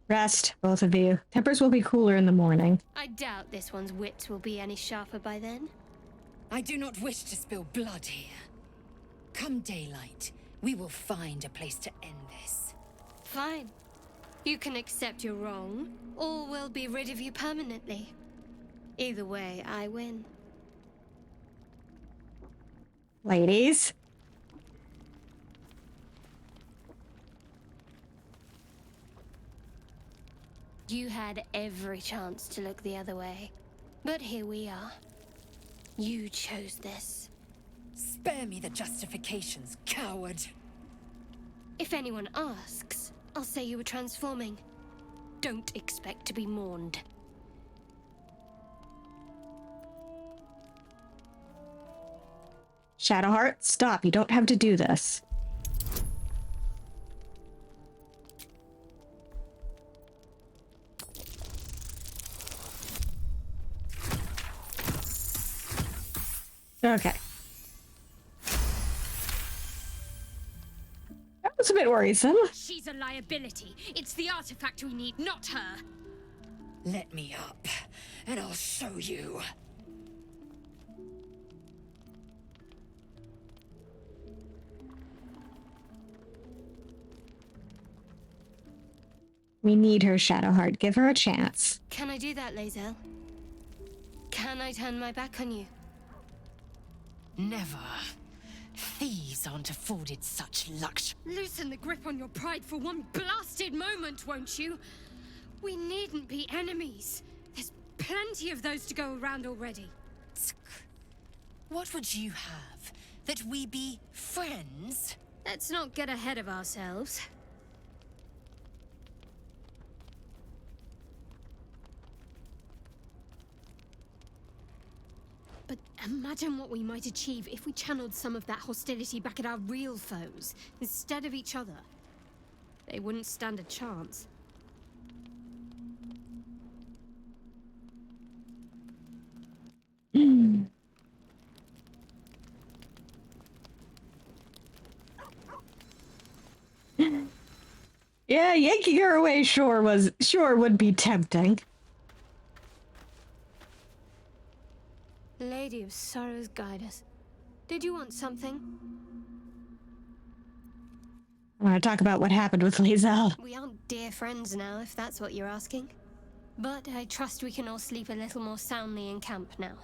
Rest, both of you. Tempers will be cooler in the morning. I doubt this one's wits will be any sharper by then. I do not wish to spill blood here. Come daylight, we will find a place to end this. Fine. You can accept you're wrong, or we'll be rid of you permanently. Either way, I win. Ladies. You had every chance to look the other way. But here we are. You chose this. Spare me the justifications, coward. If anyone asks, I'll say you were transforming. Don't expect to be mourned. Shadowheart, stop. You don't have to do this. Okay. That was a bit worrisome. She's a liability. It's the artifact we need, not her. Let me up, and I'll show you. We need her, Shadowheart. Give her a chance. Can I do that, Lae'zel? Can I turn my back on you? Never. Thieves aren't afforded such luxury. Loosen the grip on your pride for one blasted moment, won't you? We needn't be enemies. There's plenty of those to go around already. What would you have? That we be friends? Let's not get ahead of ourselves. But imagine what we might achieve if we channeled some of that hostility back at our real foes, instead of each other. They wouldn't stand a chance. Yeah, yanking her away sure would be tempting. Lady of Sorrows, guide us. Did you want something? I want to talk about what happened with Lae'zel. We aren't dear friends now, if that's what you're asking. But I trust we can all sleep a little more soundly in camp now.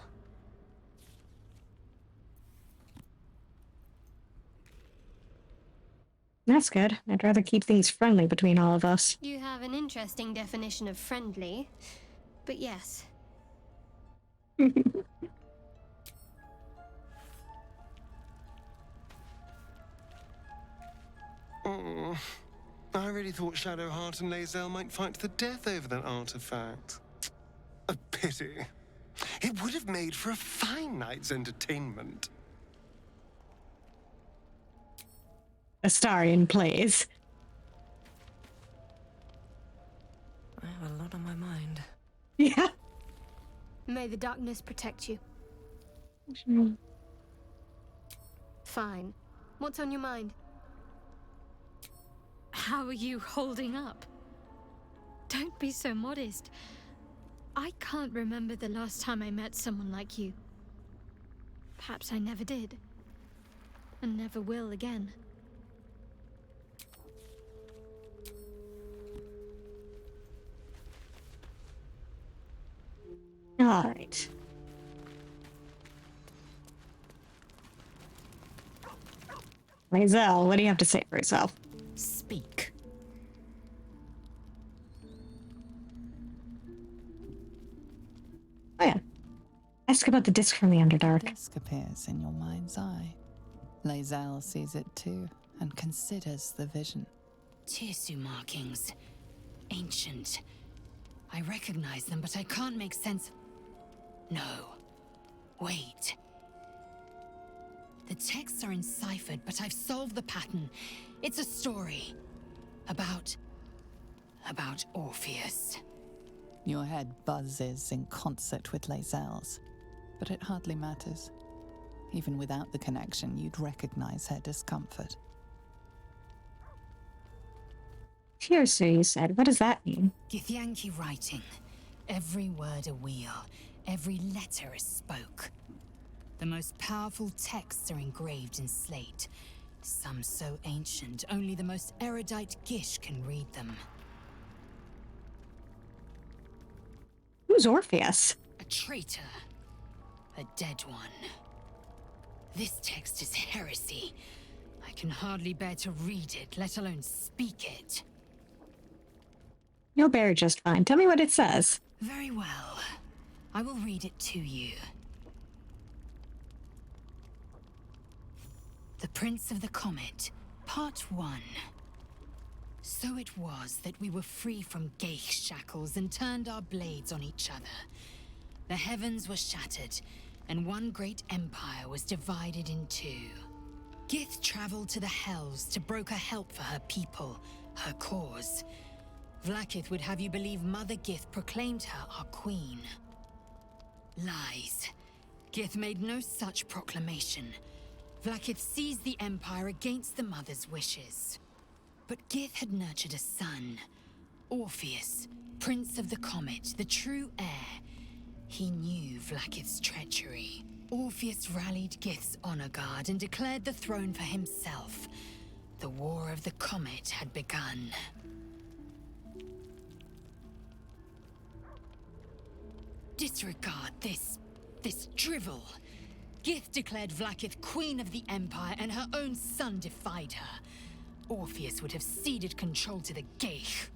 That's good. I'd rather keep things friendly between all of us. You have an interesting definition of friendly, but yes. Oh, I really thought Shadowheart and Lae'zel might fight to the death over that artifact. A pity. It would have made for a fine night's entertainment. Astarion plays. I have a lot on my mind. Yeah. May the darkness protect you. Fine. What's on your mind? How are you holding up? Don't be so modest. I can't remember the last time I met someone like you. Perhaps I never did. And never will again. All right. Lae'zel, what do you have to say for yourself? Speak. Oh yeah. Ask about the disc from the Underdark. Disc appears in your mind's eye. Lae'zel sees it too, and considers the vision. Tirsu markings. Ancient. I recognize them, but I can't make sense. No. Wait. The texts are enciphered, but I've solved the pattern. It's a story. About Orpheus. Your head buzzes in concert with Lae'zel's, but it hardly matters. Even without the connection, you'd recognize her discomfort. Tirsu, you said. What does that mean? Githyanki writing. Every word a wheel. Every letter a spoke. The most powerful texts are engraved in slate. Some so ancient, only the most erudite Gish can read them. Who's Orpheus? A traitor. A dead one. This text is heresy. I can hardly bear to read it, let alone speak it. You'll bear it just fine. Tell me what it says. Very well. I will read it to you. The Prince of the Comet, Part 1. So it was that we were free from Geich shackles and turned our blades on each other. The heavens were shattered, and one great empire was divided in two. Gith traveled to the Hells to broker help for her people, her cause. Vlaakith would have you believe Mother Gith proclaimed her our queen. Lies. Gith made no such proclamation. Vlaakith seized the Empire against the Mother's wishes. But Gith had nurtured a son, Orpheus, Prince of the Comet, the true heir. He knew Vlaakith's treachery. Orpheus rallied Gith's honor guard and declared the throne for himself. The War of the Comet had begun. Disregard this drivel. Gith declared Vlaakith queen of the Empire, and her own son defied her. Orpheus would have ceded control to the Geich.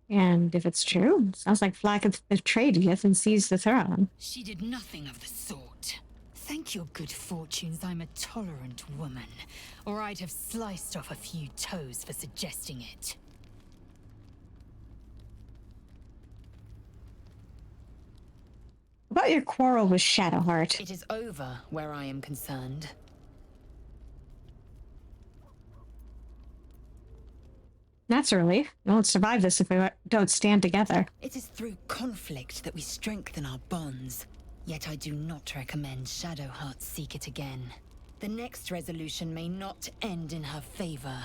And if it's true, sounds like Vlaakith betrayed Gith and seized the throne. She did nothing of the sort. Thank your good fortunes I'm a tolerant woman, or I'd have sliced off a few toes for suggesting it. What about your quarrel with Shadowheart? It is over where I am concerned. That's a relief. We won't survive this if we don't stand together. It is through conflict that we strengthen our bonds. Yet I do not recommend Shadowheart seek it again. The next resolution may not end in her favor.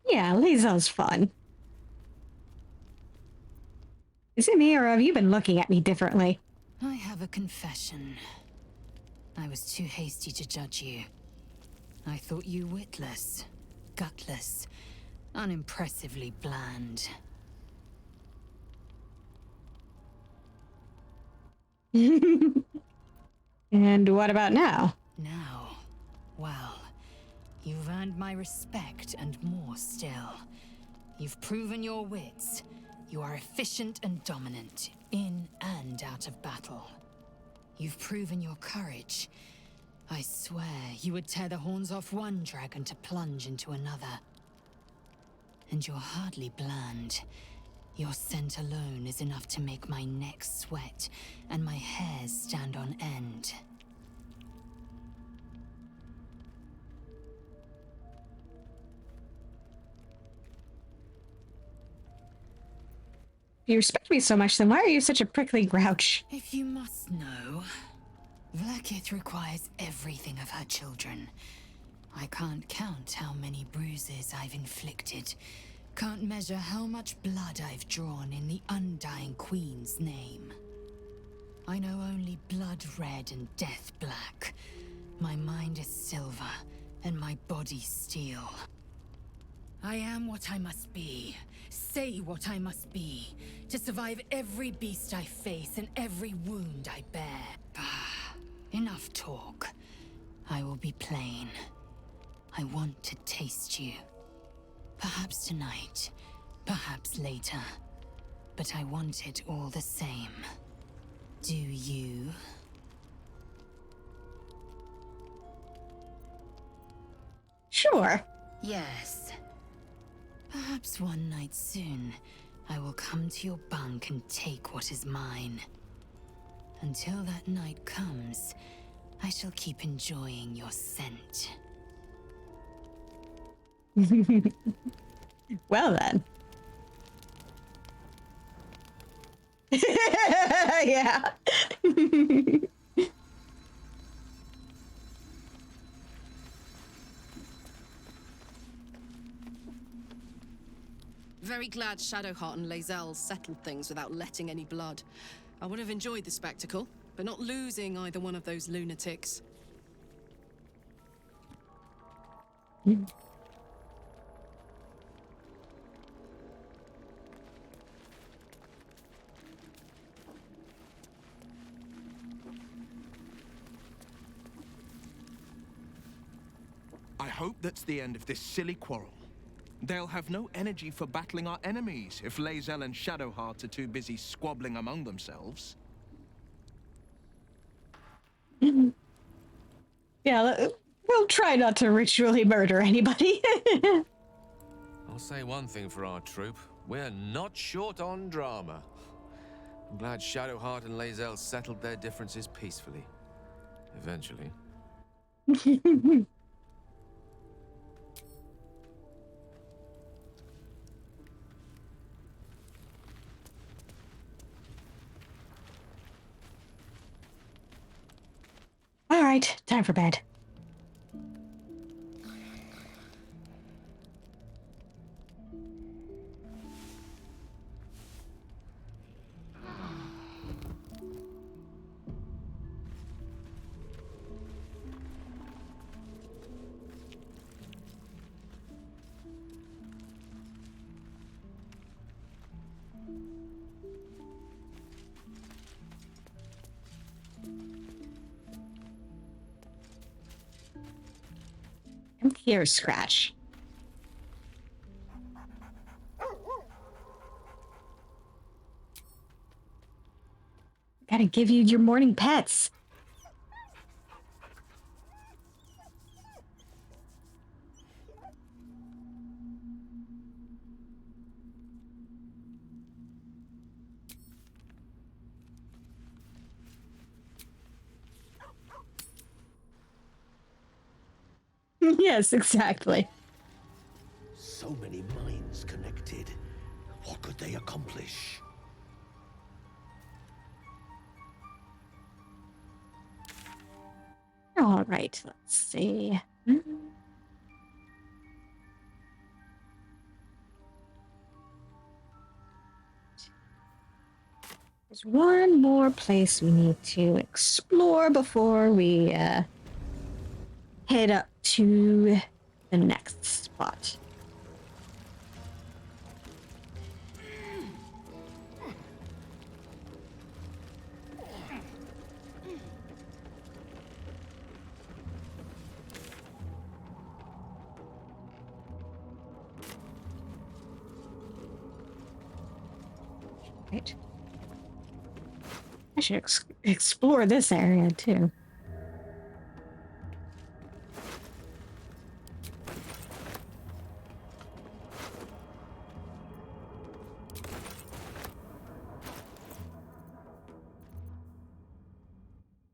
Yeah, Lae'zel's fun. Is it me, or have you been looking at me differently? I have a confession. I was too hasty to judge you. I thought you witless, gutless, unimpressively bland. And what about now? Now, well, you've earned my respect and more still. You've proven your wits. You are efficient and dominant, in and out of battle. You've proven your courage. I swear you would tear the horns off one dragon to plunge into another. And you're hardly bland. Your scent alone is enough to make my neck sweat and my hairs stand on end. If you respect me so much, then why are you such a prickly grouch? If you must know, Vlaakith requires everything of her children. I can't count how many bruises I've inflicted. Can't measure how much blood I've drawn in the Undying Queen's name. I know only blood red and death black. My mind is silver, and my body steel. I am what I must be, say what I must be, to survive every beast I face and every wound I bear. Enough talk. I will be plain. I want to taste you. Perhaps tonight, perhaps later. But I want it all the same. Do you? Sure. Yes. Perhaps one night soon, I will come to your bunk and take what is mine. Until that night comes, I shall keep enjoying your scent. Well then. Yeah. Very glad Shadowheart and Lae'zel settled things without letting any blood. I would have enjoyed the spectacle, but not losing either one of those lunatics. I hope that's the end of this silly quarrel. They'll have no energy for battling our enemies if Lae'zel and Shadowheart are too busy squabbling among themselves. Yeah, we'll try not to ritually murder anybody. I'll say one thing for our troop. We're not short on drama. I'm glad Shadowheart and Lae'zel settled their differences peacefully. Eventually. All right, time for bed. Come here, Scratch. Gotta give you your morning pets. Yes, exactly. So many minds connected. What could they accomplish? All right, let's see. There's one more place we need to explore before we head up to the next spot. Right. I should explore this area too.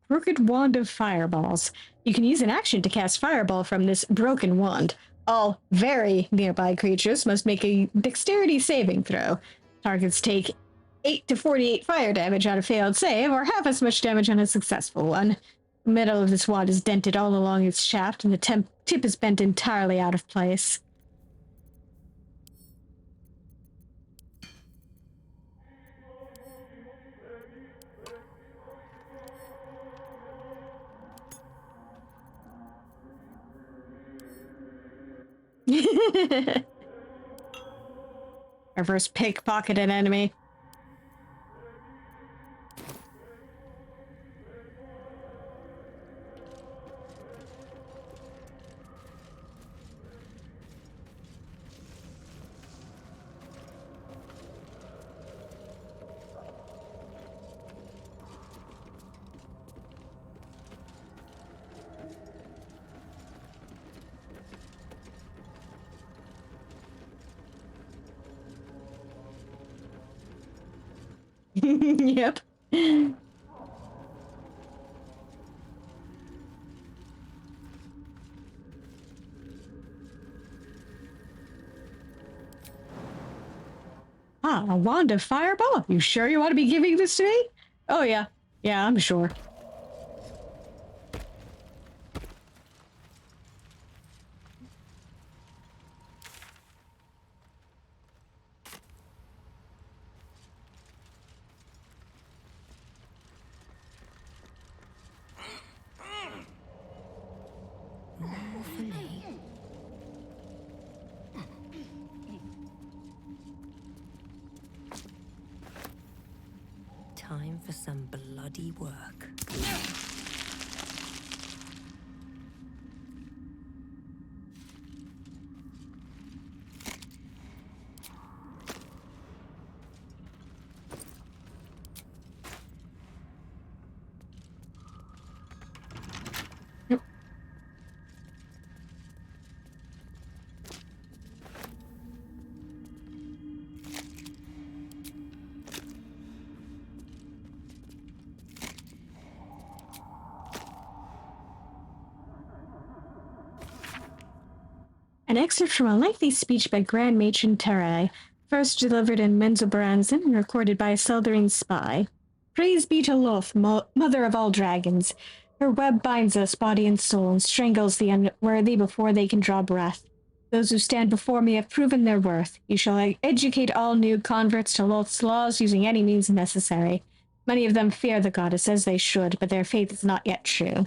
Crooked Wand of Fireballs. You can use an action to cast Fireball from this broken wand. All very nearby creatures must make a dexterity saving throw. Targets take 8 to 48 fire damage on a failed save, or half as much damage on a successful one. The middle of this wand is dented all along its shaft, and the tip is bent entirely out of place. Reverse pickpocket an enemy. Yep. Ah, a wand of fireball? You sure you want to be giving this to me? Oh, yeah. Yeah, I'm sure. More for me. Time for some bloody work. An excerpt from a lengthy speech by Grand Matron Terai, first delivered in Menzoberranzan and recorded by a Seldarine spy. Praise be to Loth, mother of all dragons. Her web binds us, body and soul, and strangles the unworthy before they can draw breath. Those who stand before me have proven their worth. You shall educate all new converts to Loth's laws using any means necessary. Many of them fear the goddess as they should, but their faith is not yet true.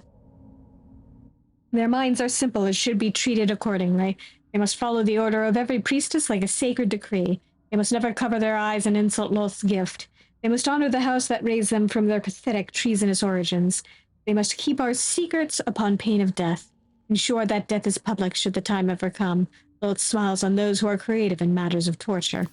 Their minds are simple and should be treated accordingly. They must follow the order of every priestess like a sacred decree. They must never cover their eyes and insult Loth's gift. They must honor the house that raised them from their pathetic, treasonous origins. They must keep our secrets upon pain of death. Ensure that death is public should the time ever come. Loth smiles on those who are creative in matters of torture.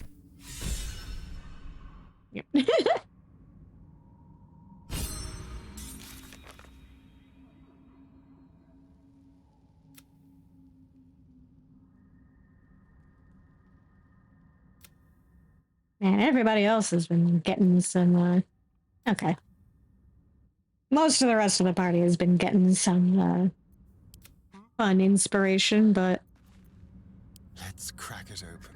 Man, everybody else has been getting some, okay. Most of the rest of the party has been getting some, fun inspiration, but Let's crack it open.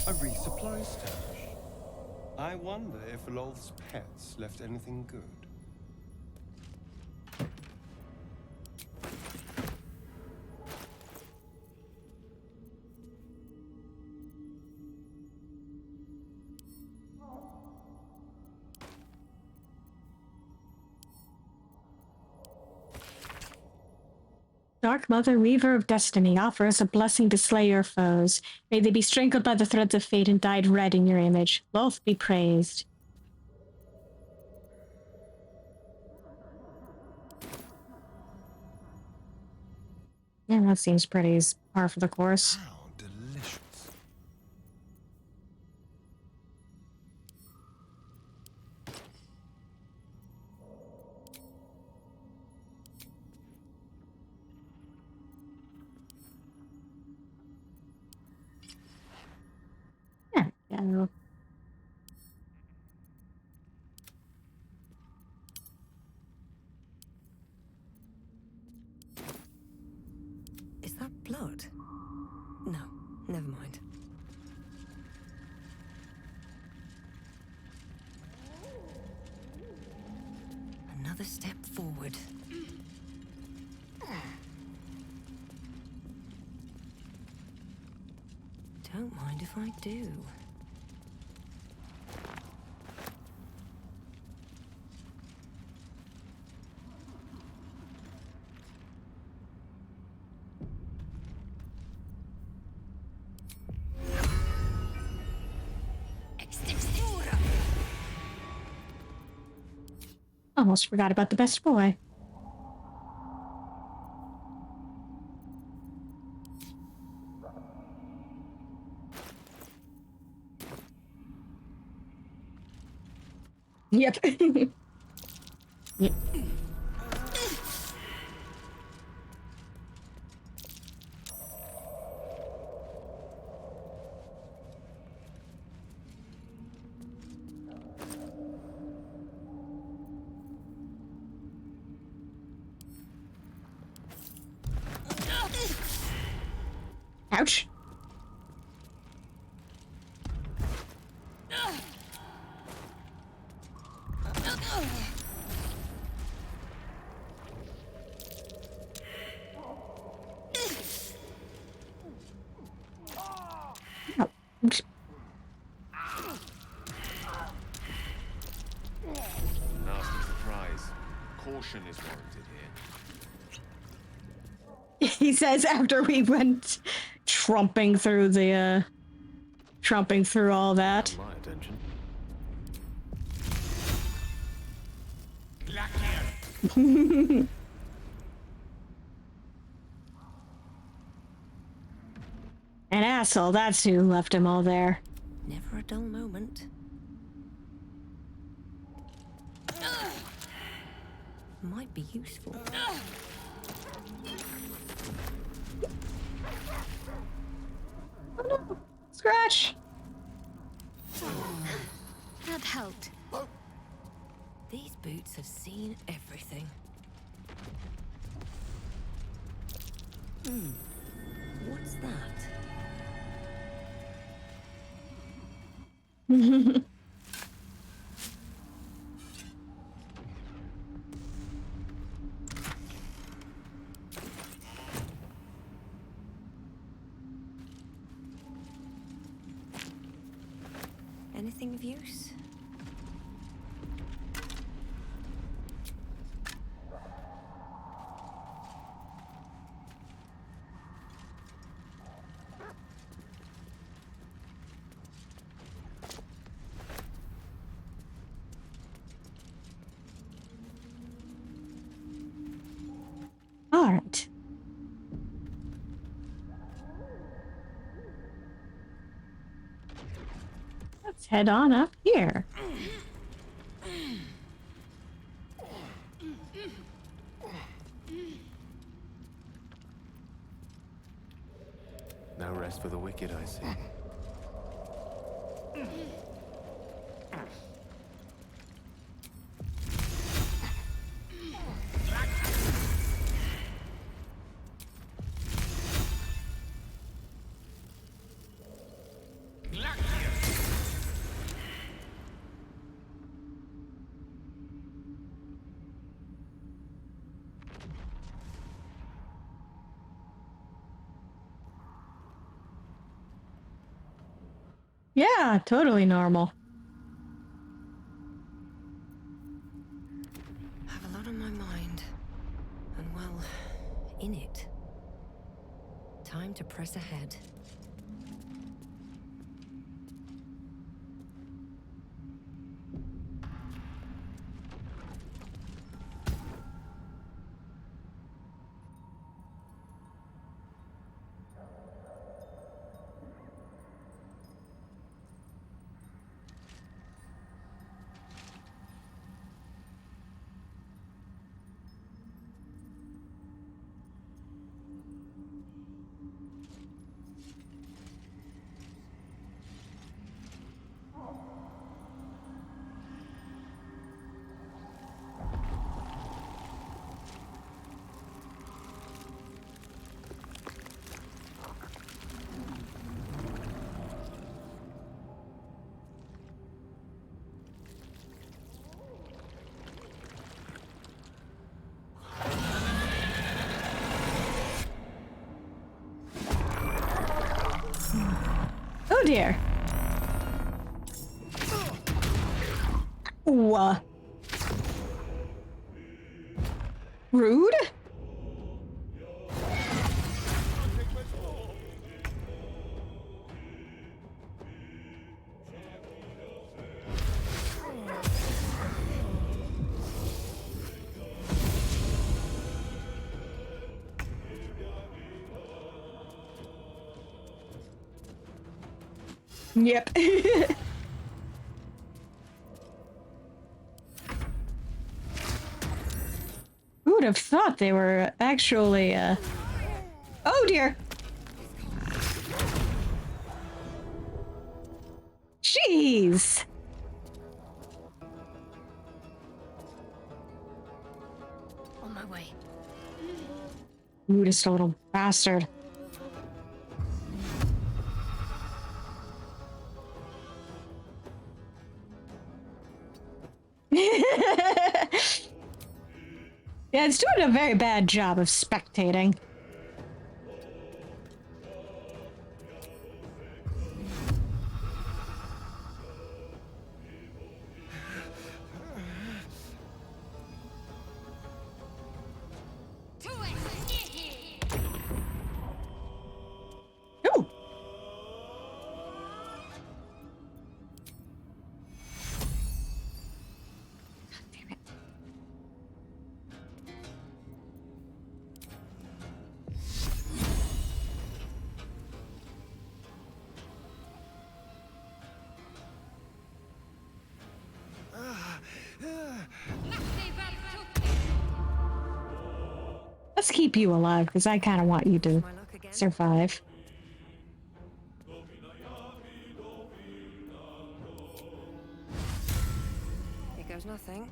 A resupply stash. I wonder if Lolth's pets left anything good. Dark Mother, Weaver of Destiny, offer us a blessing to slay your foes. May they be strangled by the threads of fate and dyed red in your image. Loth be praised. Yeah, that seems pretty par for the course. How delicious. Yeah. Is that blood? No, never mind. Another step forward. Don't mind if I do. Almost forgot about the best boy. Yep. Yep. Ouch. Oops. Nasty surprise. Caution is warranted here. He says after we went trumping through all that. My attention. An asshole, that's who left him all there. Never a dull moment. Might be useful. Oh no! Scratch! That helped. These boots have seen everything. What's that? Anything of use? All right. Let's head on up here. No rest for the wicked, I see. Yeah, totally normal. I have a lot on my mind. And well, in it. Time to press ahead. Oh dear. Ooh. Rude? Yep. Who would have thought they were actually, Oh dear! Jeez! On my way. Rudest little bastard. Yeah, it's doing a very bad job of spectating. Ooh. Damn it. Let's keep you alive, because I kind of want you to survive. Here goes nothing.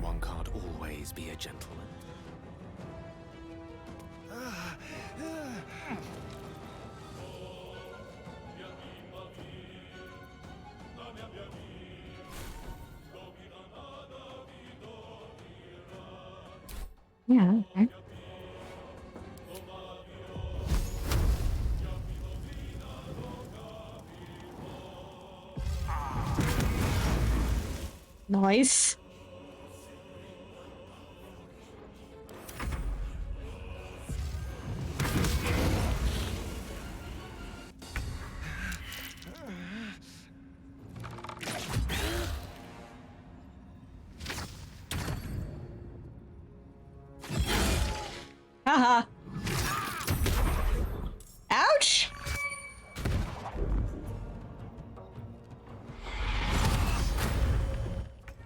One can't always be a gentleman. Yeah, okay. Nice. Haha. Ouch!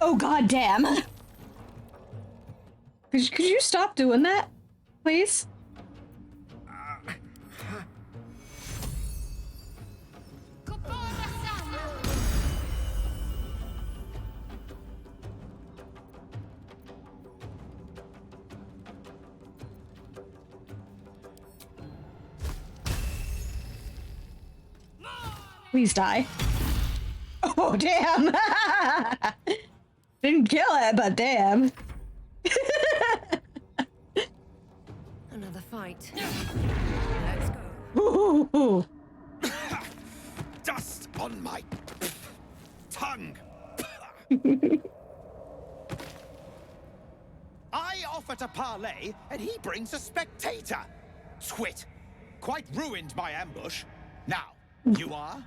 Oh, god damn. Could you stop doing that, please? Please die. Oh, damn! Didn't kill it, but damn. Another fight. Let's go. Ooh. Dust on my tongue. I offer to parley, and he brings a spectator. Twit. Quite ruined my ambush. Now, you are?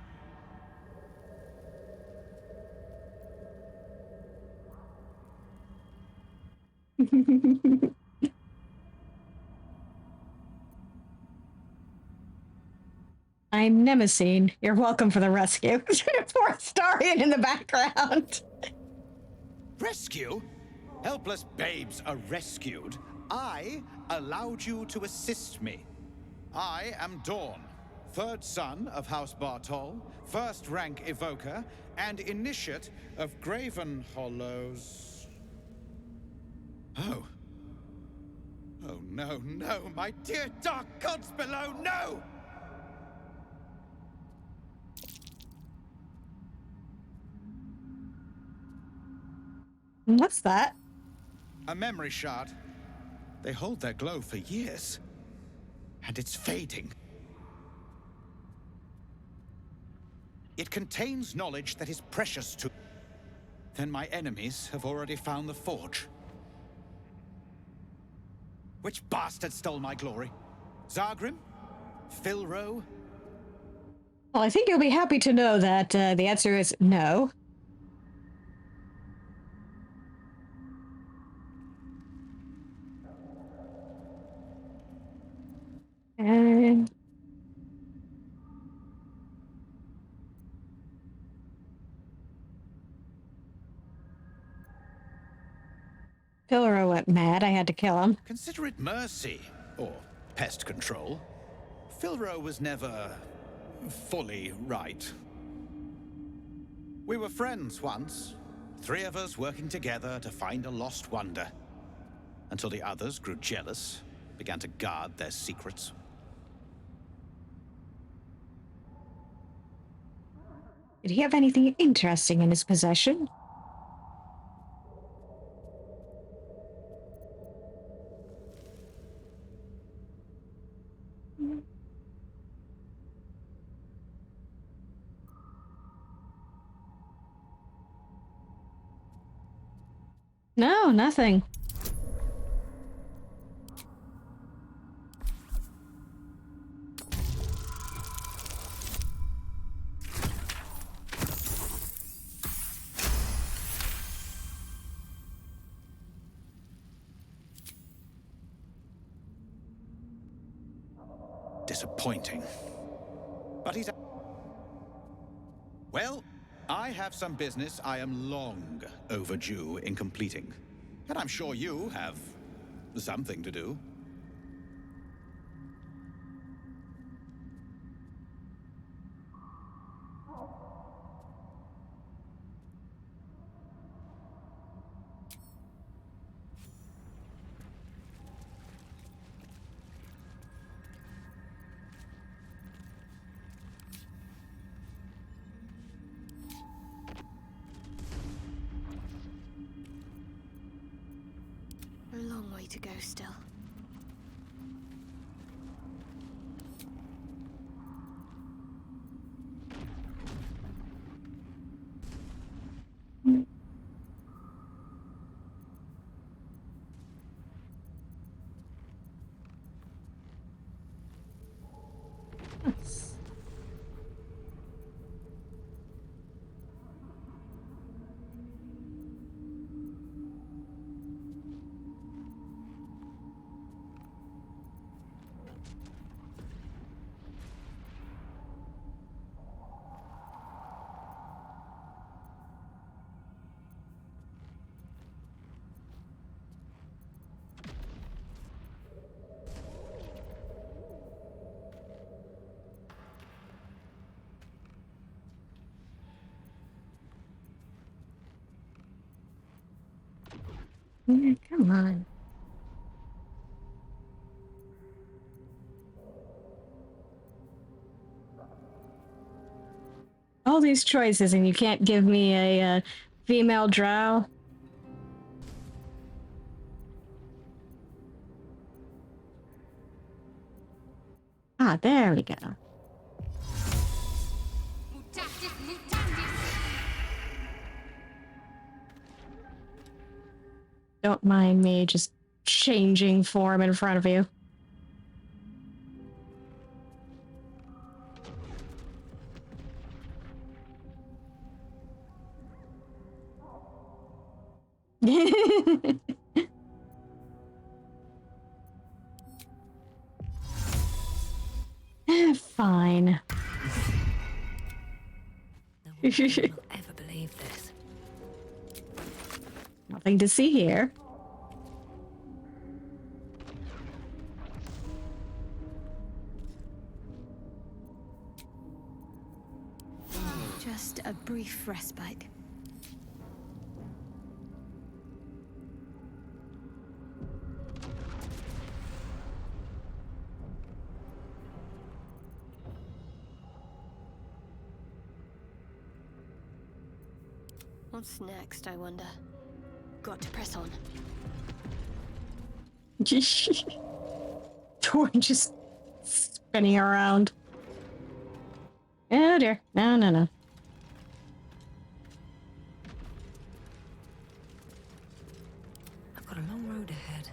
I'm Nemesine. You're welcome for the rescue. Poor Starion in the background. Rescue? Helpless babes are rescued. I allowed you to assist me. I am Dawn, third son of House Bartol, first rank evoker, and initiate of Graven Hollows. Oh. Oh no, no, my dear dark gods below, no! What's that? A memory shard. They hold their glow for years. And it's fading. It contains knowledge that is precious to... Then my enemies have already found the forge. Which bastard stole my glory? Zargrim? Filro? Well, I think you'll be happy to know that the answer is no. And... Pilro went mad. I had to kill him. Consider it mercy, or pest control. Filro was never fully right. We were friends once. 3 of us working together to find a lost wonder. Until the others grew jealous, began to guard their secrets. Did he have anything interesting in his possession? No, nothing. Disappointing. But he's... Well, I have some business I am long overdue in completing. And I'm sure you have something to do. A long way to go still. Yeah, come on. All these choices, and you can't give me a female drow? Ah, there we go. Don't mind me just changing form in front of you. Fine. No one will ever believe this. Nothing to see here. Just a brief respite. What's next, I wonder? Got to press on. Torn just spinning around. Oh dear. No, no, no. I've got a long road ahead.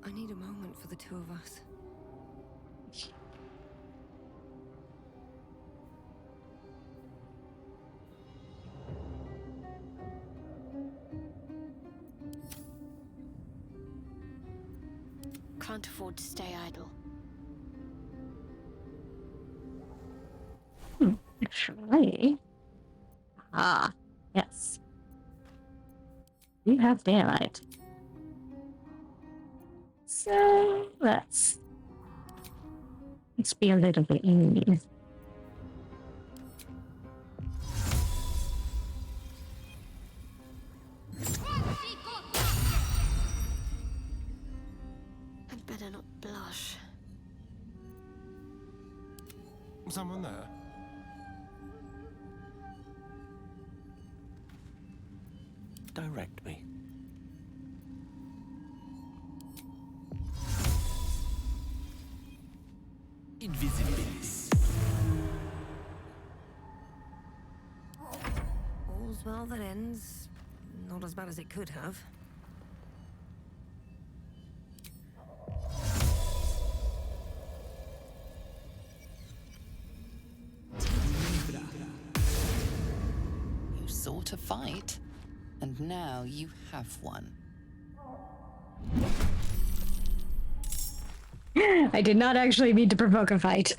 I need a moment for the two of us. Can't afford to stay idle. Actually. Ah, yes. You have daylight. So let's be a little bit mean. I'd better not blush. Someone there? Direct me. Invisibilis. All's well that ends. Not as bad as it could have. You sought a fight, and now you have one. I did not actually mean to provoke a fight.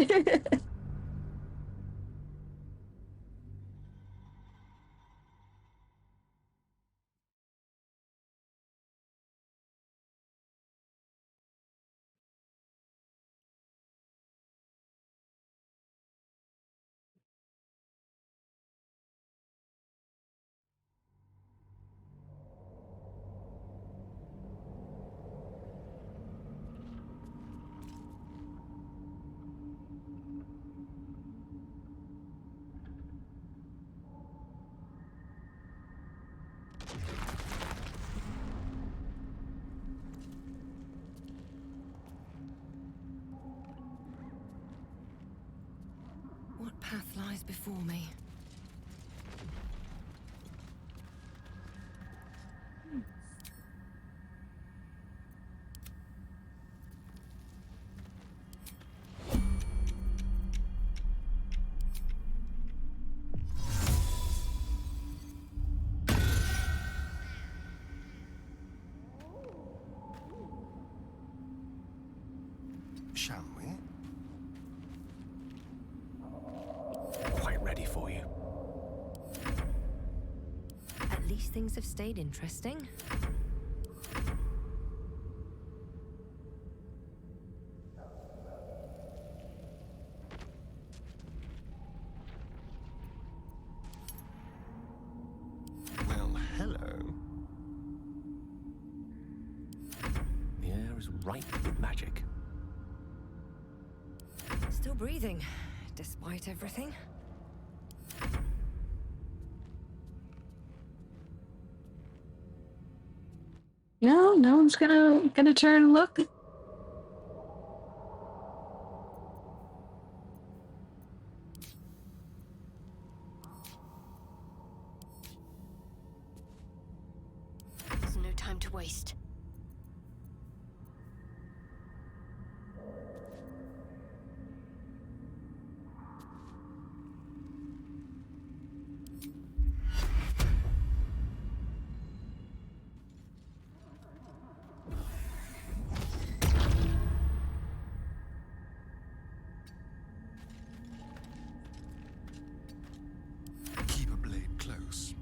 What path lies before me? Shall we? Quite ready for you. At least things have stayed interesting. Well, hello. The air is ripe with magic. Still breathing, despite everything. No, no one's gonna turn and look. There's no time to waste. Keep a blade close.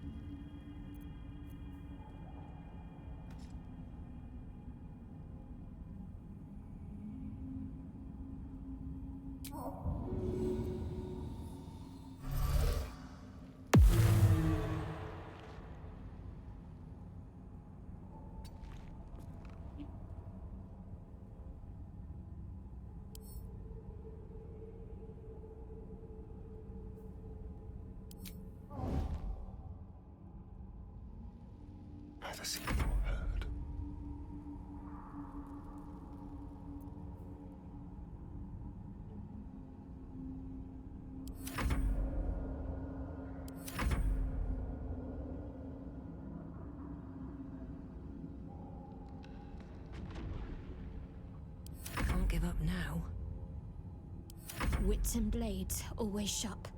Neither seen nor heard. Can't give up now. Wits and blades, always sharp.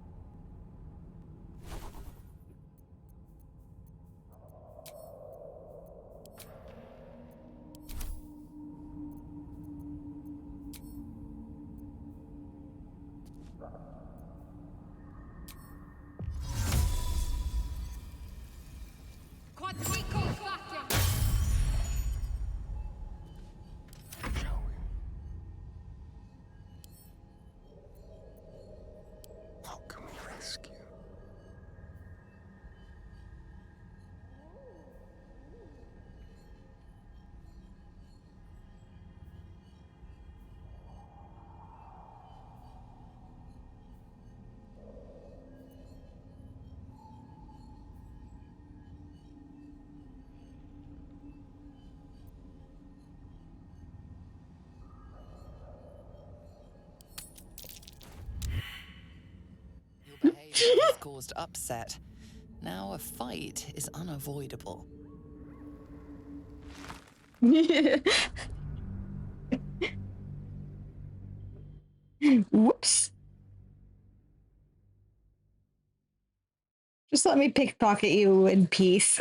Shall we? What can we rescue? Your behavior has caused upset. Now a fight is unavoidable. Whoops. Just let me pickpocket you in peace.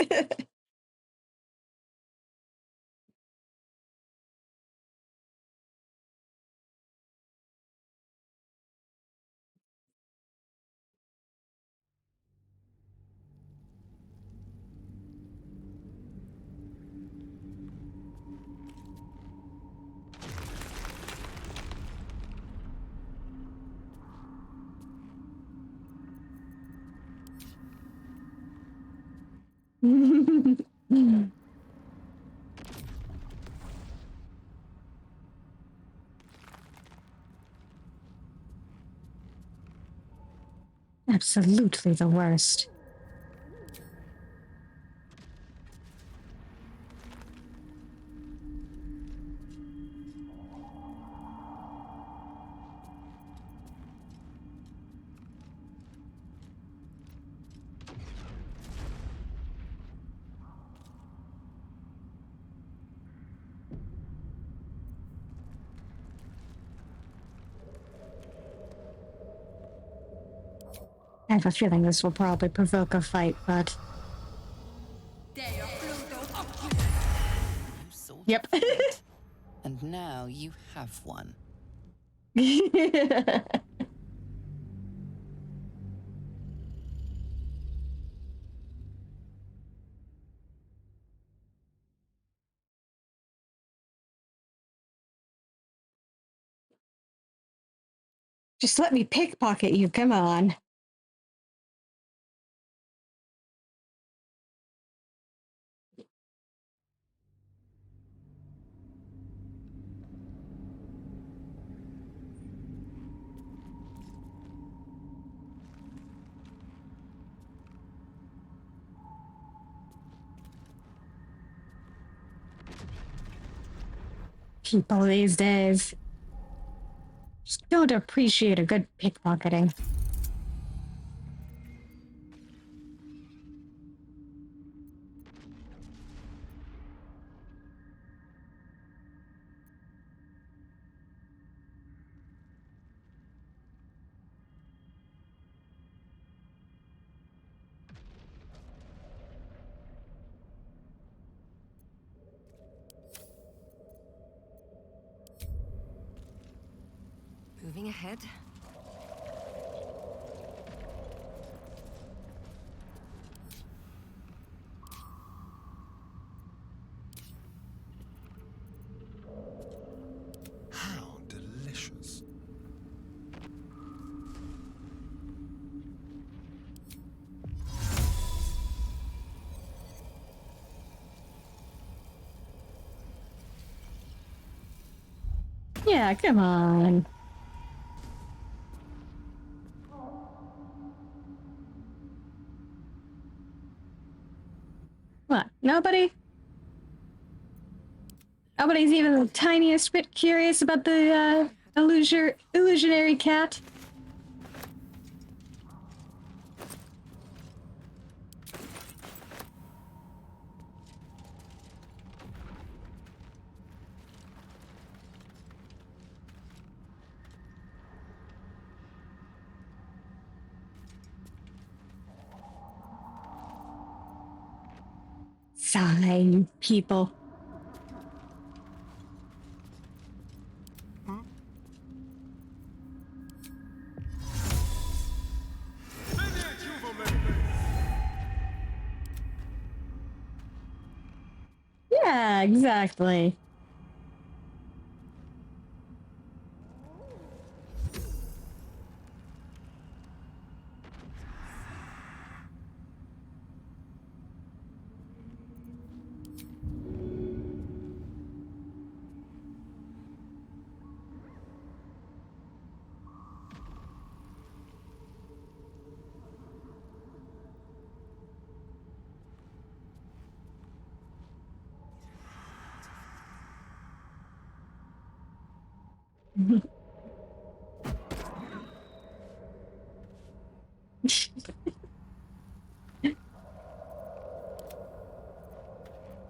Absolutely the worst. I have a feeling this will probably provoke a fight, but... Yep. And now you have one. Just let me pickpocket you, come on. People these days just don't appreciate a good pickpocketing. Moving ahead. How delicious. Yeah, come on. What? Nobody? Nobody's even the tiniest bit curious about the illusionary cat? Sigh, people. Yeah, exactly.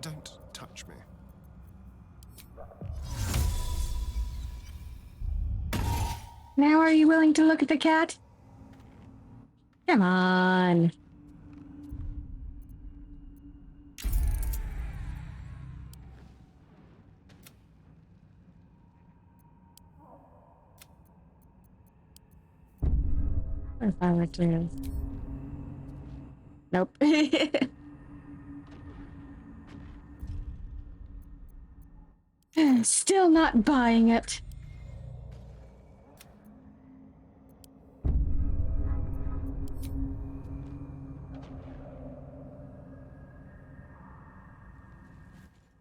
Don't touch me. Now are you willing to look at the cat? Come on. What if I were to... Nope. Still not buying it.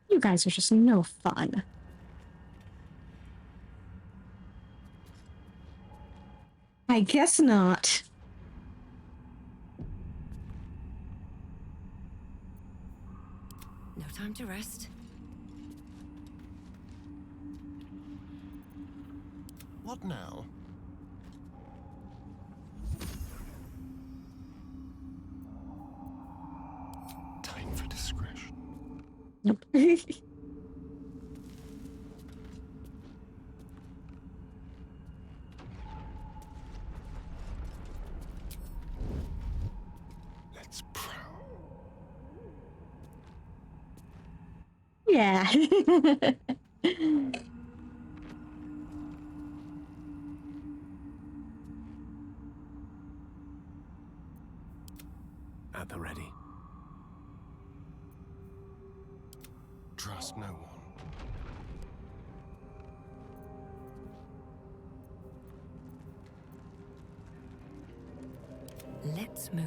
You guys are just no fun. I guess not. No time to rest. What now? Time for discretion. Nope. Let's prowl. Yeah. already. Trust no one. Let's move.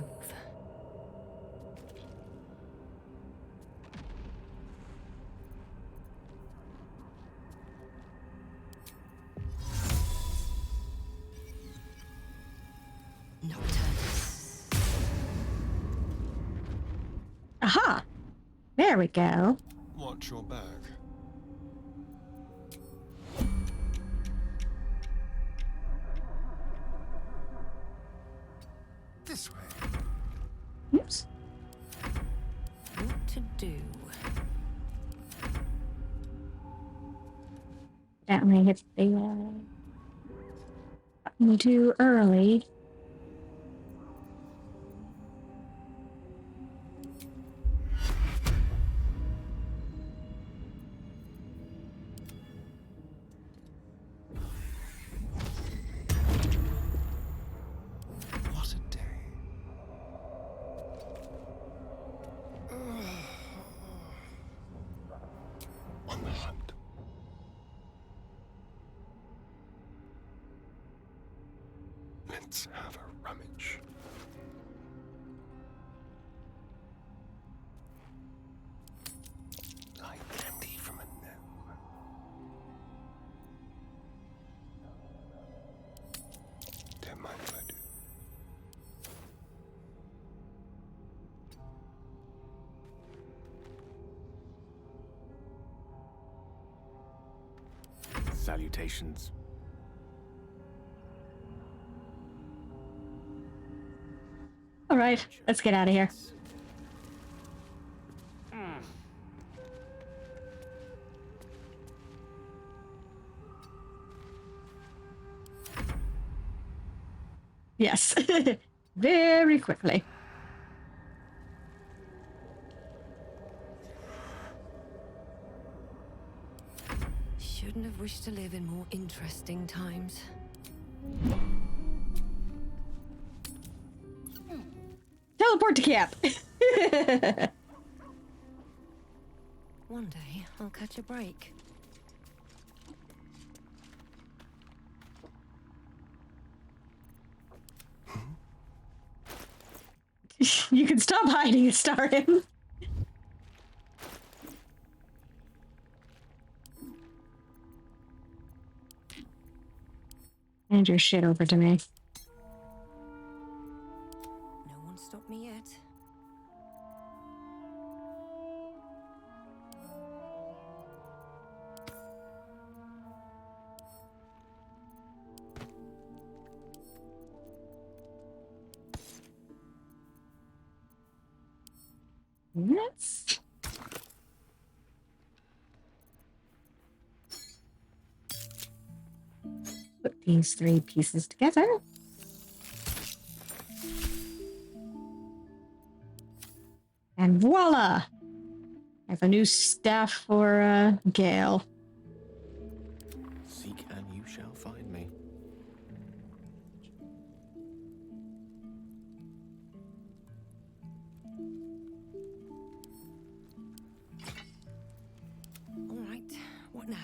Aha! There we go. Watch your back. This way. Oops. What to do? That may hit the button too early. What a day. On the hunt. Let's have a rummage. Like candy from a gnome. Don't mind if I do. Salutations. All right, let's get out of here. Yes, very quickly. Shouldn't have wished to live in more interesting times. Teleport to camp. One day, I'll catch a break. You can stop hiding and star him. Hand your shit over to me. No one stopped me yet. Let's put these three pieces together. And voila! I have a new staff for Gale. Seek and you shall find me. All right, what now?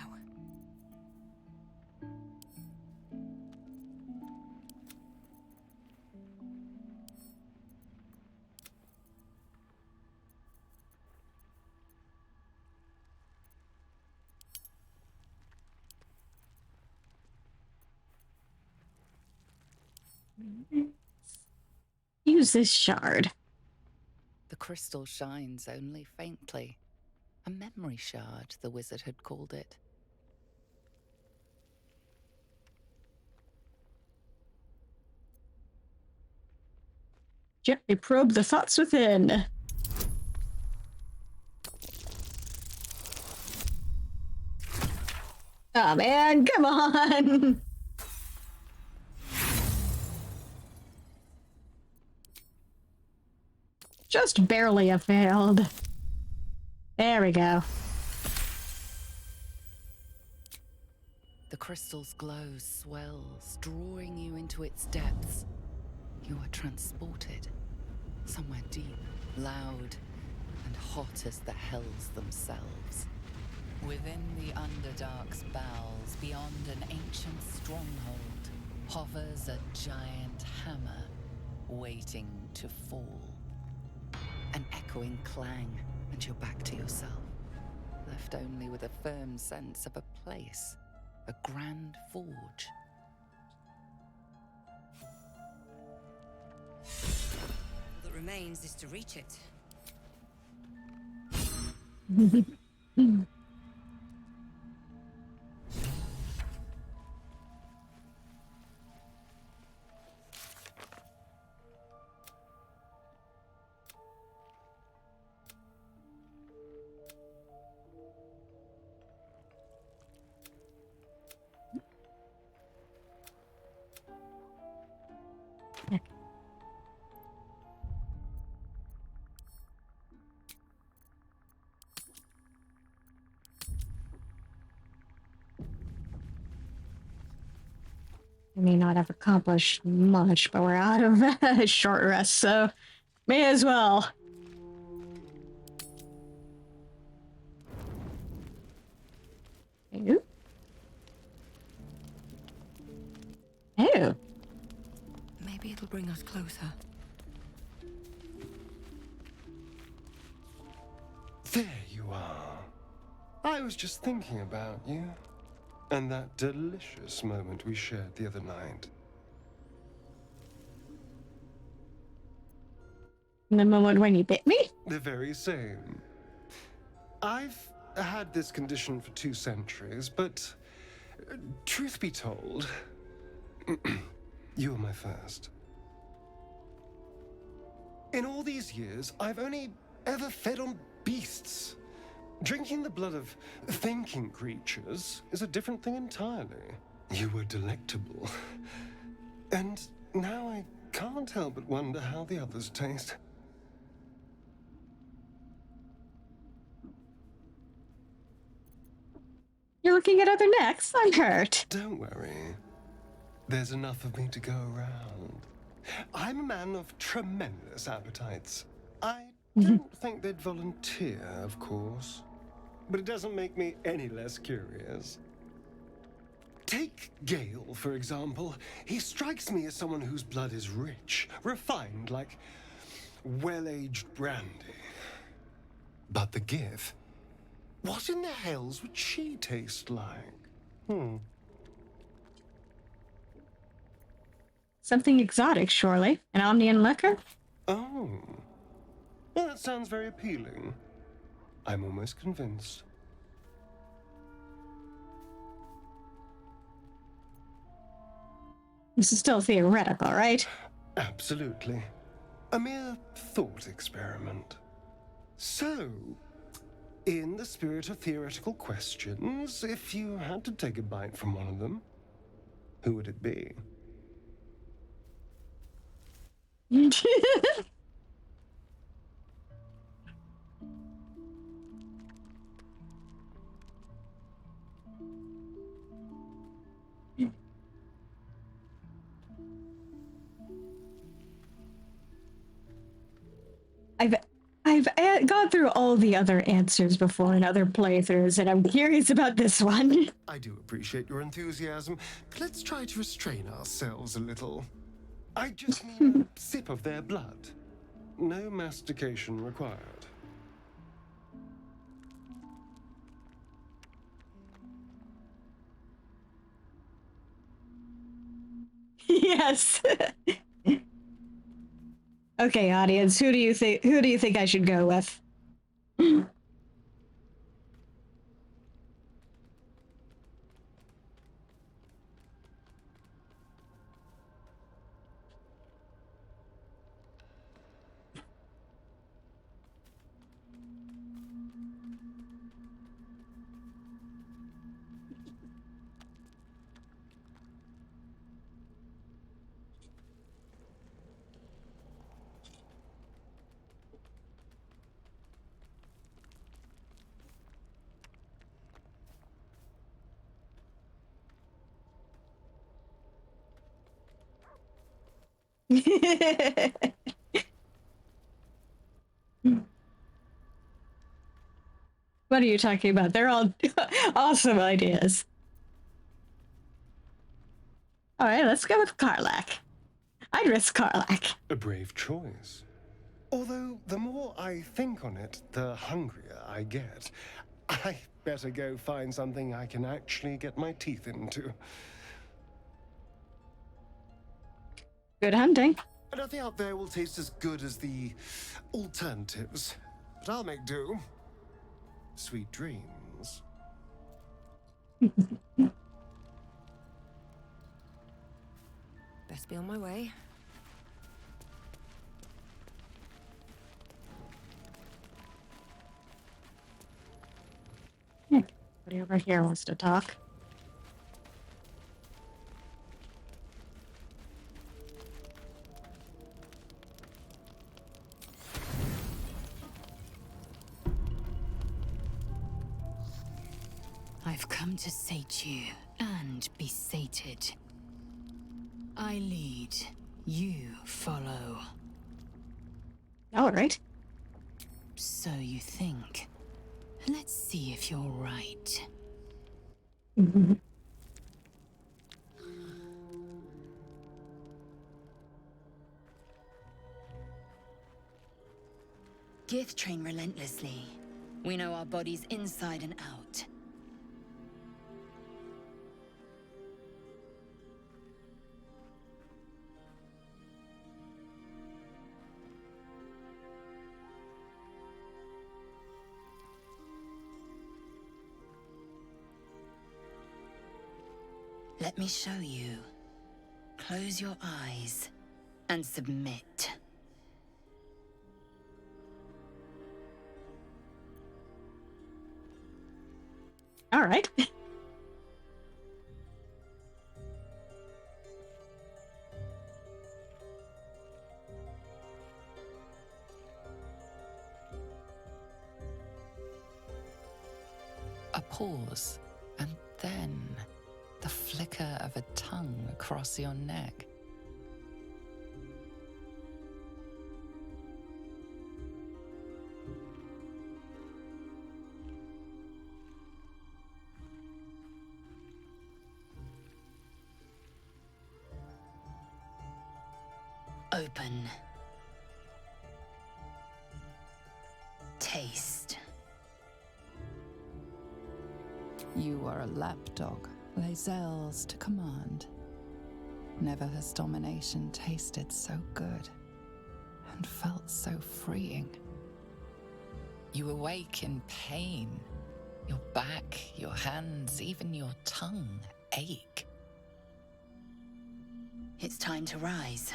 Use this shard. The crystal shines only faintly. A memory shard, the wizard had called it. Gently probe the thoughts within. Oh man, come on! Just barely have failed. There we go. The crystal's glow swells, drawing you into its depths. You are transported somewhere deep loud and hot as the hells themselves. Within the Underdark's bowels, beyond an ancient stronghold, hovers a giant hammer, waiting to fall. An echoing clang, and you're back to yourself, left only with a firm sense of a place, a grand forge. All that remains is to reach it. I may not have accomplished much, but we're out of short rest, so may as well. Ew. Ew. Maybe it'll bring us closer. There you are. I was just thinking about you. And that delicious moment we shared the other night. The moment when you bit me? The very same. I've had this condition for 2 centuries, but truth be told, you were my first. In all these years, I've only ever fed on beasts. Drinking the blood of thinking creatures is a different thing entirely. You were delectable. And now I can't help but wonder how the others taste. You're looking at other necks? I'm hurt. Don't worry. There's enough of me to go around. I'm a man of tremendous appetites. I don't think they'd volunteer, of course. But it doesn't make me any less curious. Take Gale, for example. He strikes me as someone whose blood is rich, refined, like well-aged brandy. But the Gith? What in the hells would she taste like? Something exotic, surely. An Omnian liquor? Oh. Well, that sounds very appealing. I'm almost convinced. This is still theoretical, right? Absolutely. A mere thought experiment. So, in the spirit of theoretical questions, if you had to take a bite from one of them, who would it be? I've gone through all the other answers before in other playthroughs, and I'm curious about this one. I do appreciate your enthusiasm, but let's try to restrain ourselves a little. I just need a sip of their blood. No mastication required. Yes. Okay, audience, who do you think I should go with? What are you talking about? They're all awesome ideas. All right, let's go with Karlach. I'd risk Karlach. A brave choice. Although, the more I think on it, the hungrier I get. I better go find something I can actually get my teeth into. Good hunting. Nothing out there will taste as good as the alternatives. But I'll make do. Sweet dreams. Best be on my way. Somebody over here wants to talk. I've come to sate you and be sated. I lead, you follow. All right. So you think. Let's see if you're right. Mm-hmm. Gith train relentlessly. We know our bodies inside and out. Let me show you. Close your eyes and submit. All right. A pause, and then the flicker of a tongue across your neck. Open. Taste. You are a lapdog, Lae'zel's to command. Never has domination tasted so good and felt so freeing. You awake in pain. Your back, your hands, even your tongue ache. It's time to rise.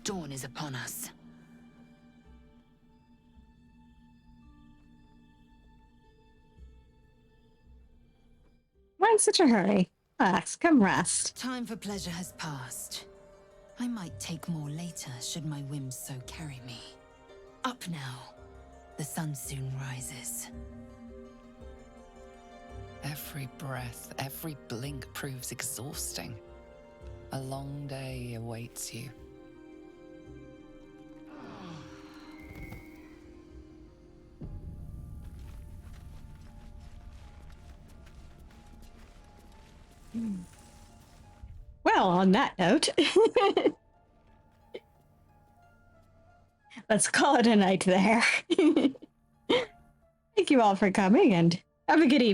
Dawn is upon us. Why in such a hurry? Relax, come rest. Time for pleasure has passed. I might take more later, should my whims so carry me. Up now. The sun soon rises. Every breath, every blink proves exhausting. A long day awaits you. Well, on that note, let's call it a night there. Thank you all for coming and have a good evening.